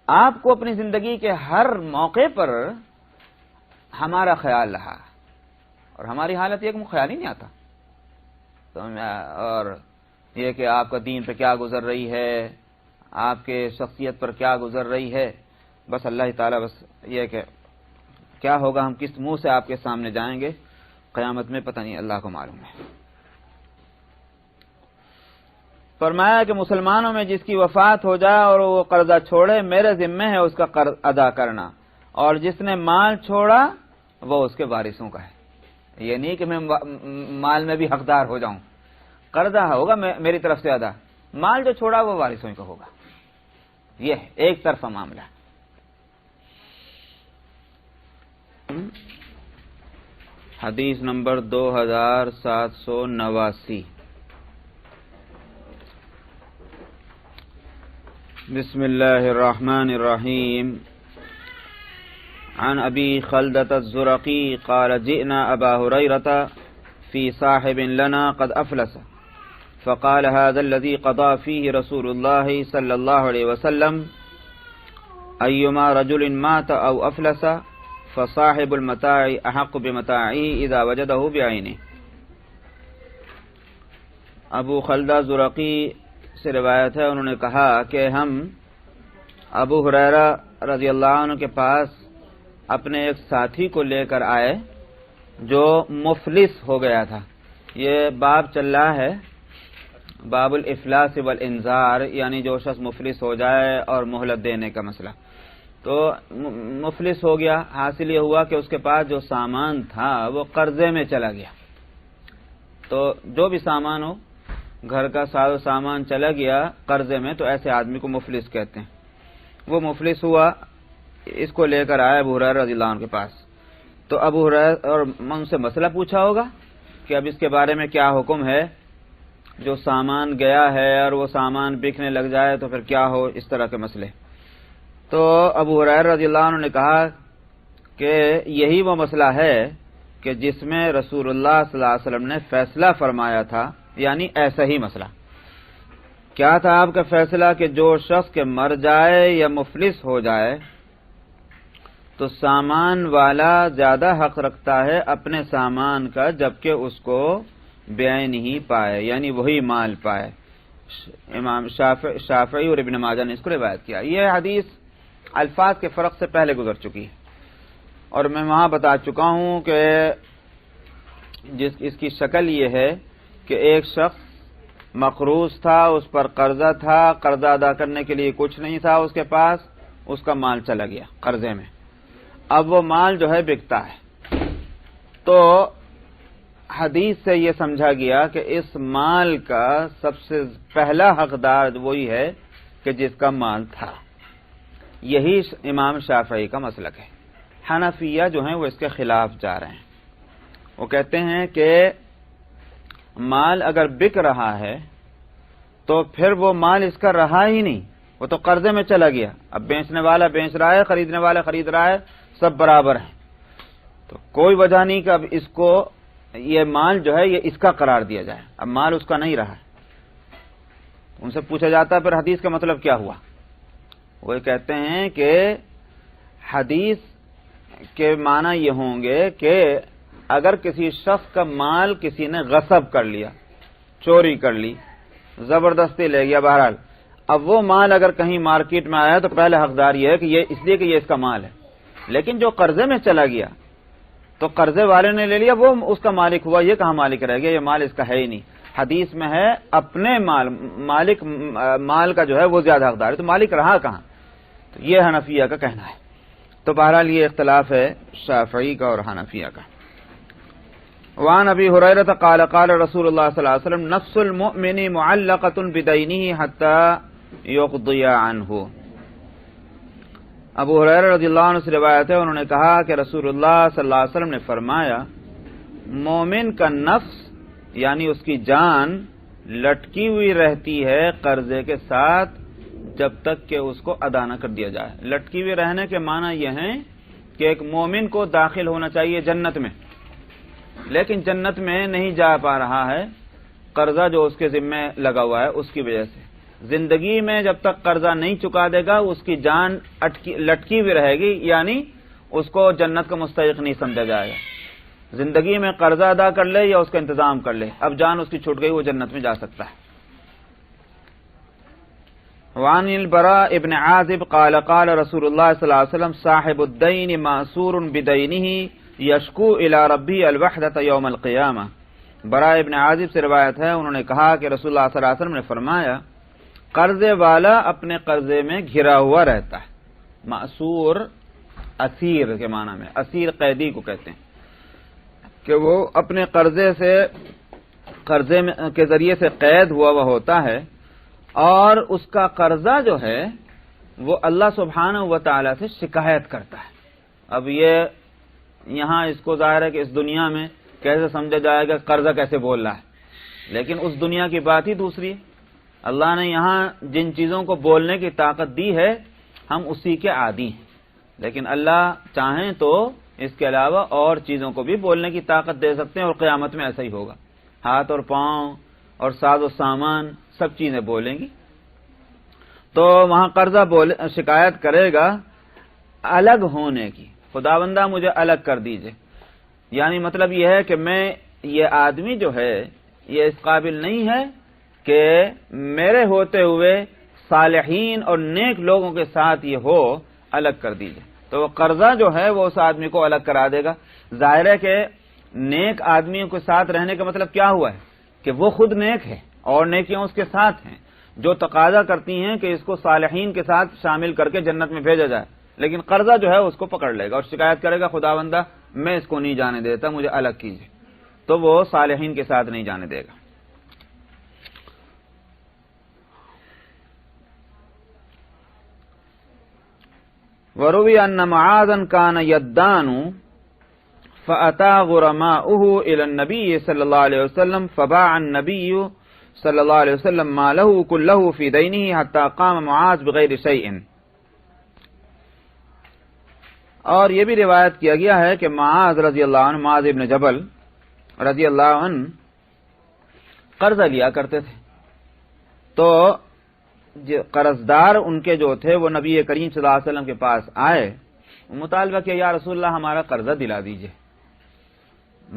آپ کو اپنی زندگی کے ہر موقع پر ہمارا خیال رہا اور ہماری حالت یہ کہ خیال ہی نہیں آتا، اور یہ کہ آپ کا دین پہ کیا گزر رہی ہے، آپ کے شخصیت پر کیا گزر رہی ہے، بس اللہ تعالیٰ بس یہ کہ کیا ہوگا، ہم کس منہ سے آپ کے سامنے جائیں گے قیامت میں پتہ نہیں، اللہ کو معلوم ہے۔ فرمایا کہ مسلمانوں میں جس کی وفات ہو جائے اور وہ قرضہ چھوڑے میرے ذمہ ہے اس کا قرض ادا کرنا، اور جس نے مال چھوڑا وہ اس کے وارثوں کا ہے۔ یہ نہیں کہ میں مال میں بھی حقدار ہو جاؤں، قرضہ ہوگا میری طرف سے ادا، مال جو چھوڑا وہ وارثوں کا ہوگا۔ یہ ایک طرفہ معاملہ۔ حدیث نمبر 2789۔ بسم اللہ الرحمن الرحیم۔ عن ابی خلدۃ الزرقی قال جئنا ابا ہریرۃ فی صاحب لنا قد افلس فقال هذا الذي قضى فيه رسول الله صلى الله عليه وسلم أيما رجل مات أو أفلس فصاحب المتاع أحق بمتاعه إذا وجده بعينه۔ ابو خلدہ زرقی سے روایت ہے، انہوں نے کہا کہ ہم ابو ہریرہ رضی اللہ عنہ کے پاس اپنے ایک ساتھی کو لے کر آئے جو مفلس ہو گیا تھا۔ یہ باب چل رہا ہے باب الافلاس والانذار، یعنی جو شخص مفلس ہو جائے اور مہلت دینے کا مسئلہ۔ تو مفلس ہو گیا، حاصل یہ ہوا کہ اس کے پاس جو سامان تھا وہ قرضے میں چلا گیا۔ تو جو بھی سامان ہو، گھر کا سارا سامان چلا گیا قرضے میں، تو ایسے آدمی کو مفلس کہتے ہیں۔ وہ مفلس ہوا، اس کو لے کر آیا ابو ہریرہ رضی اللہ عنہ کے پاس۔ تو ابو ہریرہ اور ان سے مسئلہ پوچھا ہوگا کہ اب اس کے بارے میں کیا حکم ہے، جو سامان گیا ہے اور وہ سامان بکنے لگ جائے تو پھر کیا ہو، اس طرح کے مسئلے۔ تو ابو ہریرہ رضی اللہ عنہ نے کہا کہ یہی وہ مسئلہ ہے کہ جس میں رسول اللہ صلی اللہ علیہ وسلم نے فیصلہ فرمایا تھا، یعنی ایسا ہی مسئلہ۔ کیا تھا آپ کا فیصلہ کہ جو شخص کے مر جائے یا مفلس ہو جائے تو سامان والا زیادہ حق رکھتا ہے اپنے سامان کا، جبکہ اس کو بعین ہی پائے، یعنی وہی مال پائے۔ امام شافعی اور ابن ماجہ نے اس کو روایت کیا۔ یہ حدیث الفاظ کے فرق سے پہلے گزر چکی ہے، اور میں وہاں بتا چکا ہوں کہ اس کی شکل یہ ہے کہ ایک شخص مقروض تھا، اس پر قرضہ تھا، قرضہ ادا کرنے کے لیے کچھ نہیں تھا اس کے پاس، اس کا مال چلا گیا قرضے میں۔ اب وہ مال جو ہے بکتا ہے، تو حدیث سے یہ سمجھا گیا کہ اس مال کا سب سے پہلا حقدار وہی ہے کہ جس کا مال تھا. یہی امام شافعی کا مسلک ہے. حنفیہ جو ہیں وہ اس کے خلاف جا رہے ہیں. وہ کہتے ہیں کہ مال اگر بک رہا ہے تو پھر وہ مال اس کا رہا ہی نہیں، وہ تو قرضے میں چلا گیا. اب بیچنے والا بیچ رہا ہے، خریدنے والا خرید رہا ہے، سب برابر ہیں. تو کوئی وجہ نہیں کہ اب اس کو یہ مال جو ہے یہ اس کا قرار دیا جائے. اب مال اس کا نہیں رہا ہے. ان سے پوچھا جاتا ہے پھر حدیث کا مطلب کیا ہوا؟ وہ کہتے ہیں کہ حدیث کے معنی یہ ہوں گے کہ اگر کسی شخص کا مال کسی نے غصب کر لیا، چوری کر لی، زبردستی لے گیا، بہرحال اب وہ مال اگر کہیں مارکیٹ میں آیا تو پہلے حقدار یہ ہے کہ یہ اس لیے کہ یہ اس کا مال ہے. لیکن جو قرضے میں چلا گیا تو قرضے والے نے لے لیا، وہ اس کا مالک ہوا، یہ کہاں مالک رہ گیا؟ یہ مال اس کا ہے ہی نہیں. حدیث میں ہے اپنے مال کا جو ہے وہ زیادہ حقدار ہے، تو مالک رہا کہاں؟ تو یہ حنفیہ کا کہنا ہے. تو بہرحال یہ اختلاف ہے شافعی کا اور حنفیہ کا. وعن ابی ہریرہ قال قال رسول اللہ صلی اللہ علیہ وسلم نفس المؤمن معلقۃ بدینہ حتی یقضی عنہ. ابو ہریرہ رضی اللہ عنہ سے روایت ہے، انہوں نے کہا کہ رسول اللہ صلی اللہ علیہ وسلم نے فرمایا مومن کا نفس یعنی اس کی جان لٹکی ہوئی رہتی ہے قرضے کے ساتھ جب تک کہ اس کو ادا نہ کر دیا جائے. لٹکی ہوئی رہنے کے معنی یہ ہے کہ ایک مومن کو داخل ہونا چاہیے جنت میں، لیکن جنت میں نہیں جا پا رہا ہے، قرضہ جو اس کے ذمہ لگا ہوا ہے اس کی وجہ سے. زندگی میں جب تک قرضہ نہیں چکا دے گا اس کی جان لٹکی ہوئی رہے گی، یعنی اس کو جنت کا مستحق نہیں سمجھا جائے گا. زندگی میں قرضہ ادا کر لے یا اس کا انتظام کر لے، اب جان اس کی چھوٹ گئی، وہ جنت میں جا سکتا ہے. وعن البراء ابن عازب قال قال رسول اللہ صلی اللہ علیہ وسلم صاحب الدین معصور بدینہ یشکو الی ربہ الوحدۃ یوم القیامہ. براء ابن عازب سے روایت ہے، انہوں نے کہا کہ رسول اللہ صلی اللہ علیہ وسلم نے فرمایا قرضے والا اپنے قرضے میں گھرا ہوا رہتا ہے. معصور اسیر کے معنی میں، اسیر قیدی کو کہتے ہیں کہ وہ اپنے قرضے کے ذریعے سے قید ہوا ہوتا ہے اور اس کا قرضہ جو ہے وہ اللہ سبحانہ و تعالی سے شکایت کرتا ہے. اب یہ یہاں اس کو ظاہر ہے کہ اس دنیا میں کیسے سمجھا جائے گا قرضہ کیسے بول رہا ہے، لیکن اس دنیا کی بات ہی دوسری ہے. اللہ نے یہاں جن چیزوں کو بولنے کی طاقت دی ہے ہم اسی کے عادی ہیں، لیکن اللہ چاہیں تو اس کے علاوہ اور چیزوں کو بھی بولنے کی طاقت دے سکتے ہیں، اور قیامت میں ایسا ہی ہوگا. ہاتھ اور پاؤں اور ساز و سامان سب چیزیں بولیں گی. تو وہاں قرضہ شکایت کرے گا الگ ہونے کی، خداوندہ مجھے الگ کر دیجئے. یعنی مطلب یہ ہے کہ یہ آدمی جو ہے یہ اس قابل نہیں ہے کہ میرے ہوتے ہوئے صالحین اور نیک لوگوں کے ساتھ یہ ہو، الگ کر دیجئے. تو وہ قرضہ جو ہے وہ اس آدمی کو الگ کرا دے گا. ظاہر ہے کہ نیک آدمیوں کے ساتھ رہنے کا مطلب کیا ہوا ہے کہ وہ خود نیک ہے اور نیکیاں اس کے ساتھ ہیں جو تقاضا کرتی ہیں کہ اس کو صالحین کے ساتھ شامل کر کے جنت میں بھیجا جائے. لیکن قرضہ جو ہے اس کو پکڑ لے گا اور شکایت کرے گا خداوندہ میں اس کو نہیں جانے دیتا، مجھے الگ کیجیے. تو وہ صالحین کے ساتھ نہیں جانے دے گا. وروی ان معاذا كان يدان فأتى غرماؤه إلى النبي صلى الله عليه وسلم فباع النبي صلى الله عليه وسلم ماله كله في دينه حتى قام معاذ بغير شيء. اور یہ بھی روایت کیا گیا ہے کہ معاذ رضی اللہ عنہ، معاذ ابن جبل رضی اللہ عنہ قرضہ لیا کرتے تھے. تو قرضدار ان کے جو تھے وہ نبی کریم صلی اللہ علیہ وسلم کے پاس آئے، مطالبہ کیا یا رسول اللہ ہمارا قرضہ دلا دیجئے.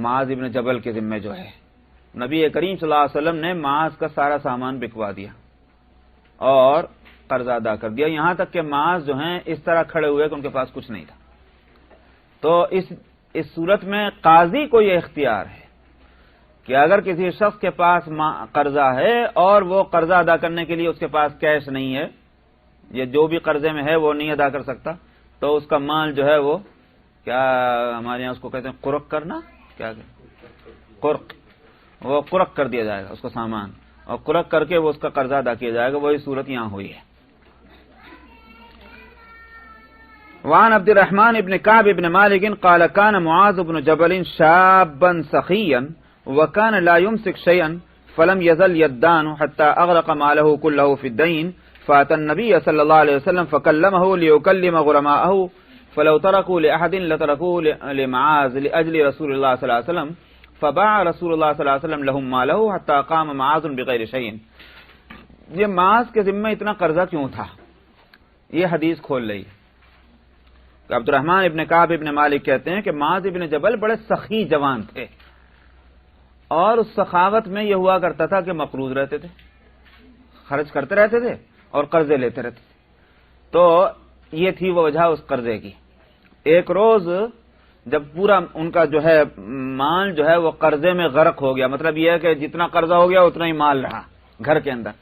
معاذ ابن جبل کے ذمہ جو ہے، نبی کریم صلی اللہ علیہ وسلم نے معاذ کا سارا سامان بکوا دیا اور قرضہ ادا کر دیا، یہاں تک کہ معاذ جو ہیں اس طرح کھڑے ہوئے کہ ان کے پاس کچھ نہیں تھا. تو اس صورت میں قاضی کو یہ اختیار ہے کہ اگر کسی شخص کے پاس قرضہ ہے اور وہ قرضہ ادا کرنے کے لیے اس کے پاس کیش نہیں ہے، یہ جو بھی قرضے میں ہے وہ نہیں ادا کر سکتا، تو اس کا مال جو ہے وہ کیا ہمارے یہاں اس کو کہتے ہیں قرق کرنا، کیا قرق، وہ قرق کر دیا جائے گا اس کو سامان، اور قرق کر کے وہ اس کا قرضہ ادا کیا جائے گا. وہی صورت یہاں ہوئی ہے. وعن عبد الرحمن ابن كعب ابن مالك قال كان معاذ بن جبل شابا سخيا وكان لا يمسك شيئا فلم يزل يدان حتى أغرق ماله كله في الدين فأتى النبي صلى الله عليه وسلم فكلمه ليكلم غرماءه فلو تركوا لأحد لتركوه لمعاذ لأجل رسول الله صلى الله عليه وسلم فباع رسول الله صلى الله عليه وسلم لهم ماله حتى قام معاذ بغير شيء. یہ معاذ کے ذمہ اتنا قرضہ کیوں تھا؟ یہ حدیث کھول لئی. عبد الرحمن ابن کعب ابن مالک کہتے ہیں کہ معاذ ابن جبل بڑے سخی جوان تھے، اور اس سخاوت میں یہ ہوا کرتا تھا کہ مقروض رہتے تھے، خرچ کرتے رہتے تھے اور قرضے لیتے رہتے تھے. تو یہ تھی وہ وجہ اس قرضے کی. ایک روز جب پورا ان کا جو ہے مال جو ہے وہ قرضے میں غرق ہو گیا، مطلب یہ ہے کہ جتنا قرضہ ہو گیا اتنا ہی مال رہا گھر کے اندر،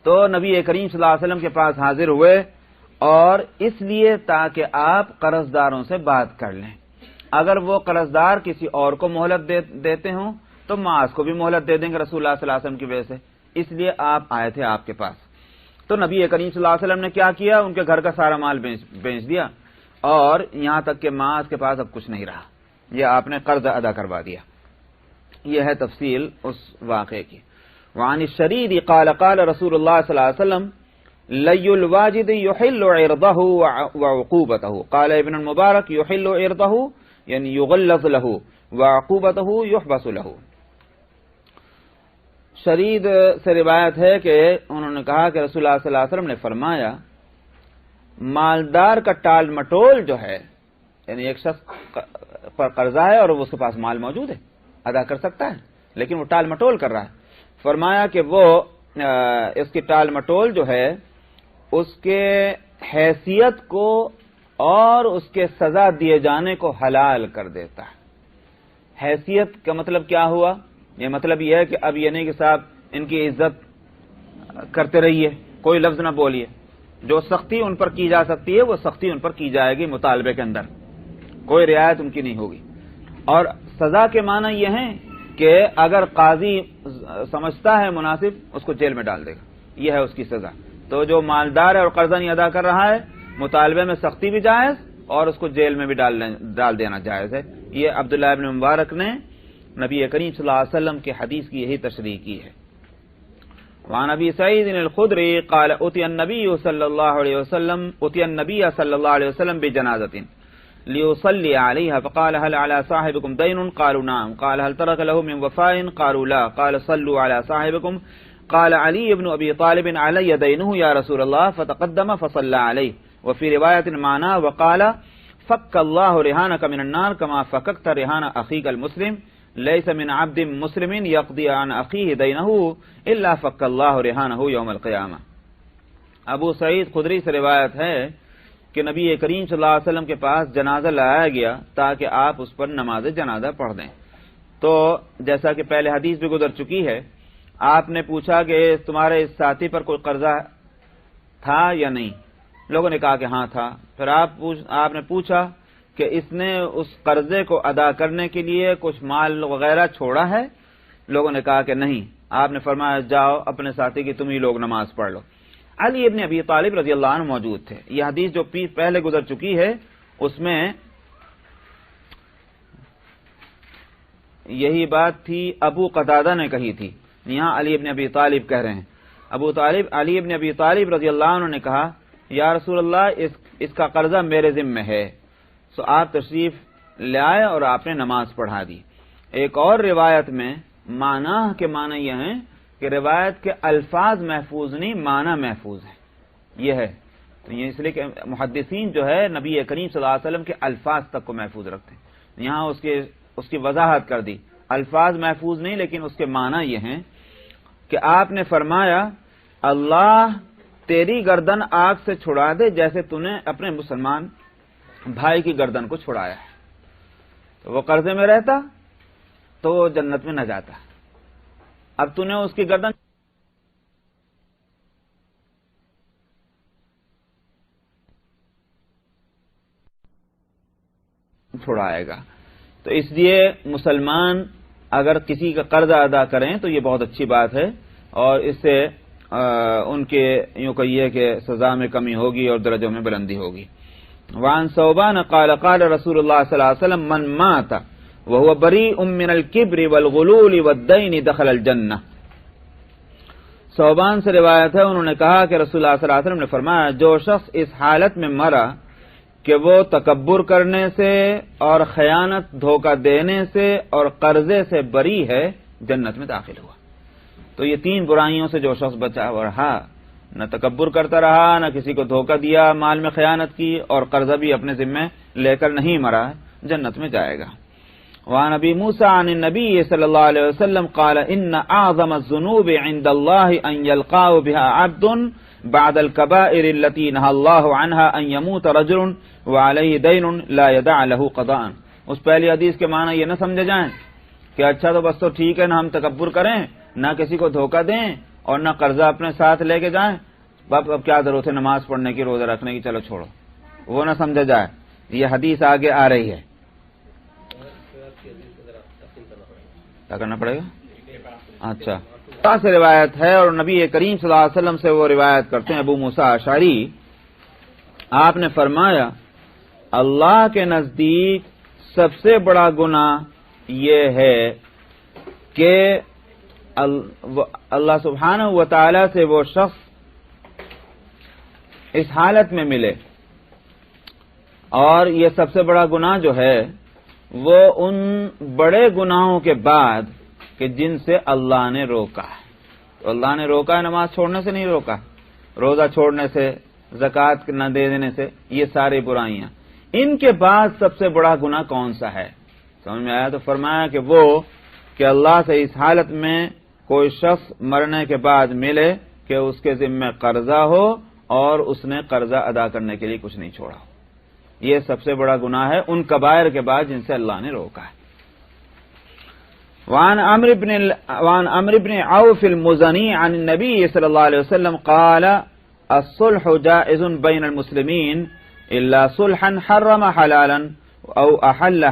تو نبی کریم صلی اللہ علیہ وسلم کے پاس حاضر ہوئے، اور اس لیے تاکہ آپ قرض داروں سے بات کر لیں. اگر وہ قرض دار کسی اور کو مہلت دیتے ہوں تو معاذ کو بھی مہلت دے دیں گے رسول اللہ صلی اللہ علیہ وسلم کی وجہ سے، اس لیے آپ آئے تھے آپ کے پاس. تو نبی کریم صلی اللہ علیہ وسلم نے کیا کیا؟ ان کے گھر کا سارا مال بیچ دیا، اور یہاں تک کہ معاذ کے پاس اب کچھ نہیں رہا، یہ آپ نے قرض ادا کروا دیا. یہ ہے تفصیل اس واقعے کی. وعن الشرید قال قال رسول اللہ صلی اللہ علیہ وسلم لی الواجد یحل عرضه وعقوبته قال ابن المبارک یحل عرضه یعنی یغلظ له وعقوبته یحبس له. شرید سے روایت ہے کہ انہوں نے کہا کہ رسول اللہ صلی اللہ علیہ وسلم نے فرمایا مالدار کا ٹال مٹول جو ہے، یعنی ایک شخص پر قرضہ ہے اور اس کے پاس مال موجود ہے، ادا کر سکتا ہے، لیکن وہ ٹال مٹول کر رہا ہے، فرمایا کہ وہ اس کی ٹال مٹول جو ہے اس کے حیثیت کو اور اس کے سزا دیے جانے کو حلال کر دیتا ہے. حیثیت کا مطلب کیا ہوا؟ یہ مطلب یہ ہے کہ اب یہ نہیں کہ صاحب ان کی عزت کرتے رہیے، کوئی لفظ نہ بولیے، جو سختی ان پر کی جا سکتی ہے وہ سختی ان پر کی جائے گی، مطالبے کے اندر کوئی رعایت ان کی نہیں ہوگی. اور سزا کے معنی یہ ہیں کہ اگر قاضی سمجھتا ہے مناسب اس کو جیل میں ڈال دے گا، یہ ہے اس کی سزا. تو جو مالدار ہے اور قرضہ نہیں ادا کر رہا ہے، مطالبے میں سختی بھی جائز اور اس کو جیل میں بھی ڈال دینا جائز ہے. یہ عبداللہ ابن مبارک نے نبی کریم صلی اللہ علیہ وسلم کی حدیث کی یہی تشریح کی ہے. وعن ابی سعید الخدری قال اتي النبي صلى الله عليه وسلم بجنازة ليصلي عليها فقال هل على صاحبكم دين؟ قالوا نعم. قال هل ترك له من وفاء؟ قالوا لا. قال صلوا على صاحبكم. قال علي بن ابي طالب علي دينه يا رسول الله فتقدم فصلى عليه. وفي رواية معناه وقال فك الله رهانك من النار كما فككت رهان اخيك المسلم ليس من عبد مسلم يقضي عن اخيه دينه الا فك الله رهانه يوم القيامة. ابو سعید خدری سے روایت ہے کہ نبی کریم صلی اللہ علیہ وسلم کے پاس جنازہ لایا گیا تاکہ آپ اس پر نماز جنازہ پڑھ دیں. تو جیسا کہ پہلے حدیث بھی گزر چکی ہے، آپ نے پوچھا کہ تمہارے اس ساتھی پر کوئی قرضہ تھا یا نہیں؟ لوگوں نے کہا کہ ہاں تھا. پھر آپ نے پوچھا کہ اس نے اس قرضے کو ادا کرنے کے لیے کچھ مال وغیرہ چھوڑا ہے؟ لوگوں نے کہا کہ نہیں. آپ نے فرمایا جاؤ اپنے ساتھی کی تم ہی لوگ نماز پڑھ لو. علی ابن ابی طالب رضی اللہ عنہ موجود تھے. یہ حدیث جو پہلے گزر چکی ہے اس میں یہی بات تھی، ابو قتادہ نے کہی تھی، یہاں علی ابن ابی طالب کہہ رہے ہیں. علی ابن ابی طالب رضی اللہ عنہ نے کہا یا رسول اللہ اس کا قرضہ میرے ذمہ ہے. سو آپ تشریف لے آئے اور آپ نے نماز پڑھا دی. ایک اور روایت میں معنی کے معنی یہ ہیں کہ روایت کے الفاظ محفوظ نہیں، معنی محفوظ ہے. یہ ہے تو یہ اس لیے کہ محدثین جو ہے نبی کریم صلی اللہ علیہ وسلم کے الفاظ تک کو محفوظ رکھتے ہیں. یہاں اس کی وضاحت کر دی، الفاظ محفوظ نہیں لیکن اس کے معنی یہ ہیں کہ آپ نے فرمایا اللہ تیری گردن آگ سے چھڑا دے جیسے تو نے اپنے مسلمان بھائی کی گردن کو چھڑایا ہے. تو وہ قرضے میں رہتا تو وہ جنت میں نہ جاتا، اب تو نے اس کی گردن چھڑائے گا. تو اس لیے مسلمان اگر کسی کا قرض ادا کریں تو یہ بہت اچھی بات ہے، اور اس سے ان کے یوں کہیے کہ سزا میں کمی ہوگی اور درجوں میں بلندی ہوگی۔ وعن ثوبان قال قال رسول اللہ صلی اللہ علیہ وسلم من مات وهو بريء من الكبر والغلول والدين دخل الجنہ۔ ثوبان سے روایت ہے، انہوں نے کہا کہ رسول اللہ صلی اللہ علیہ وسلم نے فرمایا جو شخص اس حالت میں مرا کہ وہ تکبر کرنے سے اور خیانت دھوکہ دینے سے اور قرضے سے بری ہے، جنت میں داخل ہوا۔ تو یہ 3 برائیوں سے جو شخص بچا ہوا رہا، نہ تکبر کرتا رہا، نہ کسی کو دھوکہ دیا، مال میں خیانت کی، اور قرضہ بھی اپنے ذمہ لے کر نہیں مرا، جنت میں جائے گا۔ وعن ابی موسیٰ عن النبی صلی اللہ علیہ وسلم قال ان اعظم الذنوب عند اللہ ان یلقاء بها عبد بعد الكبائر التي نهى الله عنها ان يموت رجل وعليه دين لا يدع له قضاء۔ اس پہلی حدیث کے معنی یہ نہ سمجھے جائیں کہ اچھا تو بس تو ٹھیک ہے، نہ ہم تکبر کریں، نہ کسی کو دھوکہ دیں، اور نہ قرضہ اپنے ساتھ لے کے جائیں، اب کیا ضرورت ہے نماز پڑھنے کی، روزہ رکھنے کی، چلو چھوڑو، وہ نہ سمجھا جائے۔ یہ حدیث آگے آ رہی ہے، کیا کرنا پڑے گا؟ اچھا سے روایت ہے، اور نبی کریم صلی اللہ علیہ وسلم سے وہ روایت کرتے ہیں ابو موسیٰ اشعری، آپ نے فرمایا اللہ کے نزدیک سب سے بڑا گناہ یہ ہے کہ اللہ سبحانہ و تعالی سے وہ شخص اس حالت میں ملے، اور یہ سب سے بڑا گناہ جو ہے وہ ان بڑے گناہوں کے بعد کہ جن سے اللہ نے روکا ہے۔ تو اللہ نے روکا ہے، نماز چھوڑنے سے نہیں روکا، روزہ چھوڑنے سے، زکوٰۃ نہ دے دینے سے، یہ ساری برائیاں۔ ان کے بعد سب سے بڑا گناہ کون سا ہے؟ سمجھ میں آیا؟ تو فرمایا کہ وہ کہ اللہ سے اس حالت میں کوئی شخص مرنے کے بعد ملے کہ اس کے ذمہ قرضہ ہو اور اس نے قرضہ ادا کرنے کے لیے کچھ نہیں چھوڑا ہو، یہ سب سے بڑا گناہ ہے ان کبائر کے بعد جن سے اللہ نے روکا ہے۔ وعن عمرو بن عوف المزنی عن النبی صلی اللہ علیہ وسلم قال الصلح جائز بین المسلمین الا صلحا حرم حلالا او احل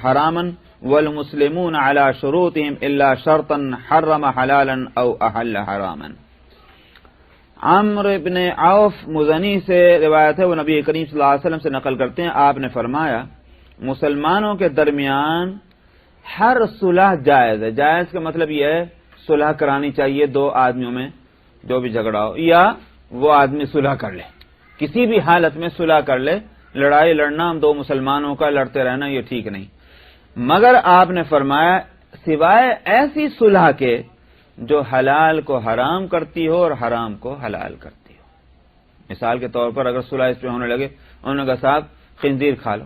حراما والمسلمون على شروطهم الا شرطا حرم حلالا او احل حراما۔ عمرو بن عوف مزنی سے روایت ہے، وہ نبی کریم صلی اللہ علیہ وسلم سے نقل کرتے ہیں، آپ نے فرمایا مسلمانوں کے درمیان ہر صلح جائز ہے۔ جائز کا مطلب یہ ہے صلح کرانی چاہیے 2 آدمیوں میں جو بھی جھگڑا ہو، یا وہ آدمی صلح کر لے، کسی بھی حالت میں صلح کر لے۔ لڑائی لڑنا 2 مسلمانوں کا لڑتے رہنا یہ ٹھیک نہیں، مگر آپ نے فرمایا سوائے ایسی صلح کے جو حلال کو حرام کرتی ہو اور حرام کو حلال کرتی ہو۔ مثال کے طور پر اگر صلح اس پہ ہونے لگے، انہوں نے کہا صاحب خنزیر کھا لو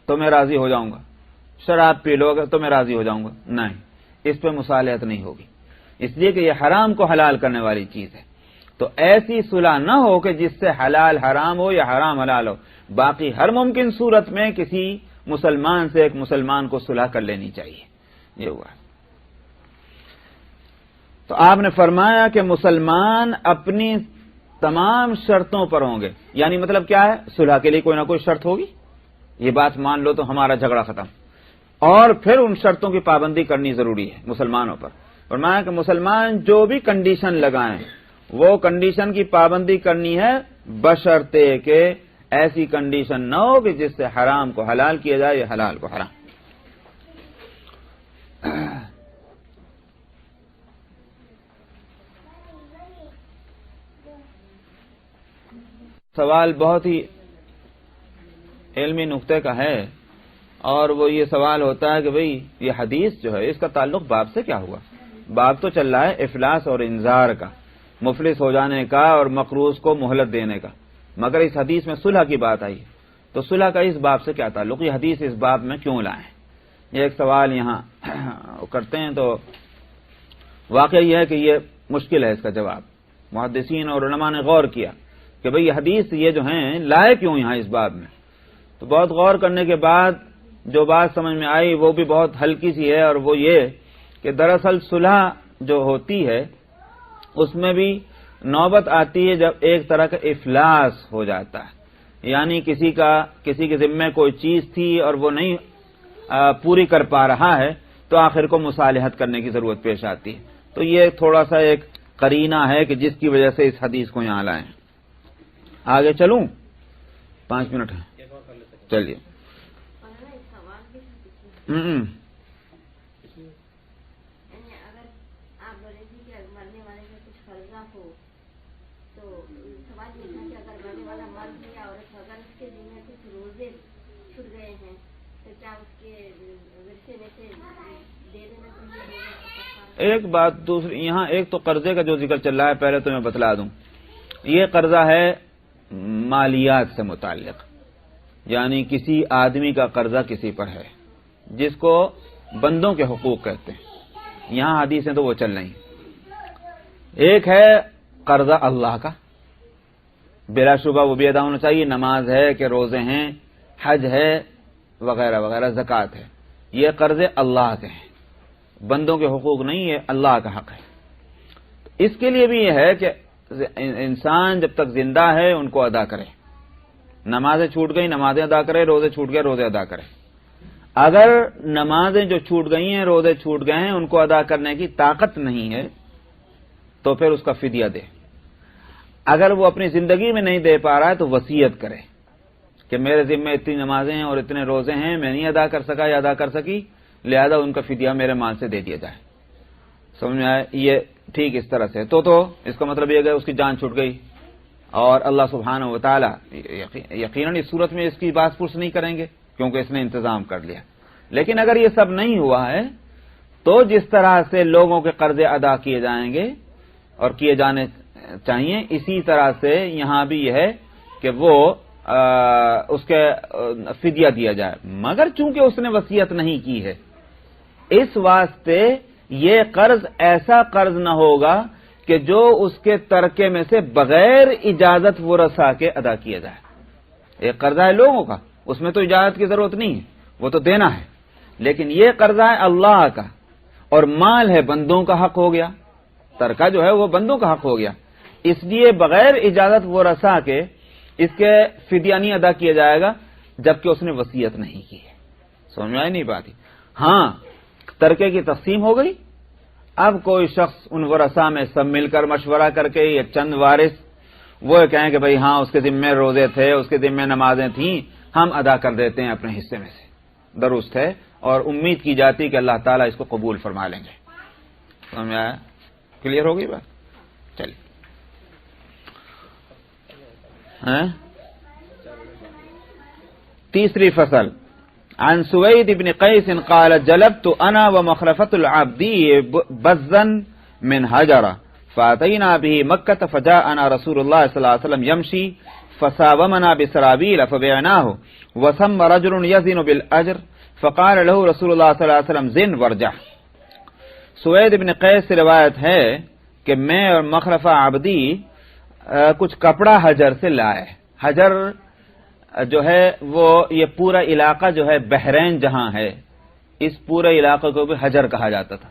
تو میں راضی ہو جاؤں گا، شراب پی لو تو میں راضی ہو جاؤں گا، نہیں، اس پہ مصالحت نہیں ہوگی، اس لیے کہ یہ حرام کو حلال کرنے والی چیز ہے۔ تو ایسی صلح نہ ہو کہ جس سے حلال حرام ہو یا حرام حلال ہو، باقی ہر ممکن صورت میں کسی مسلمان سے ایک مسلمان کو صلح کر لینی چاہیے، یہ ہوا۔ تو آپ نے فرمایا کہ مسلمان اپنی تمام شرطوں پر ہوں گے، یعنی مطلب کیا ہے؟ صلح کے لیے کوئی نہ کوئی شرط ہوگی، یہ بات مان لو تو ہمارا جھگڑا ختم، اور پھر ان شرطوں کی پابندی کرنی ضروری ہے مسلمانوں پر۔ فرمایا کہ مسلمان جو بھی کنڈیشن لگائیں وہ کنڈیشن کی پابندی کرنی ہے، بشرطے کہ ایسی کنڈیشن نہ ہو کہ جس سے حرام کو حلال کیا جائے یا حلال کو حرام۔ سوال بہت ہی علمی نقطے کا ہے، اور وہ یہ سوال ہوتا ہے کہ بھئی یہ حدیث جو ہے اس کا تعلق باب سے کیا ہوا؟ باب تو چل رہا ہے افلاس اور انذار کا، مفلس ہو جانے کا اور مقروض کو مہلت دینے کا، مگر اس حدیث میں صلح کی بات آئی، تو صلح کا اس باب سے کیا تعلق؟ یہ حدیث اس باب میں کیوں لائیں؟ یہ ایک سوال یہاں کرتے ہیں، تو واقعہ یہ ہے کہ یہ مشکل ہے اس کا جواب۔ محدثین اور علماء نے غور کیا کہ بھئی یہ حدیث یہ جو ہیں لائے کیوں یہاں اس باب میں، تو بہت غور کرنے کے بعد جو بات سمجھ میں آئی وہ بھی بہت ہلکی سی ہے، اور وہ یہ کہ دراصل صلح جو ہوتی ہے اس میں بھی نوبت آتی ہے جب ایک طرح کا افلاس ہو جاتا ہے، یعنی کسی کے ذمہ کوئی چیز تھی اور وہ نہیں پوری کر پا رہا ہے، تو آخر کو مصالحت کرنے کی ضرورت پیش آتی ہے. تو یہ تھوڑا سا ایک قرینہ ہے کہ جس کی وجہ سے اس حدیث کو یہاں لائیں. آگے چلوں؟ 5 منٹ ہیں. چلیے. ایک بات دوسری یہاں، ایک تو قرضے کا جو ذکر چل رہا ہے پہلے تو میں بتلا دوں، یہ قرضہ ہے مالیات سے متعلق، یعنی کسی آدمی کا قرضہ کسی پر ہے جس کو بندوں کے حقوق کہتے ہیں. یہاں حدیثیں تو وہ چل رہی ہیں. ایک ہے قرضہ اللہ کا، بلا شبہ وہ بھی ادا ہونا چاہیے، نماز ہے کہ روزے ہیں، حج ہے وغیرہ وغیرہ، زکوٰۃ ہے. یہ قرضے اللہ کے ہیں، بندوں کے حقوق نہیں، یہ اللہ کا حق ہے. اس کے لیے بھی یہ ہے کہ انسان جب تک زندہ ہے ان کو ادا کرے. نمازیں چھوٹ گئی نمازیں ادا کرے، روزے چھوٹ گئے روزے ادا کرے. اگر نمازیں جو چھوٹ گئی ہیں، روزے چھوٹ گئے ہیں، ان کو ادا کرنے کی طاقت نہیں ہے تو پھر اس کا فدیہ دے. اگر وہ اپنی زندگی میں نہیں دے پا رہا ہے تو وصیت کرے کہ میرے ذمہ اتنی نمازیں ہیں اور اتنے روزے ہیں، میں نہیں ادا کر سکا یا ادا کر سکی، لہذا ان کا فدیہ میرے مال سے دے دیا جائے. سمجھ میں آئے؟ یہ ٹھیک اس طرح سے تو اس کا مطلب یہ کہ اس کی جان چھوٹ گئی اور اللہ سبحانہ و تعالی یقیناً اس صورت میں اس کی باس پرس نہیں کریں گے کیونکہ اس نے انتظام کر لیا. لیکن اگر یہ سب نہیں ہوا ہے تو جس طرح سے لوگوں کے قرضے ادا کیے جائیں گے اور کیے جانے چاہیے، اسی طرح سے یہاں بھی یہ ہے کہ وہ اس کے فدیہ دیا جائے. مگر چونکہ اس نے وصیت نہیں کی ہے اس واسطے یہ قرض ایسا قرض نہ ہوگا کہ جو اس کے ترکے میں سے بغیر اجازت ورثاء کے ادا کیا جائے. ایک قرضہ ہے لوگوں کا، اس میں تو اجازت کی ضرورت نہیں ہے، وہ تو دینا ہے. لیکن یہ قرضہ ہے اللہ کا اور مال ہے بندوں کا حق ہو گیا، ترکہ جو ہے وہ بندوں کا حق ہو گیا. اس لیے بغیر اجازت ورثاء کے اس کے فدیہ نہیں ادا کیا جائے گا جبکہ اس نے وصیت نہیں کی ہے. سمجھ میں آئی نہیں بات؟ ہاں ترکے کی تقسیم ہو گئی، اب کوئی شخص ان ورثاء میں سب مل کر مشورہ کر کے یا چند وارث وہ کہیں کہ بھئی ہاں اس کے ذمہ روزے تھے، اس کے ذمہ نمازیں تھیں، ہم ادا کر دیتے ہیں اپنے حصے میں سے. درست ہے اور امید کی جاتی کہ اللہ تعالیٰ اس کو قبول فرما لیں گے. سمجھ میں آیا؟ کلیئر ہو گئی بات؟ چلیے. تیسری فصل. عن سوید بن قیس قال جلبت انا ومخلفة العبدی بزا من حجرة فاتینا به مکة فجاءنا رسول الله صلی اللہ علیہ وسلم يمشي فساومنا بسرابیل فبعناه وثم رجل يزن بالاجر فقال له رسول الله صلی اللہ علیہ وسلم زن ورجع. سوید بن قیس سے روایت ہے کہ میں اور مخلفہ عبدی کچھ کپڑا حجر سے لائے. حجر جو ہے وہ یہ پورا علاقہ جو ہے بحرین جہاں ہے اس پورے علاقے کو بھی حجر کہا جاتا تھا.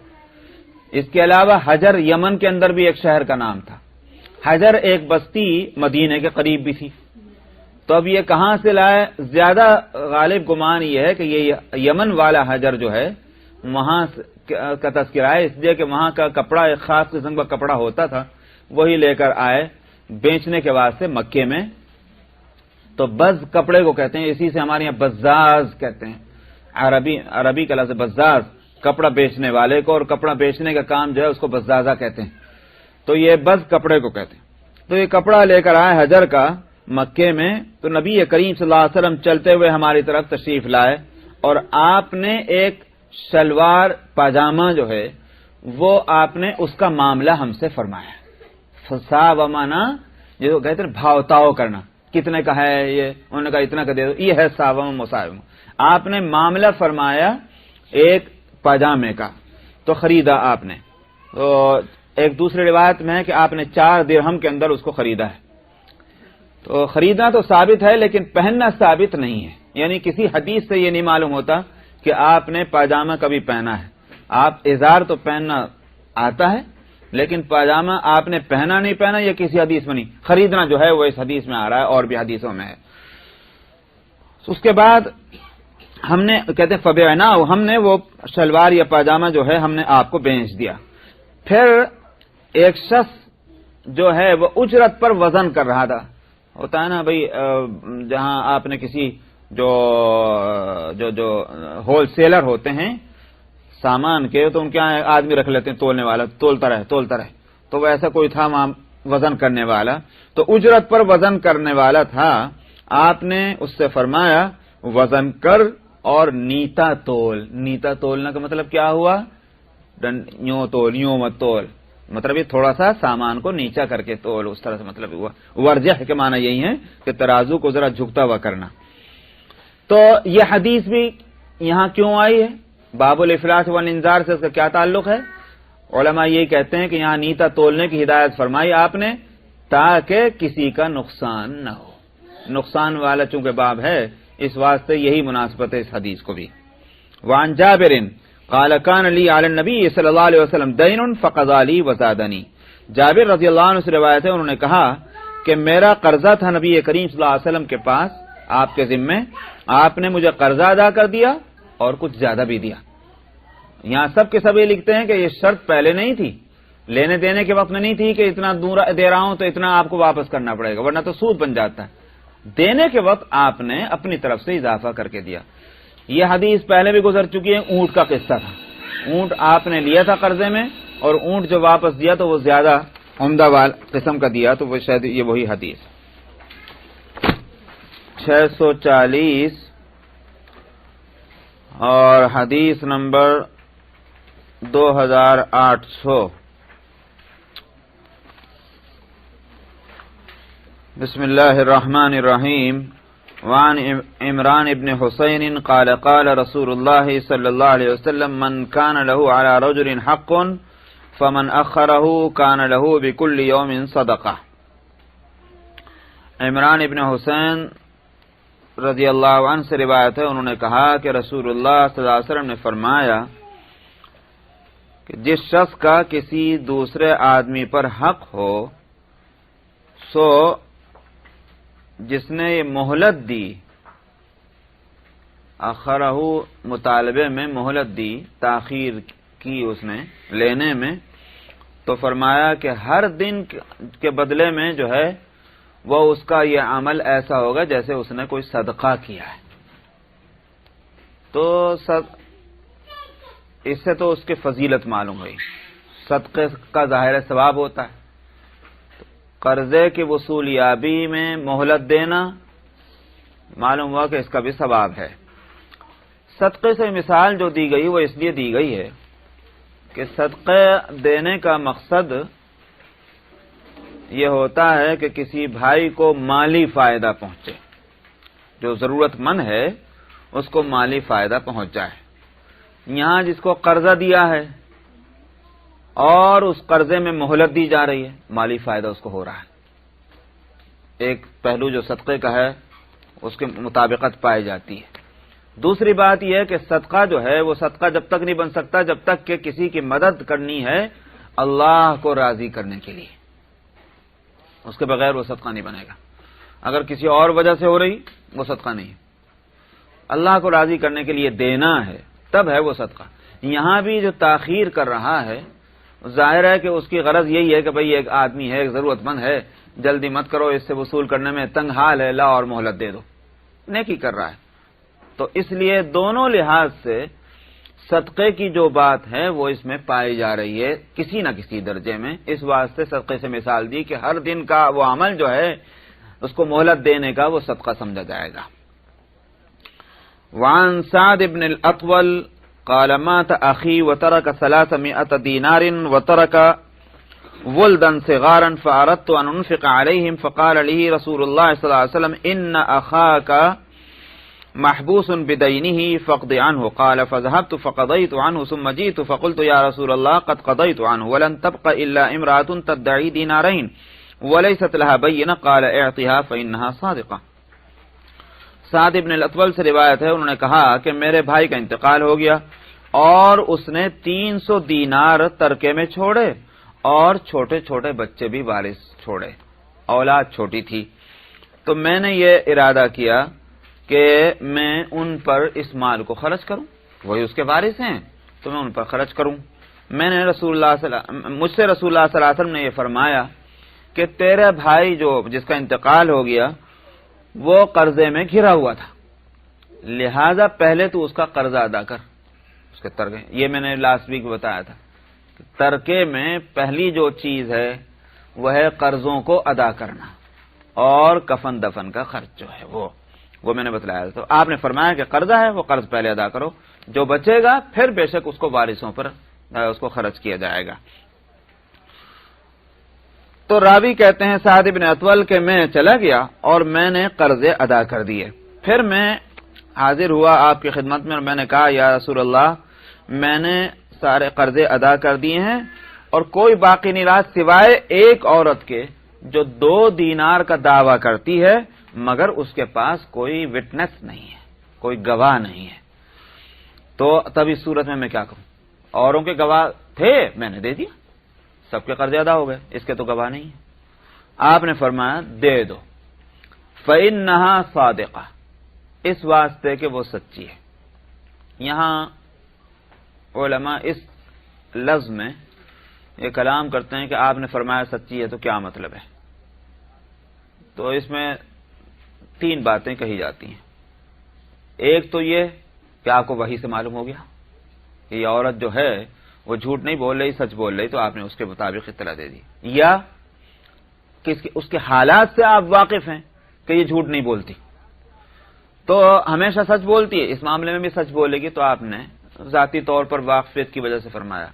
اس کے علاوہ حجر یمن کے اندر بھی ایک شہر کا نام تھا. حجر ایک بستی مدینے کے قریب بھی تھی. تو اب یہ کہاں سے لائے؟ زیادہ غالب گمان یہ ہے کہ یہ یمن والا حجر جو ہے وہاں کا تذکرہ ہے، اس لیے کہ وہاں کا کپڑا ایک خاص قسم کا کپڑا ہوتا تھا، وہی لے کر آئے بیچنے کے واسطے مکے میں. تو بز کپڑے کو کہتے ہیں، اسی سے ہمارے یہاں بزاز کہتے ہیں. عربی کا لفظ بزاز کپڑا بیچنے والے کو، اور کپڑا بیچنے کا کام جو ہے اس کو بزازہ کہتے ہیں. تو یہ بز کپڑے کو کہتے ہیں. تو یہ کپڑا لے کر آئے حجر کا مکے میں. تو نبی کریم صلی اللہ علیہ وسلم چلتے ہوئے ہماری طرف تشریف لائے اور آپ نے ایک شلوار پاجامہ جو ہے وہ آپ نے اس کا معاملہ ہم سے فرمایا. فساومنا جو کہتے ہیں بھاؤ تاؤ کرنا، کتنے کا ہے یہ، انہوں نے کہا اتنا کا دے دو، یہ ہے ساوم مساوم. آپ نے معاملہ فرمایا ایک پاجامے کا تو خریدا آپ نے. تو ایک دوسری روایت میں ہے کہ آپ نے 4 درہم کے اندر اس کو خریدا ہے. تو خریدنا تو ثابت ہے لیکن پہننا ثابت نہیں ہے، یعنی کسی حدیث سے یہ نہیں معلوم ہوتا کہ آپ نے پاجامہ کبھی پہنا ہے. آپ ازار تو پہننا آتا ہے لیکن پاجامہ آپ نے پہنا نہیں پہنا یہ کسی حدیث میں نہیں. خریدنا جو ہے وہ اس حدیث میں آ رہا ہے اور بھی حدیثوں میں ہے. اس کے بعد ہم نے کہتے ہیں فبعنا، ہم نے وہ شلوار یا پاجامہ جو ہے ہم نے آپ کو بیچ دیا. پھر ایک شخص جو ہے وہ اجرت پر وزن کر رہا تھا. ہوتا ہے نا بھائی جہاں آپ نے کسی جو ہول سیلر ہوتے ہیں سامان کے، تو ان کے یہاں آدمی رکھ لیتے ہیں تولنے والا، تولتا رہے. تو وہ ایسا کوئی تھا وہاں وزن کرنے والا، تو اجرت پر وزن کرنے والا تھا. آپ نے اس سے فرمایا وزن کر اور نیتا تول. نیتا تولنے کا مطلب کیا ہوا؟ یوں تول، یوں مت تول، مطلب یہ تھوڑا سا سامان کو نیچا کر کے تول، اس طرح سے مطلب ہوا. ورجح کے معنی یہی ہے کہ ترازو کو ذرا جھکتا ہوا کرنا. تو یہ حدیث بھی یہاں کیوں آئی ہے؟ باب الافلاس والانذار سے اس کا کیا تعلق ہے؟ علماء یہی کہتے ہیں کہ یہاں نیتا تولنے کی ہدایت فرمائی آپ نے تاکہ کسی کا نقصان نہ ہو. نقصان والا چونکہ باب ہے، اس واسطے یہی مناسبت ہے اس حدیث کو بھی. وعن جابر قال كان لي على النبي صلی اللہ علیہ وسلم دین فقضى لي وزادني. جابر رضی اللہ عنہ سے روایت ہے، انہوں نے کہا کہ میرا قرضہ تھا نبی کریم صلی اللہ علیہ وسلم کے پاس، آپ کے ذمے، آپ نے مجھے قرضہ ادا کر دیا اور کچھ زیادہ بھی دیا. یہاں سب کے سب یہ لکھتے ہیں کہ یہ شرط پہلے نہیں تھی، لینے دینے کے وقت میں نہیں تھی کہ اتنا دور دے رہا ہوں تو اتنا آپ کو واپس کرنا پڑے گا ورنہ تو سود بن جاتا ہے. دینے کے وقت آپ نے اپنی طرف سے اضافہ کر کے دیا. یہ حدیث پہلے بھی گزر چکی ہے. اونٹ کا قصہ تھا. اونٹ آپ نے لیا تھا قرضے میں اور اونٹ جو واپس دیا تو وہ زیادہ عمدہ قسم کا دیا، تو وہ شاید یہ وہی حدیث. 640 اور حدیث نمبر 2800. بسم اللہ الرحمن الرحیم. وعن عمران ابن حسین قال قال رسول اللہ صلی اللہ علیہ وسلم من كان له على رجل حق فمن اخره كان له بكل يوم صدقہ. عمران ابن حسین رضی اللہ عنہ سے روایت ہے، انہوں نے کہا کہ رسول اللہ صلی اللہ علیہ وسلم نے فرمایا کہ جس شخص کا کسی دوسرے آدمی پر حق ہو، سو جس نے یہ مہلت دی، اخرہ مطالبے میں مہلت دی، تاخیر کی اس نے لینے میں، تو فرمایا کہ ہر دن کے بدلے میں جو ہے وہ اس کا یہ عمل ایسا ہوگا جیسے اس نے کوئی صدقہ کیا ہے. تو اس سے تو اس کی فضیلت معلوم ہوئی. صدقے کا ظاہر ثواب ہوتا ہے. قرضے کی وصولیابی میں مہلت دینا معلوم ہوا کہ اس کا بھی ثواب ہے. صدقے سے مثال جو دی گئی وہ اس لیے دی گئی ہے کہ صدقے دینے کا مقصد یہ ہوتا ہے کہ کسی بھائی کو مالی فائدہ پہنچے، جو ضرورت مند ہے اس کو مالی فائدہ پہنچ جائے. یہاں جس کو قرضہ دیا ہے اور اس قرضے میں مہلت دی جا رہی ہے، مالی فائدہ اس کو ہو رہا ہے. ایک پہلو جو صدقے کا ہے اس کے مطابقت پائی جاتی ہے. دوسری بات یہ ہے کہ صدقہ جو ہے وہ صدقہ جب تک نہیں بن سکتا جب تک کہ کسی کی مدد کرنی ہے اللہ کو راضی کرنے کے لیے، اس کے بغیر وہ صدقہ نہیں بنے گا. اگر کسی اور وجہ سے ہو رہی وہ صدقہ نہیں ہے. اللہ کو راضی کرنے کے لیے دینا ہے تب ہے وہ صدقہ. یہاں بھی جو تاخیر کر رہا ہے ظاہر ہے کہ اس کی غرض یہی ہے کہ بھئی ایک آدمی ہے، ایک ضرورت مند ہے، جلدی مت کرو، اس سے وصول کرنے میں تنگ حال ہے، لا اور مہلت دے دو. نیکی کر رہا ہے. تو اس لیے دونوں لحاظ سے صدقے کی جو بات ہے وہ اس میں پائی جا رہی ہے کسی نہ کسی درجے میں. اس واسطے صدقے سے مثال دی کہ ہر دن کا وہ عمل جو ہے اس کو مہلت دینے کا وہ صدقہ سمجھا جائے گا. وعن سعد بن الاطول قال مات اخي وترك 300 دينار وترك ولدا صغارا فاردت ان انفق عليهم فقال لي رسول الله صلى الله عليه وسلم ان اخاك محبوس بدينه فاقض عنه. قال فذهبت فقضيت عنه ثم جئت فقلت يا رسول الله قد قضيت عنه ولن تبق الا امرأة تدعي دينارين وليست لها بينة. قال اعطها فانها صادقة. سعد ابن الاطول سے روایت ہے، انہوں نے کہا کہ میرے بھائی کا انتقال ہو گیا اور اس نے 300 دینار ترکے میں چھوڑے اور چھوٹے چھوٹے بچے بھی وارث چھوڑے، اولاد چھوٹی تھی. تو میں نے یہ ارادہ کیا کہ میں ان پر اس مال کو خرچ کروں، وہی اس کے وارث ہیں تو میں ان پر خرچ کروں۔ میں نے مجھ سے رسول اللہ صلی اللہ علیہ وسلم نے یہ فرمایا کہ تیرا بھائی جو جس کا انتقال ہو گیا وہ قرضے میں گھرا ہوا تھا، لہذا پہلے تو اس کا قرضہ ادا کر، اس کے ترکے، یہ میں نے لاسٹ ویک بتایا تھا، ترکے میں پہلی جو چیز ہے وہ ہے قرضوں کو ادا کرنا اور کفن دفن کا خرچ جو ہے وہ میں نے بتلایا تھا۔ تو آپ نے فرمایا کہ قرضہ ہے وہ قرض پہلے ادا کرو، جو بچے گا پھر بے شک اس کو وارثوں پر اس کو خرچ کیا جائے گا۔ تو راوی کہتے ہیں سعد بن اطول کہ میں چلا گیا اور میں نے قرضے ادا کر دیے، پھر میں حاضر ہوا آپ کی خدمت میں اور میں نے کہا یا رسول اللہ میں نے سارے قرضے ادا کر دیے ہیں اور کوئی باقی نہیں رہا سوائے ایک عورت کے جو 2 دینار کا دعویٰ کرتی ہے مگر اس کے پاس کوئی وٹنس نہیں ہے، کوئی گواہ نہیں ہے۔ تو تب اس صورت میں کیا کروں؟ اوروں کے گواہ تھے میں نے دے دیا، سب کے قرضے ادا ہو گئے، اس کے تو گواہ نہیں ہے۔ آپ نے فرمایا دے دو، فإنہا صادقہ، اس واسطے کہ وہ سچی ہے۔ یہاں علماء اس لفظ میں یہ کلام کرتے ہیں کہ آپ نے فرمایا سچی ہے تو کیا مطلب ہے؟ تو اس میں 3 باتیں کہی جاتی ہیں۔ ایک تو یہ کہ آپ کو وحی سے معلوم ہو گیا کہ یہ عورت جو ہے وہ جھوٹ نہیں بول رہی، سچ بول رہی، تو آپ نے اس کے مطابق اطلاع دے دی، یا کہ اس کے حالات سے آپ واقف ہیں کہ یہ جھوٹ نہیں بولتی تو ہمیشہ سچ بولتی ہے، اس معاملے میں بھی سچ بولے گی، تو آپ نے ذاتی طور پر واقفیت کی وجہ سے فرمایا۔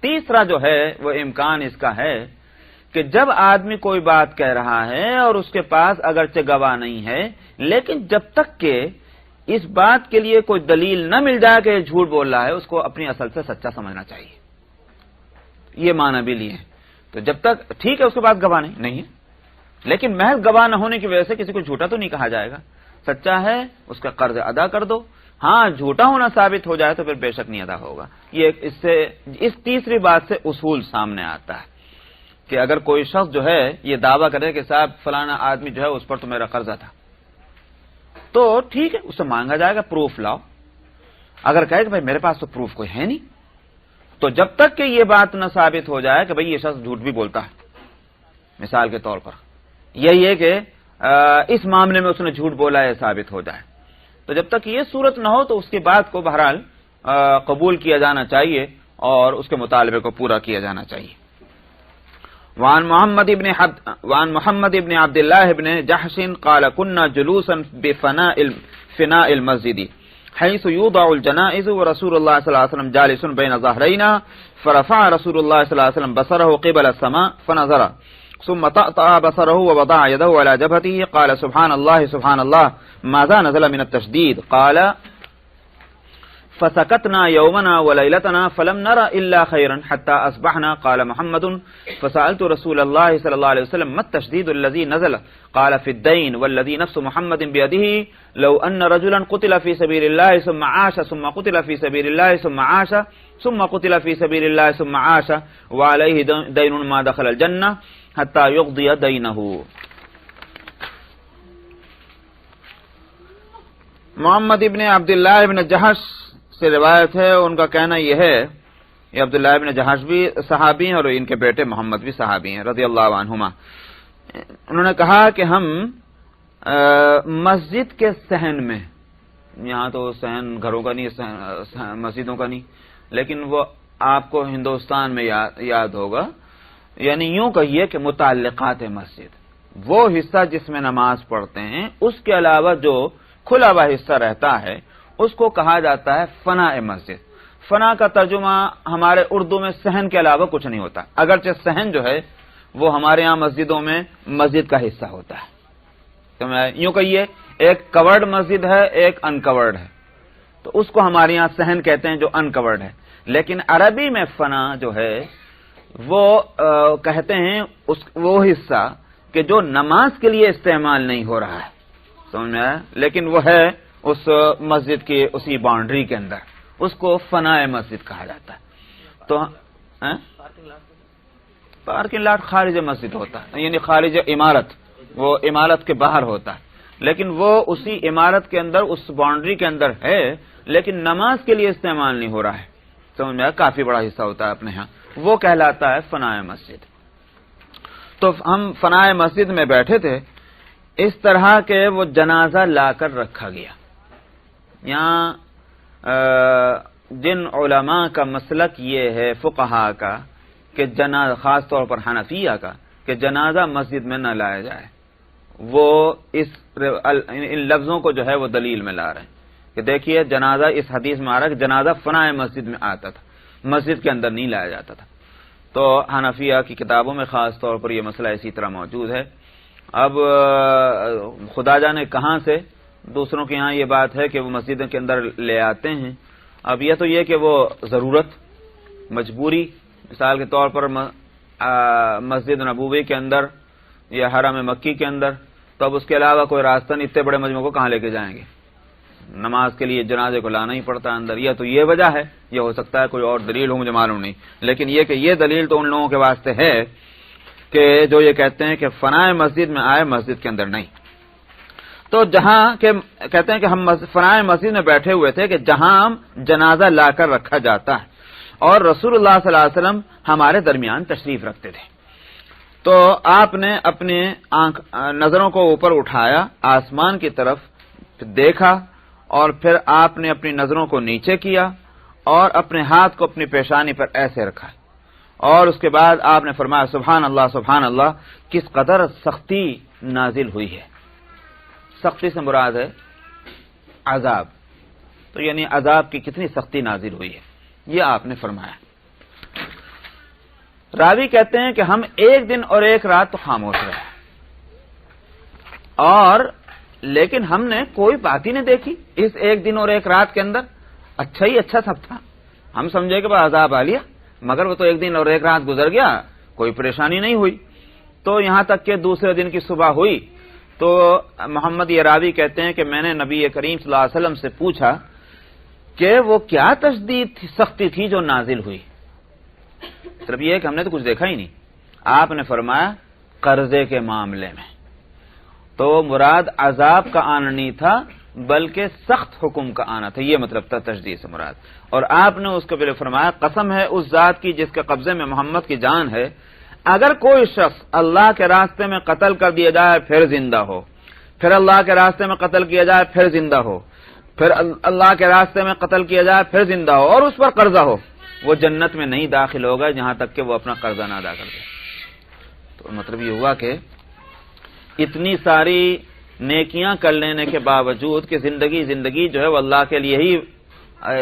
تیسرا جو ہے وہ امکان اس کا ہے کہ جب آدمی کوئی بات کہہ رہا ہے اور اس کے پاس اگرچہ گواہ نہیں ہے لیکن جب تک کہ اس بات کے لیے کوئی دلیل نہ مل جائے کہ یہ جھوٹ بول رہا ہے اس کو اپنی اصل سے سچا سمجھنا چاہیے، یہ معنی بھی لیے۔ تو جب تک ٹھیک ہے اس کے پاس گواہ نہیں ہے لیکن محض گواہ نہ ہونے کی وجہ سے کسی کو جھوٹا تو نہیں کہا جائے گا، سچا ہے اس کا قرض ادا کر دو، ہاں جھوٹا ہونا ثابت ہو جائے تو پھر بے شک نہیں ادا ہوگا۔ یہ اس تیسری بات سے اصول سامنے آتا ہے کہ اگر کوئی شخص جو ہے یہ دعویٰ کرے کہ صاحب فلانا آدمی جو ہے اس پر تو میرا قرضہ تھا تو ٹھیک ہے اس سے مانگا جائے گا پروف لاؤ، اگر کہے کہ بھائی میرے پاس تو پروف کوئی ہے نہیں تو جب تک کہ یہ بات نہ ثابت ہو جائے کہ بھئی یہ شخص جھوٹ بھی بولتا ہے، مثال کے طور پر یہی ہے کہ اس معاملے میں اس نے جھوٹ بولا ہے ثابت ہو جائے، تو جب تک یہ صورت نہ ہو تو اس کی بات کو بہرحال قبول کیا جانا چاہیے اور اس کے مطالبے کو پورا کیا جانا چاہیے۔ وعن محمد ابن عبد الله بن جحش قال كنا جلوسا بفناء المسجد حيث يوضع الجنائز ورسول الله صلى الله عليه وسلم جالس بين ظهرينا فرفع رسول الله صلى الله عليه وسلم بصره قبل السماء فنظر ثم طأطأ بصره ووضع يده على جبهته قال سبحان الله ماذا نزل من التشديد قال فسكتنا يومنا وليلتنا فلم نرى إلا خيرا حتى أصبحنا قال محمد فسألت رسول الله صلى الله عليه وسلم ما التشديد الذي نزل قال في الدين والذي نفس محمد بيده لو أن رجلا قتل في سبيل الله ثم عاش ثم قتل في سبيل الله ثم عاش ثم قتل في سبيل الله ثم عاش وعليه دين ما دخل الجنة حتى يقضي دينه۔ محمد ابن عبداللہ ابن جحش سے روایت ہے، ان کا کہنا یہ ہے، یہ عبداللہ ابن جحش بھی صحابی ہیں اور ان کے بیٹے محمد بھی صحابی ہیں رضی اللہ عنہما۔ انہوں نے کہا کہ ہم مسجد کے صحن میں، یہاں تو صحن گھروں کا نہیں مسجدوں کا نہیں لیکن وہ آپ کو ہندوستان میں یاد ہوگا، یعنی یوں کہیے کہ متعلقات مسجد، وہ حصہ جس میں نماز پڑھتے ہیں اس کے علاوہ جو کھلا ہوا حصہ رہتا ہے اس کو کہا جاتا ہے فنا مسجد۔ فنا کا ترجمہ ہمارے اردو میں صحن کے علاوہ کچھ نہیں ہوتا، اگرچہ صحن جو ہے وہ ہمارے ہاں مسجدوں میں مسجد کا حصہ ہوتا ہے، تو میں یوں کہیے ایک کورڈ مسجد ہے ایک انکورڈ ہے، تو اس کو ہمارے یہاں صحن کہتے ہیں جو انکورڈ ہے، لیکن عربی میں فنا جو ہے وہ کہتے ہیں وہ حصہ کہ جو نماز کے لیے استعمال نہیں ہو رہا ہے، سمجھ میں آیا، لیکن وہ ہے اس مسجد کی اسی باؤنڈری کے اندر، اس کو فناء مسجد کہا جاتا ہے۔ تو پارکنگ لاٹ خارج مسجد ہوتا ہے، یعنی خارج عمارت، وہ عمارت کے باہر ہوتا ہے، لیکن وہ اسی عمارت کے اندر اس باؤنڈری کے اندر ہے لیکن نماز کے لیے استعمال نہیں ہو رہا ہے، سمجھ میں آیا؟ کافی بڑا حصہ ہوتا ہے اپنے ہاں، وہ کہلاتا ہے فنائے مسجد۔ تو ہم فنائے مسجد میں بیٹھے تھے، اس طرح کے وہ جنازہ لا کر رکھا گیا۔ یہاں جن علماء کا مسلک یہ ہے فقہاء کا کہ جنازہ، خاص طور پر حنفیہ کا، کہ جنازہ مسجد میں نہ لایا جائے، وہ ان لفظوں کو جو ہے وہ دلیل میں لا رہے ہیں کہ دیکھیے جنازہ اس حدیث میں آ رہا ہے کہ جنازہ فنائے مسجد میں آتا تھا، مسجد کے اندر نہیں لایا جاتا تھا۔ تو حنفیہ کی کتابوں میں خاص طور پر یہ مسئلہ اسی طرح موجود ہے۔ اب خدا جانے کہاں سے دوسروں کے یہاں یہ بات ہے کہ وہ مسجد کے اندر لے آتے ہیں۔ اب یہ تو یہ کہ وہ ضرورت، مجبوری، مثال کے طور پر مسجد نبوی کے اندر یا حرم مکی کے اندر، تو اب اس کے علاوہ کوئی راستہ نہیں، اتنے بڑے مجمع کو کہاں لے کے جائیں گے؟ نماز کے لیے جنازے کو لانا ہی پڑتا ہے اندر۔ یہ تو یہ وجہ ہے، یہ ہو سکتا ہے کوئی اور دلیل ہو، مجھے معلوم نہیں، لیکن یہ کہ یہ دلیل تو ان لوگوں کے واسطے ہے کہ جو یہ کہتے ہیں کہ فنائے مسجد میں آئے، مسجد کے اندر نہیں۔ تو جہاں کہ کہتے ہیں کہ ہم فنائے مسجد میں بیٹھے ہوئے تھے کہ جہاں جنازہ لا کر رکھا جاتا ہے، اور رسول اللہ صلی اللہ علیہ وسلم ہمارے درمیان تشریف رکھتے تھے۔ تو آپ نے اپنے نظروں کو اوپر اٹھایا آسمان کی طرف، دیکھا، اور پھر آپ نے اپنی نظروں کو نیچے کیا اور اپنے ہاتھ کو اپنی پیشانی پر ایسے رکھا، اور اس کے بعد آپ نے فرمایا سبحان اللہ سبحان اللہ، کس قدر سختی نازل ہوئی ہے۔ سختی سے مراد ہے عذاب، تو یعنی عذاب کی کتنی سختی نازل ہوئی ہے، یہ آپ نے فرمایا۔ راوی کہتے ہیں کہ ہم ایک دن اور ایک رات تو خاموش رہے، اور لیکن ہم نے کوئی بات ہی نہیں دیکھی اس ایک دن اور ایک رات کے اندر، اچھا ہی اچھا سب تھا، ہم سمجھے کہ بس عذاب آ لیا، مگر وہ تو ایک دن اور ایک رات گزر گیا، کوئی پریشانی نہیں ہوئی۔ تو یہاں تک کہ دوسرے دن کی صبح ہوئی تو محمد یہ راوی کہتے ہیں کہ میں نے نبی کریم صلی اللہ علیہ وسلم سے پوچھا کہ وہ کیا تشدید تھی، سختی تھی جو نازل ہوئی؟ صرف یہ کہ ہم نے تو کچھ دیکھا ہی نہیں۔ آپ نے فرمایا قرضے کے معاملے میں، تو مراد عذاب کا آنا نہیں تھا بلکہ سخت حکم کا آنا تھا، یہ مطلب تھا تشدید سے مراد۔ اور آپ نے اس کے پہلے فرمایا قسم ہے اس ذات کی جس کے قبضے میں محمد کی جان ہے، اگر کوئی شخص اللہ کے راستے میں قتل کر دیا جائے پھر زندہ ہو، پھر اللہ کے راستے میں قتل کیا جائے پھر زندہ ہو، پھر اللہ کے راستے میں قتل کیا جائے پھر زندہ ہو، اور اس پر قرضہ ہو، وہ جنت میں نہیں داخل ہوگا جہاں تک کہ وہ اپنا قرضہ نہ ادا کر دے۔ تو مطلب یہ ہوا کہ اتنی ساری نیکیاں کر لینے کے باوجود کہ زندگی جو ہے وہ اللہ کے لیے ہی